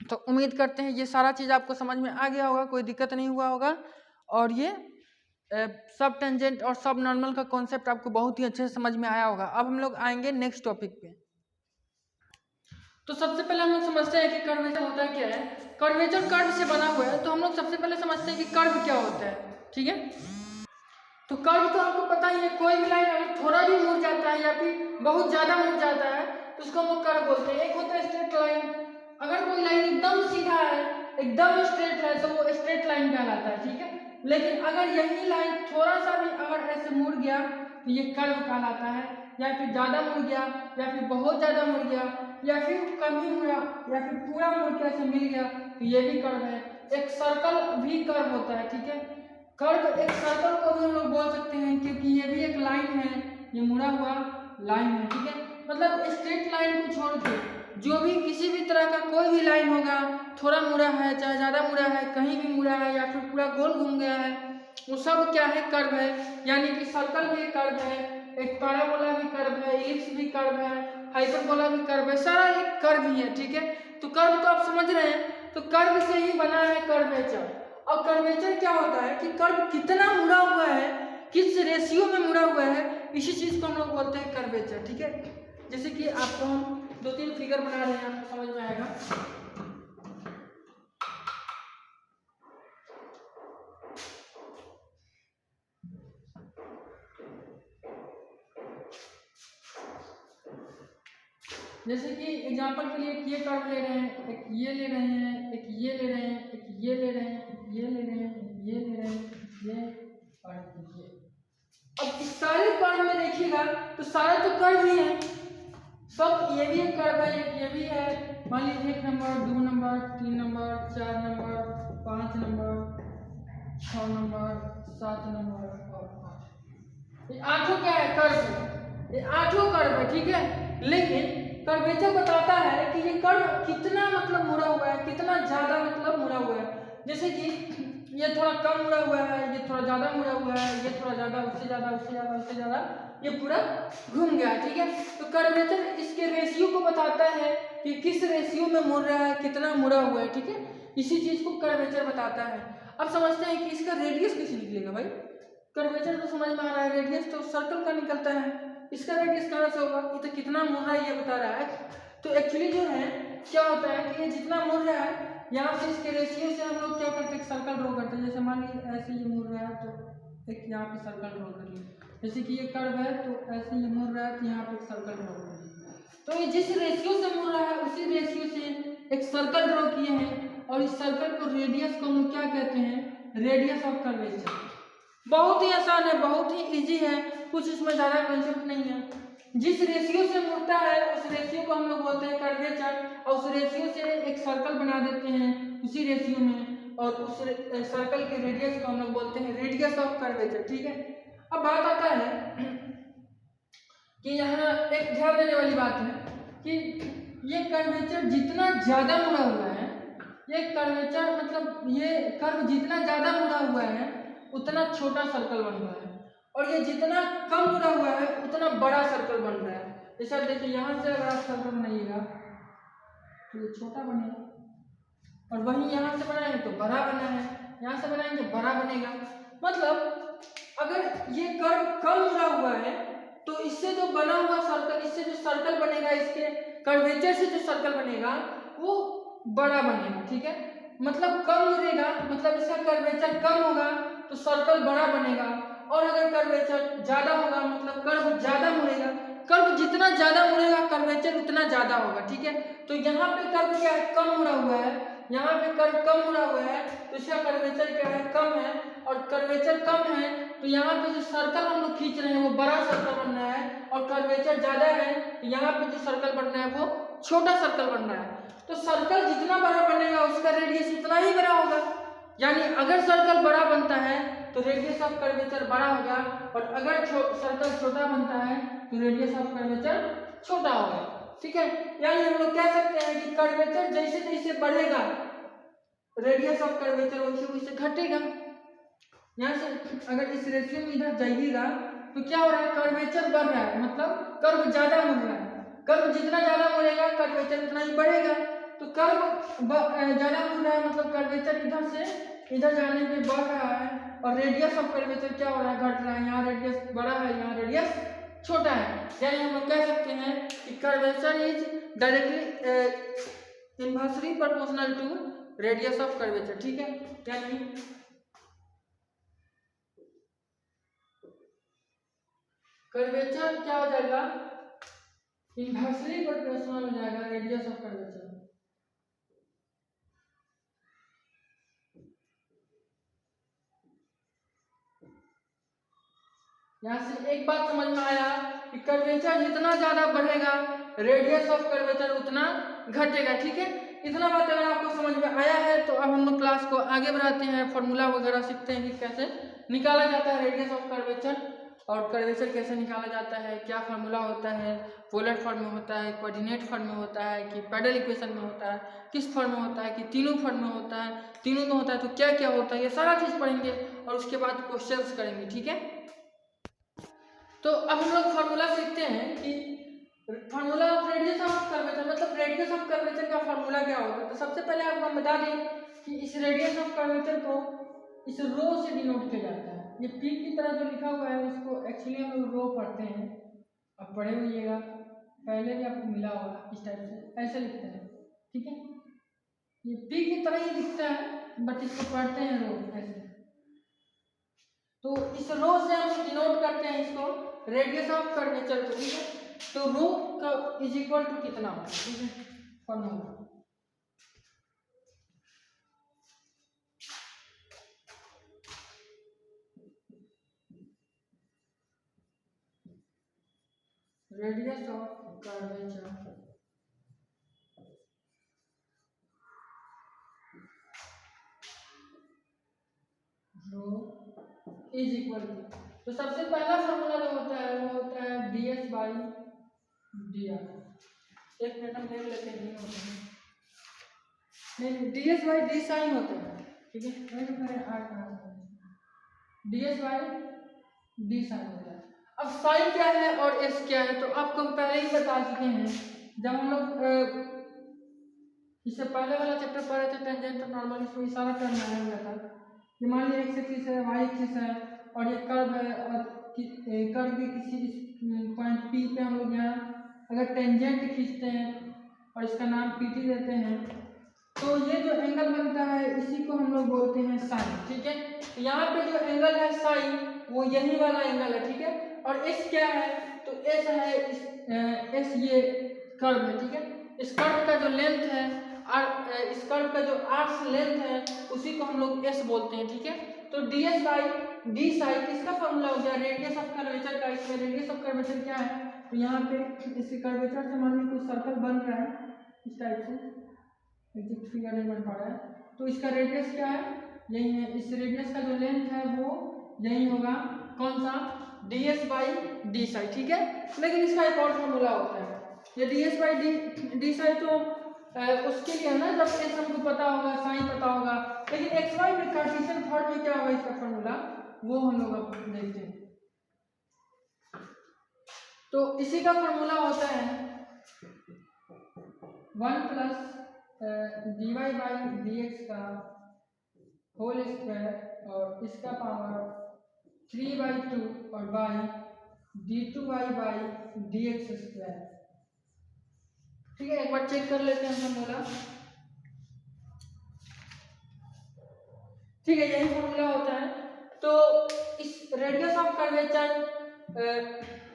तो उम्मीद करते हैं ये सारा चीज़ आपको समझ में आ गया होगा, कोई दिक्कत नहीं हुआ होगा, और ये सब टेंजेंट और सब नॉर्मल का कॉन्सेप्ट आपको बहुत ही अच्छे से समझ में आया होगा। अब हम लोग आएंगे नेक्स्ट टॉपिक पे। तो सबसे पहले हम लोग समझते हैं कि कर्वेचर होता क्या है। कर्वेचर कर्व से बना हुआ है, तो हम लोग सबसे पहले समझते हैं कि कर्व क्या होता है। ठीक है, तो कर्व तो आपको पता ही है, कोई भी लाइन अगर थोड़ा भी मुड़ जाता है या फिर बहुत ज्यादा मुड़ जाता है तो उसको हम लोग कर्व बोलते हैं। एक होता है स्ट्रेट लाइन, अगर कोई लाइन एकदम सीधा है, एकदम स्ट्रेट है, तो वो स्ट्रेट लाइन कहलाता है। ठीक है, लेकिन अगर यही लाइन थोड़ा सा भी अगर ऐसे मुड़ गया तो ये कर्व कहलाता है, या फिर ज्यादा मुड़ गया, या फिर बहुत ज्यादा मुड़ गया, या फिर कमी मुड़ा, या फिर पूरा मुड़ के ऐसे मिल गया, तो ये भी कर्व है। एक सर्कल भी कर्व होता है। ठीक है, कर्व एक सर्कल को भी हम लोग बोल सकते हैं, क्योंकि ये भी एक लाइन है, ये मुड़ा हुआ लाइन है। ठीक है, मतलब स्ट्रेट लाइन को छोड़ के जो भी किसी भी तरह का कोई भी लाइन होगा, थोड़ा मुड़ा है चाहे ज्यादा मुड़ा है, कहीं भी मुड़ा है, या फिर पूरा गोल घूम गया है, वो सब क्या है, कर्व है। यानी कि सर्कल भी कर्व है, एक पैराबोला भी कर्व है, इलिप्स भी कर्व है, हाइपरबोला भी कर्व है, सारा एक कर्व ही है। ठीक है, तो कर्व तो आप समझ रहे हैं, तो कर्व से ही बना है कर्वेचर। और कर्वेचर क्या होता है कि कर्व कितना मुड़ा हुआ है, किस रेशियो में मुड़ा हुआ है, इसी चीज को हम लोग बोलते हैं कर्वेचर। ठीक है, जैसे कि आपको हम 2-3 फिगर बना रहे हैं, आपको समझ में आएगा। जैसे कि एग्जांपल के लिए ये कर्व ले रहे हैं, एक ये ले रहे हैं, एक ये ले रहे हैं, एक ये ले रहे हैं, एक ये ले रहे हैं, ये ले रहे हैं, ये और ये। अब इस सारे कर्व में देखिएगा तो सारे तो कर्व ही है, सब ये भी एक कर्व है, ये भी है, मान लीजिए 1 number, 2 number, 3 number, 4 number, 5 number, 6 number, 7 number और 8। ये आठों क्या है? कर्व। ये आठों कर्व है, ठीक है। लेकिन कर्वेचर बताता है कि ये कर्व कितना मतलब मुड़ा हुआ है, कितना ज्यादा मतलब मुड़ा हुआ है। जैसे कि ये थोड़ा कम मुड़ा हुआ है, ये थोड़ा ज्यादा मुड़ा हुआ है, ये थोड़ा ज्यादा, उससे ज्यादा, उससे ज्यादा, उससे ज्यादा, ये पूरा घूम गया है, ठीक है। तो कर्वेचर इसके रेशियो को बताता है कि किस रेशियो में मुड़ रहा है, कितना मुड़ा हुआ है, ठीक है। इसी चीज को कर्वेचर बताता है। अब समझते हैं कि इसका रेडियस कैसे निकलेगा भाई। कर्वेचर तो समझ में आ रहा है, रेडियस तो सर्कल का निकलता है, इसका रेडियस कहाँ से होगा? ये तो कितना मुड़ रहा है ये बता रहा है। तो एक्चुअली जो है क्या होता है कि ये जितना मुड़ रहा है, यहाँ से इसके रेशियो से हम लोग क्या करते हैं, सर्कल ड्रॉ करते हैं। जैसे मान लीजिए ऐसे ये मुड़ रहा है तो एक यहाँ पे सर्कल ड्रॉ कर लिया। जैसे कि ये कर्व है तो ऐसे ये मुड़ रहा है तो यहाँ पे एक सर्कल ड्रॉ कर लिया। तो ये जिस रेशियो से मुड़ रहा है उसी रेशियो से एक सर्कल ड्रॉ किए हैं, और इस सर्कल को रेडियस को हम क्या कहते हैं? Radius of curvature. बहुत ही आसान है, बहुत ही इजी है, कुछ इसमें ज़्यादा कंसेप्ट नहीं है। जिस रेशियो से मुड़ता है उस रेशियो को हम लोग बोलते हैं कर्वेचर, और उस रेशियो से एक सर्कल बना देते हैं उसी रेशियो में, और उस सर्कल के रेडियस को हम लोग बोलते हैं रेडियस ऑफ कर्वेचर, ठीक है। अब बात आता है कि यहाँ एक ध्यान देने वाली बात है कि ये कर्वेचर जितना ज़्यादा मुड़ा हुआ है, ये कर्वेचर मतलब ये कर्व जितना ज़्यादा मुड़ा हुआ है उतना छोटा सर्कल बन रहा है, और ये जितना कम मुड़ा हुआ है उतना बड़ा सर्कल बन रहा है। जैसे देखिए यहाँ से अगर आप सर्कल बनाइएगा तो ये छोटा बनेगा, और वहीं यहाँ से बनाएंगे तो बड़ा बना है, यहाँ से बनाएंगे बड़ा बनेगा। मतलब अगर ये कर्व कम मुड़ा हुआ है तो इससे जो बना हुआ सर्कल, इससे जो सर्कल बनेगा, इसके कर्वेचर से जो सर्कल बनेगा वो बड़ा बनेगा, ठीक है। मतलब कम मुड़ेगा, मतलब इसका कर्वेचर कम होगा तो सर्कल बड़ा बनेगा, और अगर कर्वेचर ज्यादा होगा मतलब कर्व ज्यादा मुड़ेगा, कर्व जितना ज्यादा मुड़ेगा कर्वेचर उतना ज्यादा होगा, ठीक है। तो यहाँ पे कर्व क्या है? कम मुड़ा हुआ है, यहाँ पे कर्व कम मुड़ा हुआ है तो इसका कर्वेचर क्या है? कम है, और कर्वेचर कम है तो यहाँ पे जो सर्कल हम लोग खींच रहे हैं वो बड़ा सर्कल बन रहा है, और कर्वेचर ज्यादा है तो यहाँ पे जो सर्कल बन रहा है वो छोटा सर्कल बन रहा है। तो सर्कल जितना बड़ा बनेगा उसका रेडियस उतना ही बड़ा होगा, यानी अगर सर्कल बड़ा बनता है तो रेडियस ऑफ कर्वेचर बड़ा होगा, और अगर सर्कल छोटा बनता है तो रेडियस ऑफ कर्वेचर छोटा होगा, ठीक है। यानी हम लोग कह सकते हैं कि कर्वेचर जैसे जैसे बढ़ेगा रेडियस ऑफ कर्वेचर वैसे वैसे घटेगा। यहाँ से अगर इस रेशियो में इधर जाइएगा तो क्या हो रहा है? कर्वेचर बढ़ रहा है, मतलब कर्व ज्यादा मुड़ रहा है। कर्व जितना ज्यादा मुड़ेगा कर्वेचर उतना ही बढ़ेगा। तो कर्व ज्यादा मुड़ रहा है मतलब कर्वेचर इधर से इधर जाने पे बढ़ रहा है, और रेडियस ऑफ कर्वेचर क्या हो रहा है? घट रहा है। यहाँ रेडियस बड़ा है, यहाँ रेडियस छोटा है। यानी हम लोग कह सकते हैं कि curvature is directly inversely proportional to radius of curvature, ठीक है। यानी कर्वेचर क्या हो जाएगा? इनवर्सली प्रोपोर्शनल हो जाएगा रेडियस ऑफ कर्वेचर। यहाँ से एक बात समझ में आया कि कर्वेचर जितना ज्यादा बढ़ेगा रेडियस ऑफ कर्वेचर उतना घटेगा, ठीक है। इतना बात अगर आपको समझ में आया है तो अब हम लोग क्लास को आगे बढ़ाते हैं, फॉर्मूला वगैरह सीखते हैं कि कैसे निकाला जाता है रेडियस ऑफ कर्वेचर, और कर्वेचर कैसे निकाला जाता है, क्या फार्मूला होता है, पोलर फॉर्म में होता है, कोऑर्डिनेट फॉर्म में होता है कि पैडल इक्वेशन में होता है, किस फॉर्म में होता है कि तीनों फॉर्म में होता है, तीनों में होता है तो क्या क्या होता है, ये सारा चीज़ पढ़ेंगे और उसके बाद क्वेश्चंस करेंगे, ठीक है। तो अब हम लोग फार्मूला सीखते हैं कि formula of radius of curvature, मतलब रेडियस ऑफ कर्वेचर का फार्मूला क्या होता है। तो सबसे पहले आपको हम बता दें कि इस रेडियस ऑफ कर्वेचर को इस रो से डिनोट किया जाता है। ये पी की तरह जो लिखा हुआ है उसको एक्चुअली हम लोग रो पढ़ते हैं, अब पढ़े हुइएगा, पहले भी आपको मिला होगा इस टाइप से ऐसे लिखते हैं, ठीक है। ये पी की तरह ही दिखता है बट इसको पढ़ते हैं रो ऐसे। तो इस रो से हम डिनोट करते हैं इसको रेडियस ऑफ कर्वेचर को, ठीक है। तो रो का इज इक्वल टू कितना होगा, ठीक है, formula radius of curvature is equal to, तो सबसे पहला फॉर्मूला जो होता है वो होता है ds बाई dr। एक मिनट हम देख लेते हैं, नहीं ds बाई डी साइन होता है, ठीक है, ds बाई डी साइन होता है। अब साइन क्या है और एस क्या है, तो आपको हम पहले ही बता चुके हैं जब हम लोग इससे पहले वाला चैप्टर पढ़ रहे थे टेंजेंट और नॉर्मल, इसमें इशारा करना है हुआ था। ये मान लीजिए एक्स एक्सिस है, वाई एक्सिस है और ये कर्व है, और कर्व के किसी पॉइंट पी पे हम लोग यहाँ अगर टेंजेंट खींचते हैं और इसका नाम पीटी देते हैं, तो ये जो एंगल बनता है इसी को हम लोग बोलते हैं साइन, ठीक है। यहाँ पे जो एंगल है साइन वो यही वाला एंगल है, ठीक है। और एस क्या है, तो एस है एस ये कर्व है, ठीक है। इस कर्व का जो लेंथ है इस कर्व का जो आर्क्स लेंथ है उसी को हम लोग एस बोलते हैं, ठीक है। तो ds बाई डी साइन किसका फॉर्मूला हो गया, रेडियस ऑफ कर्वेचर का। इसमें रेडियस ऑफ कर्वेचर क्या है, तो यहाँ पे इस कर्वेचर से मान लीजिए कुछ सर्कल बन रहा है इस टाइप से, एग्जैक्ट फिगर नहीं बन पा रहा है, तो इसका रेडियस क्या है, यही है। इस रेडियस का जो लेंथ है वो यही होगा, कौन सा, ds बाई डी साइन, ठीक है। लेकिन इसका एक और फॉर्मूला होता है, ये ds बाई डी साइन तो उसके लिए है ना जब एस हमको पता होगा, साइन पता होगा, लेकिन एक्स वाई में कार्टेशियन फॉर्म में क्या होगा इसका फॉर्मूला, वो हम लोग अब देखते हैं। तो इसी का फॉर्मूला होता है 1 प्लस dy बाई dx का होल स्क्वायर और इसका पावर 3/2 और by d2y by dx square, ठीक है। एक बार चेक कर लेते हैं फॉर्मूला, ठीक है, यही फॉर्मूला होता है। तो इस रेडियस ऑफ कर्वेचर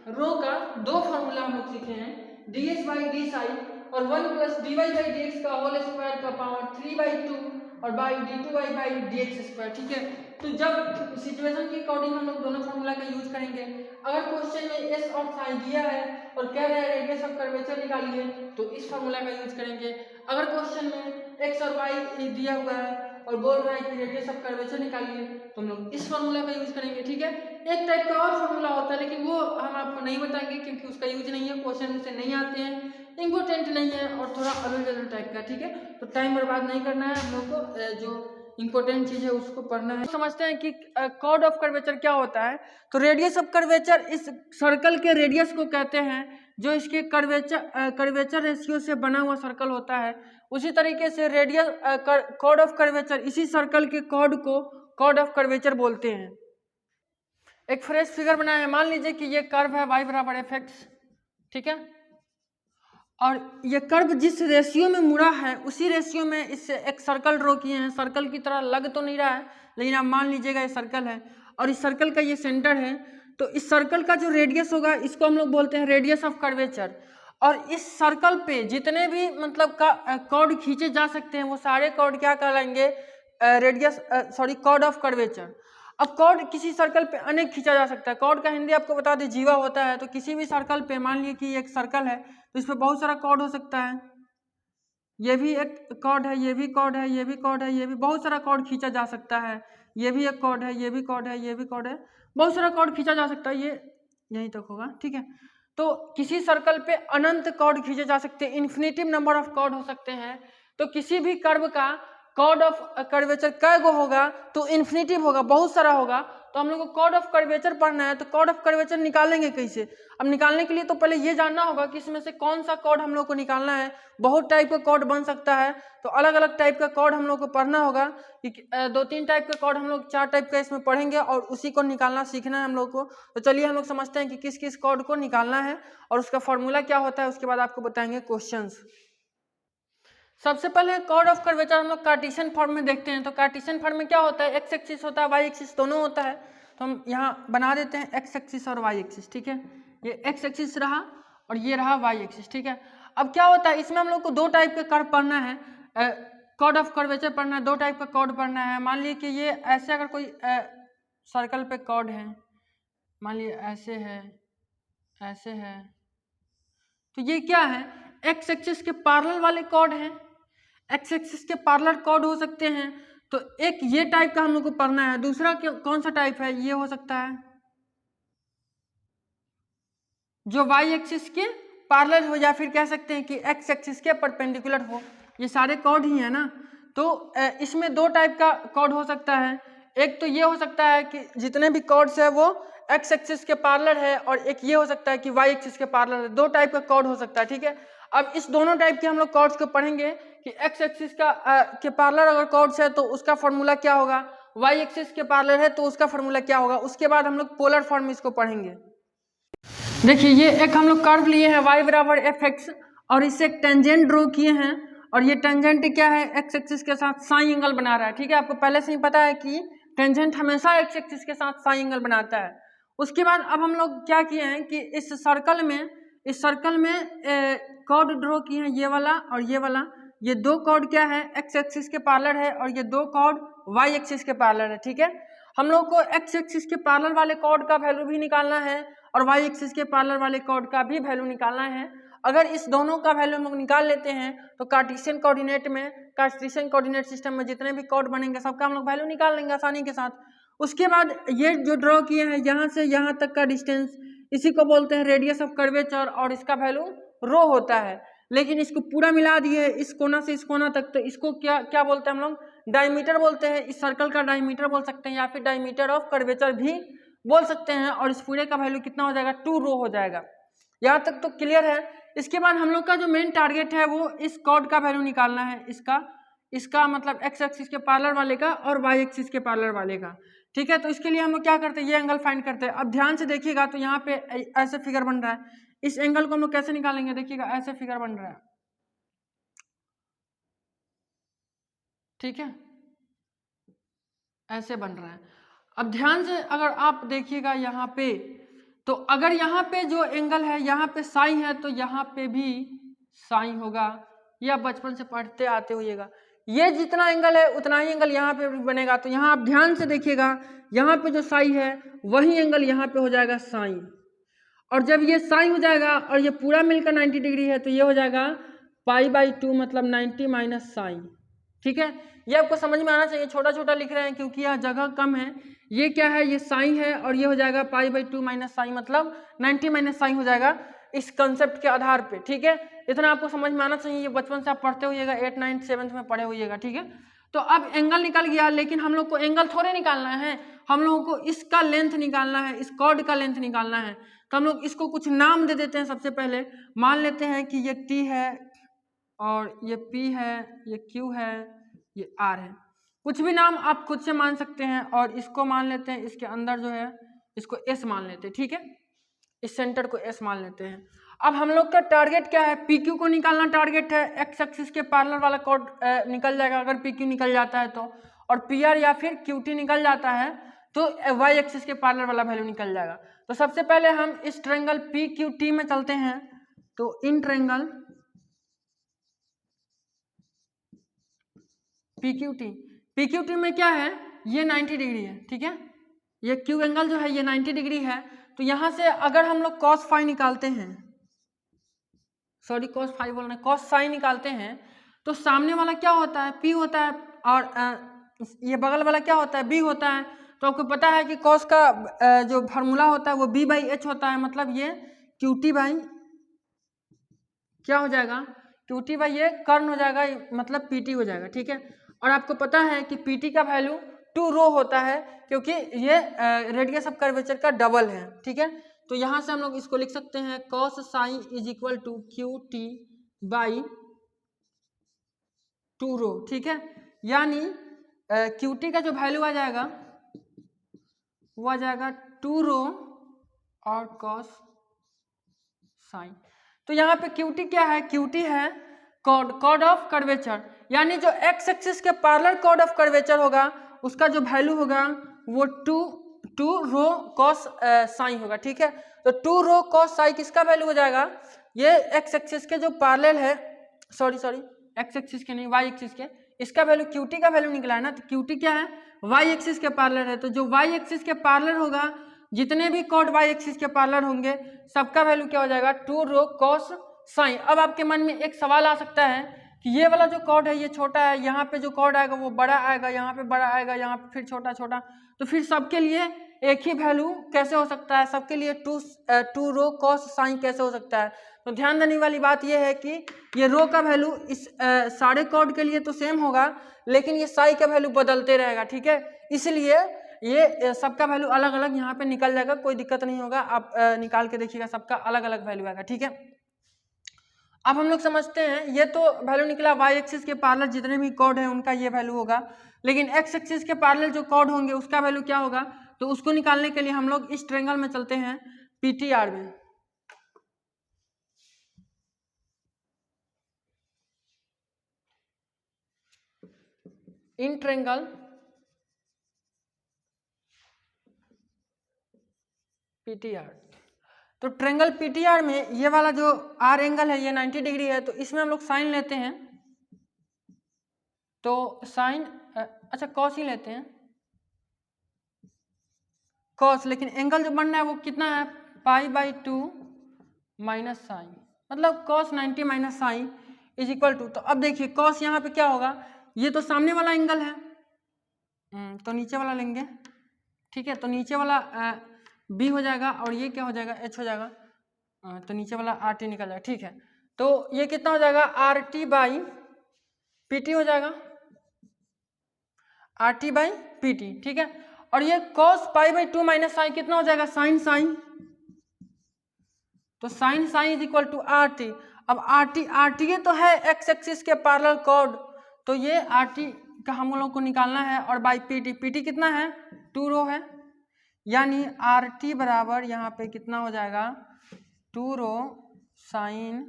रो का दो फॉर्मूला हम लोग सीखे हैं, ds बाई डी साइन और 1 प्लस dy बाई dx का होल स्क्वायर का पावर 3/2 और by d2y by dx square, ठीक है। तो जब सिचुएशन के अकॉर्डिंग हम लोग दोनों फॉर्मूला का यूज करेंगे। अगर क्वेश्चन में s और साइन दिया है और कह रहे हैं रेडियस ऑफ कर्वेचर निकालिए, तो इस फॉर्मूला का यूज करेंगे। अगर क्वेश्चन में x और y दिया हुआ है और बोल रहा है कि रेडियस ऑफ कर्वेचर निकालिए, तो हम लोग इस फॉर्मूला का यूज करेंगे, ठीक है। एक टाइप का और फॉर्मूला होता है, लेकिन वो हम आपको नहीं बताएंगे क्योंकि उसका यूज नहीं है, क्वेश्चन से नहीं आते हैं, इंपॉर्टेंट नहीं है और थोड़ा अलग अलग टाइप का, ठीक है। तो टाइम बर्बाद नहीं करना है हम लोग को, जो इंपॉर्टेंट चीज है उसको पढ़ना है। समझते हैं कि कॉर्ड ऑफ कर्वेचर क्या होता है। तो रेडियस ऑफ कर्वेचर इस सर्कल के रेडियस को कहते हैं, जो इसके कर्वेचर रेशियो से बना हुआ सर्कल होता है। उसी तरीके से रेडियस कॉर्ड ऑफ कर्वेचर इसी सर्कल के कॉर्ड को कॉर्ड ऑफ कर्वेचर बोलते हैं। एक फ्रेश फिगर बनाया है, मान लीजिए कि ये कर्व है y बराबर fx, ठीक है, और ये कर्व जिस रेशियो में मुड़ा है उसी रेशियो में इससे एक सर्कल ड्रॉ किए हैं। सर्कल की तरह लग तो नहीं रहा है, लेकिन आप मान लीजिएगा ये सर्कल है और इस सर्कल का ये सेंटर है। तो इस सर्कल का जो रेडियस होगा इसको हम लोग बोलते हैं रेडियस ऑफ कर्वेचर। और इस सर्कल पे जितने भी मतलब कॉर्ड खींचे जा सकते हैं वो सारे कॉर्ड क्या कहलाएंगे, कॉर्ड ऑफ कर्वेचर। अब कॉर्ड किसी सर्कल पे अनेक खींचा जा सकता है। कॉर्ड का हिंदी आपको बता दें जीवा होता है। तो किसी भी सर्कल पे मान लीजिए कि एक सर्कल है तो इस पर बहुत सारा कॉर्ड हो सकता है, ये भी एक कॉर्ड है, ये भी कॉर्ड है, ये भी कॉर्ड है, ये भी, बहुत सारा कॉर्ड खींचा जा सकता है। ये भी एक कॉर्ड है, ये भी कॉर्ड है, ये भी कॉर्ड है, बहुत सारा कॉर्ड खींचा जा सकता है। ये यहीं तक होगा, ठीक है। तो किसी सर्कल पे अनंत कॉर्ड खींचे जा सकते हैं, इन्फिनिटिव नंबर ऑफ कॉर्ड हो सकते हैं। तो किसी भी कर्व का कॉर्ड ऑफ कर्वेचर कै गो होगा, तो इन्फिनिटिव होगा, बहुत सारा होगा। तो हम लोग को कॉर्ड ऑफ कर्वेचर पढ़ना है, तो कॉर्ड ऑफ कर्वेचर निकालेंगे कैसे। अब निकालने के लिए तो पहले ये जानना होगा कि इसमें से कौन सा कॉर्ड हम लोग को निकालना है। बहुत टाइप का कॉर्ड बन सकता है, तो अलग अलग टाइप का कॉर्ड हम लोग को पढ़ना होगा कि 2-3 टाइप का कॉर्ड हम लोग 4 टाइप का इसमें पढ़ेंगे और उसी को निकालना सीखना है हम लोग को। तो चलिए हम लोग समझते हैं कि किस किस कॉर्ड को निकालना है और उसका फॉर्मूला क्या होता है, उसके बाद आपको बताएंगे क्वेश्चंस। सबसे पहले कॉर्ड ऑफ कर्वेचर हम लोग कार्टेशियन फॉर्म में देखते हैं। तो कार्टेशियन फॉर्म में क्या होता है, एक्स एक्सिस होता है, वाई एक्सिस दोनों होता है। तो हम यहाँ बना देते हैं एक्स एक्सिस और वाई एक्सिस, ठीक है। ये एक्स एक्सिस रहा और ये रहा वाई एक्सिस, ठीक है। अब क्या होता है, इसमें हम लोग को 2 टाइप का कर्व पढ़ना है, कॉर्ड ऑफ कर्वेचर पढ़ना है, 2 टाइप का कॉर्ड पढ़ना है। मान लीजिए कि ये ऐसे अगर कोई सर्कल पे कॉर्ड है, मान लीजिए ऐसे है, ऐसे है, तो ये क्या है, एक्स एक्सिस के पैरेलल वाले कॉर्ड हैं। एक्स एक्सिस के पैरेलल कॉर्ड हो सकते हैं। तो एक ये टाइप का हम लोग को पढ़ना है। दूसरा कौन सा टाइप है, ये हो सकता है जो वाई एक्सिस के पैरेलल हो या फिर कह सकते हैं कि एक्स एक्सिस के परपेंडिकुलर हो। ये सारे कॉर्ड ही है ना। तो इसमें दो टाइप का कॉर्ड हो सकता है। एक तो ये हो सकता है कि जितने भी कॉर्ड्स है वो एक्स एक्सिस के पैरेलल है, और एक ये हो सकता है कि वाई एक्सिस के पैरेलल है। दो टाइप का कॉर्ड हो सकता है, ठीक है। अब इस दोनों टाइप के हम लोग कॉर्ड्स को पढ़ेंगे कि एक्स एक्सिस का के पैरेलल अगर कॉर्ड्स है तो उसका फॉर्मूला क्या होगा, वाई एक्सिस के पैरेलल है तो उसका फॉर्मूला क्या होगा। उसके बाद हम लोग पोलर फॉर्म में इसको पढ़ेंगे। देखिए ये एक हम लोग कर्व लिए हैं y बराबर एफ एक्स, और इससे एक टेंजेंट ड्रॉ किए हैं, और ये टेंजेंट क्या है, एक्स एक्सिस के साथ साइन एंगल बना रहा है, ठीक है। आपको पहले से ही पता है कि टेंजेंट हमेशा एक्स एक्सिस के साथ साइन एंगल बनाता है। उसके बाद अब हम लोग क्या किए हैं कि इस सर्कल में कॉर्ड ड्रॉ किए हैं, ये वाला और ये वाला। ये दो कॉर्ड क्या है, एक्स एक्सिस के पैरेलल है, और ये दो कॉर्ड वाई एक्सिस के पैरेलल है, ठीक है। हम लोग को एक्स एक्सिस के पैरेलल वाले कॉर्ड का वैल्यू भी निकालना है और वाई एक्सिस के पैरेलल वाले कॉर्ड का भी वैल्यू निकालना है। अगर इस दोनों का वैल्यू हम लोग निकाल लेते हैं तो कार्टेशियन कोऑर्डिनेट सिस्टम में जितने भी कॉर्ड बनेंगे सबका हम लोग वैल्यू निकाल लेंगे आसानी के साथ। उसके बाद ये जो ड्रॉ किए हैं यहाँ से यहाँ तक का डिस्टेंस, इसी को बोलते हैं रेडियस ऑफ कर्वेचर, और इसका वैल्यू रो होता है। लेकिन इसको पूरा मिला दिए इस कोना से इस कोना तक, तो इसको क्या क्या बोलते हैं हम लोग, डायमीटर बोलते हैं। इस सर्कल का डायमीटर बोल सकते हैं या फिर डायमीटर ऑफ कर्वेचर भी बोल सकते हैं। और इस पूरे का वैल्यू कितना हो जाएगा, 2 रो हो जाएगा। यहाँ तक तो क्लियर है। इसके बाद हम लोग का जो मेन टारगेट है वो इस कॉर्ड का वैल्यू निकालना है, इसका मतलब एक्स एक्सिस के पैरेलल वाले का और वाई एक्सिस के पैरेलल वाले का, ठीक है। तो इसके लिए हम लोग क्या करते हैं, ये एंगल फाइंड करते हैं। अब ध्यान से देखिएगा तो यहाँ पे ऐसे फिगर बन रहा है। इस एंगल को हम लोग कैसे निकालेंगे, देखिएगा ऐसे फिगर बन रहा है, ठीक है, ऐसे बन रहा है। अब ध्यान से अगर आप देखिएगा यहाँ पे, तो अगर यहाँ पे जो एंगल है यहाँ पे साइन है तो यहाँ पे भी साइन होगा, या बचपन से पढ़ते आते होइएगा। ये जितना एंगल है उतना ही एंगल यहाँ पे भी बनेगा। तो यहाँ आप ध्यान से देखिएगा, यहाँ पे जो साइन है वही एंगल यहाँ पे हो जाएगा साइन, और जब ये साइन हो जाएगा और ये पूरा मिलकर 90 डिग्री है तो ये हो जाएगा π/2 मतलब 90 माइनस साइन, ठीक है। ये आपको समझ में आना चाहिए, छोटा छोटा लिख रहे हैं क्योंकि यहाँ जगह कम है। ये क्या है, ये साइन है, और ये हो जाएगा π/2 माइनस साइन मतलब 90 माइनस साइन हो जाएगा इस कंसेप्ट के आधार पे, ठीक है। इतना आपको समझ में आना चाहिए, ये बचपन से आप पढ़ते होइएगा, 8, 9, 7 में पढ़े होइएगा, ठीक है। तो अब एंगल निकल गया, लेकिन हम लोग को एंगल थोड़े निकालना है, हम लोगों को इसका लेंथ निकालना है, इस कॉर्ड का लेंथ निकालना है। तो हम लोग इसको कुछ नाम दे देते हैं। सबसे पहले मान लेते हैं कि ये T है, और ये P है, ये Q है, ये R है। कुछ भी नाम आप खुद से मान सकते हैं, और इसको मान लेते हैं, इसके अंदर जो है इसको S मान लेते हैं, ठीक है। इस सेंटर को S मान लेते हैं। अब हम लोग का टारगेट क्या है, PQ को निकालना टारगेट है। एक्स एक्सिस के पैरेलल वाला कॉर्ड निकल जाएगा अगर PQ निकल जाता है तो, और PR या फिर QT निकल जाता है तो वाई एक्सिस के पैरेलल वाला वैल्यू निकल जाएगा। तो सबसे पहले हम इस ट्रायंगल PQT में चलते हैं। तो इन ट्रायंगल PQT में क्या है, ये 90 डिग्री है, ठीक है। ये Q एंगल जो है ये 90 डिग्री है। तो यहाँ से अगर हम लोग cos फाई निकालते हैं, सॉरी cos फाई बोलना, cos साइन निकालते हैं, तो सामने वाला क्या होता है, P होता है, और ये बगल वाला क्या होता है, B होता है। तो आपको पता है कि cos का जो फार्मूला होता है वो B/H होता है, मतलब ये QT बाई क्या हो जाएगा, QT बाई ये कर्ण हो जाएगा, मतलब PT हो जाएगा, ठीक है। और आपको पता है कि PT का वैल्यू 2 रो होता है, क्योंकि ये रेडियस ऑफ कर्वेचर का डबल है, ठीक है। तो यहाँ से हम लोग इसको लिख सकते हैं cos sine is equal to QT by 2 rho, ठीक है। यानी QT का जो वैल्यू आ जाएगा वो आ जाएगा 2 रो और cos साइन। तो यहाँ पे QT क्या है, QT है कॉर्ड ऑफ कर्वेचर, यानी जो एक्स एक्सिस के पैरेलल कॉर्ड ऑफ कर्वेचर होगा उसका जो वैल्यू होगा वो 2 रो cos साइन होगा, ठीक है। तो 2 रो cos साइन किसका वैल्यू हो जाएगा, ये एक्स एक्सिस के जो पैरेलल है, सॉरी एक्स एक्सिस के नहीं, वाई एक्सिस के, इसका वैल्यू QT का वैल्यू निकला है ना। तो QT क्या है, वाई एक्सिस के पैरेलल है। तो जो वाई एक्सिस के पैरेलल होगा, जितने भी कॉर्ड वाई एक्सिस के पैरेलल होंगे सबका वैल्यू क्या हो जाएगा, 2 रो cos साइन। अब आपके मन में एक सवाल आ सकता है कि ये वाला जो कॉर्ड है ये छोटा है, यहाँ पे जो कॉर्ड आएगा वो बड़ा आएगा, यहाँ पे बड़ा आएगा, यहाँ पे फिर छोटा छोटा, तो फिर सबके लिए एक ही वैल्यू कैसे हो सकता है, सबके लिए टू रो कॉस साइन कैसे हो सकता है। तो ध्यान देने वाली बात यह है कि ये रो का वैल्यू इस सारे कॉर्ड के लिए तो सेम होगा, लेकिन ये साई का वैल्यू बदलते रहेगा, ठीक है। इसलिए ये सबका वैल्यू अलग अलग यहाँ पे निकल जाएगा, कोई दिक्कत नहीं होगा, आप निकाल के देखिएगा, सबका अलग अलग वैल्यू आएगा, ठीक है। अब हम लोग समझते हैं, ये तो वैल्यू निकला वाई एक्सिस के पैरेलल जितने भी कॉर्ड हैं उनका ये वैल्यू होगा, लेकिन एक्स एक्सिस के पैरेलल जो कॉर्ड होंगे उसका वैल्यू क्या होगा, तो उसको निकालने के लिए हम लोग इस ट्रायंगल में चलते हैं पीटीआर में। इन ट्रायंगल पीटीआर, तो ट्रायंगल पीटीआर में ये वाला जो आर एंगल है ये 90 डिग्री है, तो इसमें हम लोग साइन लेते हैं, तो साइन अच्छा कॉस ही लेते हैं, कॉस, लेकिन एंगल जो बन रहा है वो कितना है, π/2 माइनस साइन, मतलब cos 90 minus sine is equal to, तो अब देखिए कॉस यहाँ पे क्या होगा, ये तो सामने वाला एंगल है, तो नीचे वाला लेंगे, ठीक है, तो नीचे वाला बी हो जाएगा और ये क्या हो जाएगा, एच हो जाएगा, तो नीचे वाला आर टी निकल जाएगा, ठीक है। तो ये कितना हो जाएगा, R T by P T हो जाएगा, R T by P T, ठीक है। और ये cos π/2 माइनस साइन कितना हो जाएगा, साइन साइन, तो sine sine is equal to R T. अब आर टी तो है एक्स एक्सिस के पैरेलल कॉर्ड, तो ये आर टी का हम लोग को निकालना है, और बाई पी टी कितना है, 2 रो है, यानी आर टी बराबर यहाँ पे कितना हो जाएगा, 2 rho sine,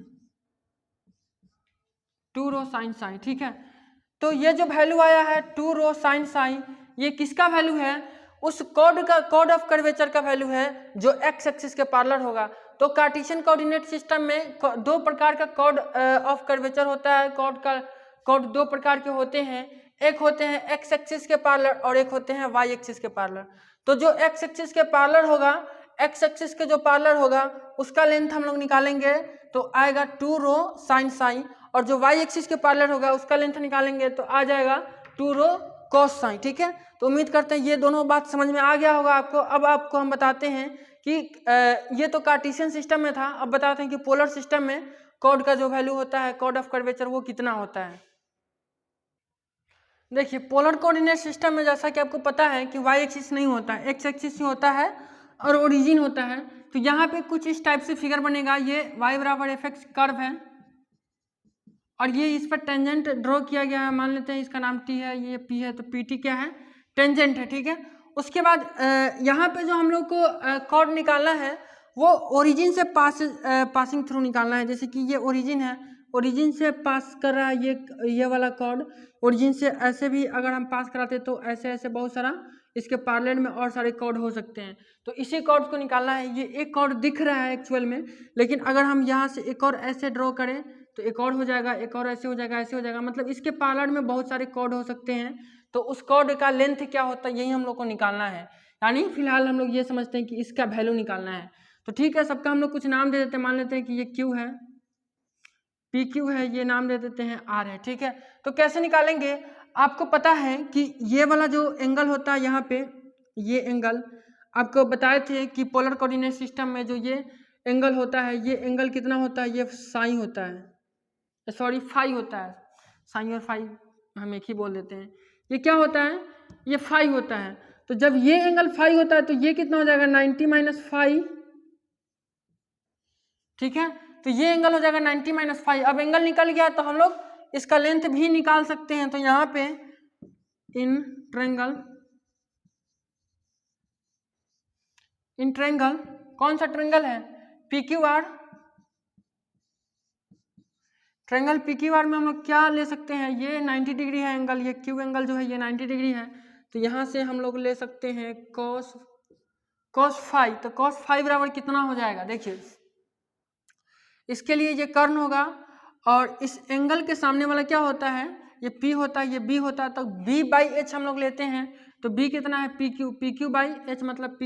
2 rho sine sine, ठीक है। तो ये जो वैल्यू आया है 2 रो साइन साइन, ये किसका वैल्यू है, उस कॉर्ड का, कॉर्ड ऑफ कर्वेचर का वैल्यू है जो एक्स एक्सिस के पैरेलल होगा। तो कार्टेशियन कोऑर्डिनेट सिस्टम में दो प्रकार का कॉर्ड ऑफ कर्वेचर होता है, कॉर्ड दो प्रकार के होते हैं, एक होते हैं एक्स एक्सिस के पैरेलल और एक होते हैं वाई एक्सिस के पैरेलल। तो जो एक्स एक्सिस के पैरेलल होगा, एक्स एक्सिस के जो पैरेलल होगा उसका लेंथ हम लोग निकालेंगे तो आएगा 2 रो साइन साइन, और जो वाई एक्सिस के पैरेलल होगा उसका लेंथ निकालेंगे तो आ जाएगा 2 रो कॉस साइन, ठीक है। तो उम्मीद करते हैं ये दोनों बात समझ में आ गया होगा आपको। अब आपको हम बताते हैं कि ये तो कार्टेशियन सिस्टम में था, अब बताते हैं कि पोलर सिस्टम में कॉर्ड का जो वैल्यू होता है, कॉर्ड ऑफ कर्वेचर, वो कितना होता है। देखिए पोलर कोऑर्डिनेट सिस्टम में जैसा कि आपको पता है कि वाई एक्सिस नहीं होता है, एक्स एक्सिस ही होता है और ओरिजिन होता है। तो यहाँ पे कुछ इस टाइप से फिगर बनेगा, ये y बराबर एफ एक्स कर्व है और ये इस पर टेंजेंट ड्रॉ किया गया है, मान लेते हैं इसका नाम t है, ये p है, तो pt क्या है, टेंजेंट है, ठीक है। उसके बाद यहाँ पे जो हम लोग को कॉर्ड निकालना है वो ओरिजिन से पासिंग थ्रू निकालना है। जैसे कि ये ओरिजिन है, ओरिजिन से पास कर रहा है ये वाला कॉर्ड, ओरिजिन से ऐसे भी अगर हम पास कराते तो ऐसे ऐसे बहुत सारा इसके पैरेलल में और सारे कॉर्ड हो सकते हैं। तो इसी कॉर्ड को निकालना है। ये एक कॉर्ड दिख रहा है एक्चुअल में, लेकिन अगर हम यहाँ से एक और ऐसे ड्रॉ करें तो एक और हो जाएगा, एक और ऐसे हो जाएगा, ऐसे हो जाएगा, मतलब इसके पैरेलल में बहुत सारे कॉर्ड हो सकते हैं। तो उस कॉर्ड का लेंथ क्या होता है यही हम लोग को निकालना है, यानी फिलहाल हम लोग ये समझते हैं कि इसका वैल्यू निकालना है। तो ठीक है, सबका हम लोग कुछ नाम दे देते हैं, मान लेते हैं कि ये क्यू है, पी क्यू है, ये नाम दे देते हैं आर है, ठीक है। तो कैसे निकालेंगे, आपको पता है कि ये वाला जो एंगल होता है यहाँ पे, ये एंगल आपको बताए थे कि पोलर कोऑर्डिनेट सिस्टम में जो ये एंगल होता है, ये एंगल कितना होता है, ये साई होता है, सॉरी फाई होता है, साई और फाई हम एक ही बोल देते हैं। ये क्या होता है, ये फाई होता है। तो जब ये एंगल फाई होता है तो ये कितना हो जाएगा, 90 माइनस फाई, ठीक है। तो ये एंगल हो जाएगा 90 माइनस फाई। अब एंगल निकल गया तो हम लोग इसका लेंथ भी निकाल सकते हैं। तो यहाँ पे इन ट्रायंगल कौन सा ट्रायंगल है, P Q R, triangle P Q R में हम लोग क्या ले सकते हैं, ये 90 डिग्री है एंगल, ये क्यू एंगल जो है ये 90 डिग्री है। तो यहाँ से हम लोग ले सकते हैं cos फाई। तो cos फाई बराबर कितना हो जाएगा, देखिए इसके लिए ये कर्ण होगा और इस एंगल के सामने वाला क्या होता है, ये P होता है, ये B होता है। तो B बाई एच हम लोग लेते हैं, तो B कितना है, पी क्यू बाई एच मतलब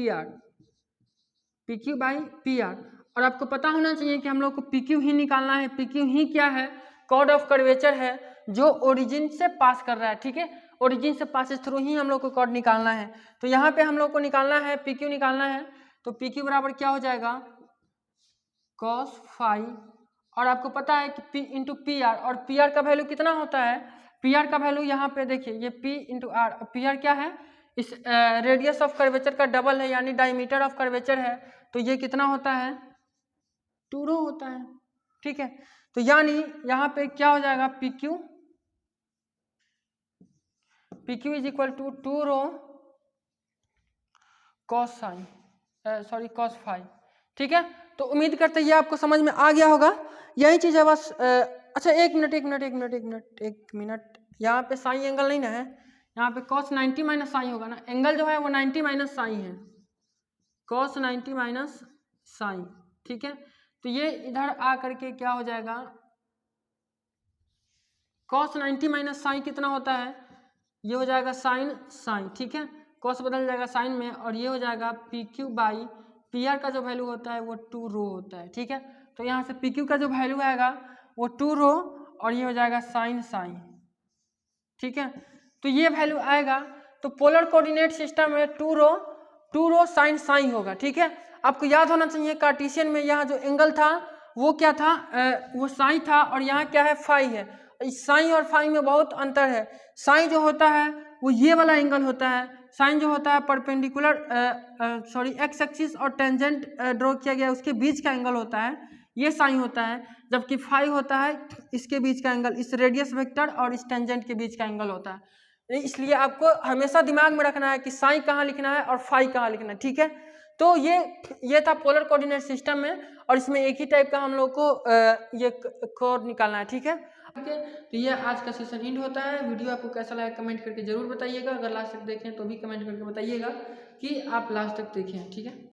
P Q by P R. और आपको पता होना चाहिए कि हम लोग को पी क्यू ही निकालना है। पी क्यू ही क्या है, कॉर्ड ऑफ कर्वेचर है जो ओरिजिन से पास कर रहा है, ठीक है, ओरिजिन से पासेस थ्रू ही हम लोग को कॉर्ड निकालना है। तो यहाँ पे हम लोग को निकालना है पी क्यू निकालना है, तो पी क्यू बराबर क्या हो जाएगा कॉस फाई, और आपको पता है कि पी इंटू पी आर, और पी आर का वैल्यू कितना होता है, पी आर का वैल्यू यहाँ पे देखिए ये P into R, P R क्या है इस रेडियस ऑफ कर्वेचर का डबल है यानी डायमीटर ऑफ कर्वेचर है, तो ये कितना होता है 2 रो होता है, ठीक है। तो यानी यहाँ पे क्या हो जाएगा P Q is equal to 2 rho cos sine sorry cos phi, ठीक है। तो उम्मीद करते हैं ये आपको समझ में आ गया होगा, यही चीज़ है बस। अच्छा एक मिनट यहाँ पे साइन एंगल नहीं ना है, यहाँ पे cos 90 माइनस साइन होगा ना, एंगल जो है वो 90 माइनस साइन है, cos 90 माइनस साइन, ठीक है। तो ये इधर आ करके क्या हो जाएगा cos 90 माइनस साइन कितना होता है, ये हो जाएगा साइन साइन, ठीक है, cos बदल जाएगा साइन में, और ये हो जाएगा P Q by P R का जो वैल्यू होता है वो 2 रो होता है, ठीक है। तो यहाँ से पी क्यू का जो वैल्यू आएगा वो 2 रो, और ये हो जाएगा साइन साइन, ठीक है। तो ये वैल्यू आएगा, तो पोलर कोऑर्डिनेट सिस्टम में 2 रो साइन साइन होगा, ठीक है। आपको याद होना चाहिए कार्टेशियन में यहाँ जो एंगल था वो क्या था वो साइन था, और यहाँ क्या है फाई है। इस साइन और फाई में बहुत अंतर है, साइन जो होता है वो ये वाला एंगल होता है, साइन जो होता है परपेंडिकुलर एक्स एक्सिस और टेंजेंट ड्रॉ किया गया उसके बीच का एंगल होता है, ये साइन होता है, जबकि फाई होता है इसके बीच का एंगल, इस रेडियस वेक्टर और इस टेंजेंट के बीच का एंगल होता है। इसलिए आपको हमेशा दिमाग में रखना है कि साइन कहाँ लिखना है और फाई कहाँ लिखना है, ठीक है। तो ये था पोलर कोऑर्डिनेट सिस्टम में, और इसमें एक ही टाइप का हम लोग को ये कोड निकालना है, ठीक है। तो ये आज का सेशन एंड होता है। वीडियो आपको कैसा लगा कमेंट करके जरूर बताइएगा, अगर लास्ट तक देखें तो भी कमेंट करके बताइएगा कि आप लास्ट तक देखें, ठीक है।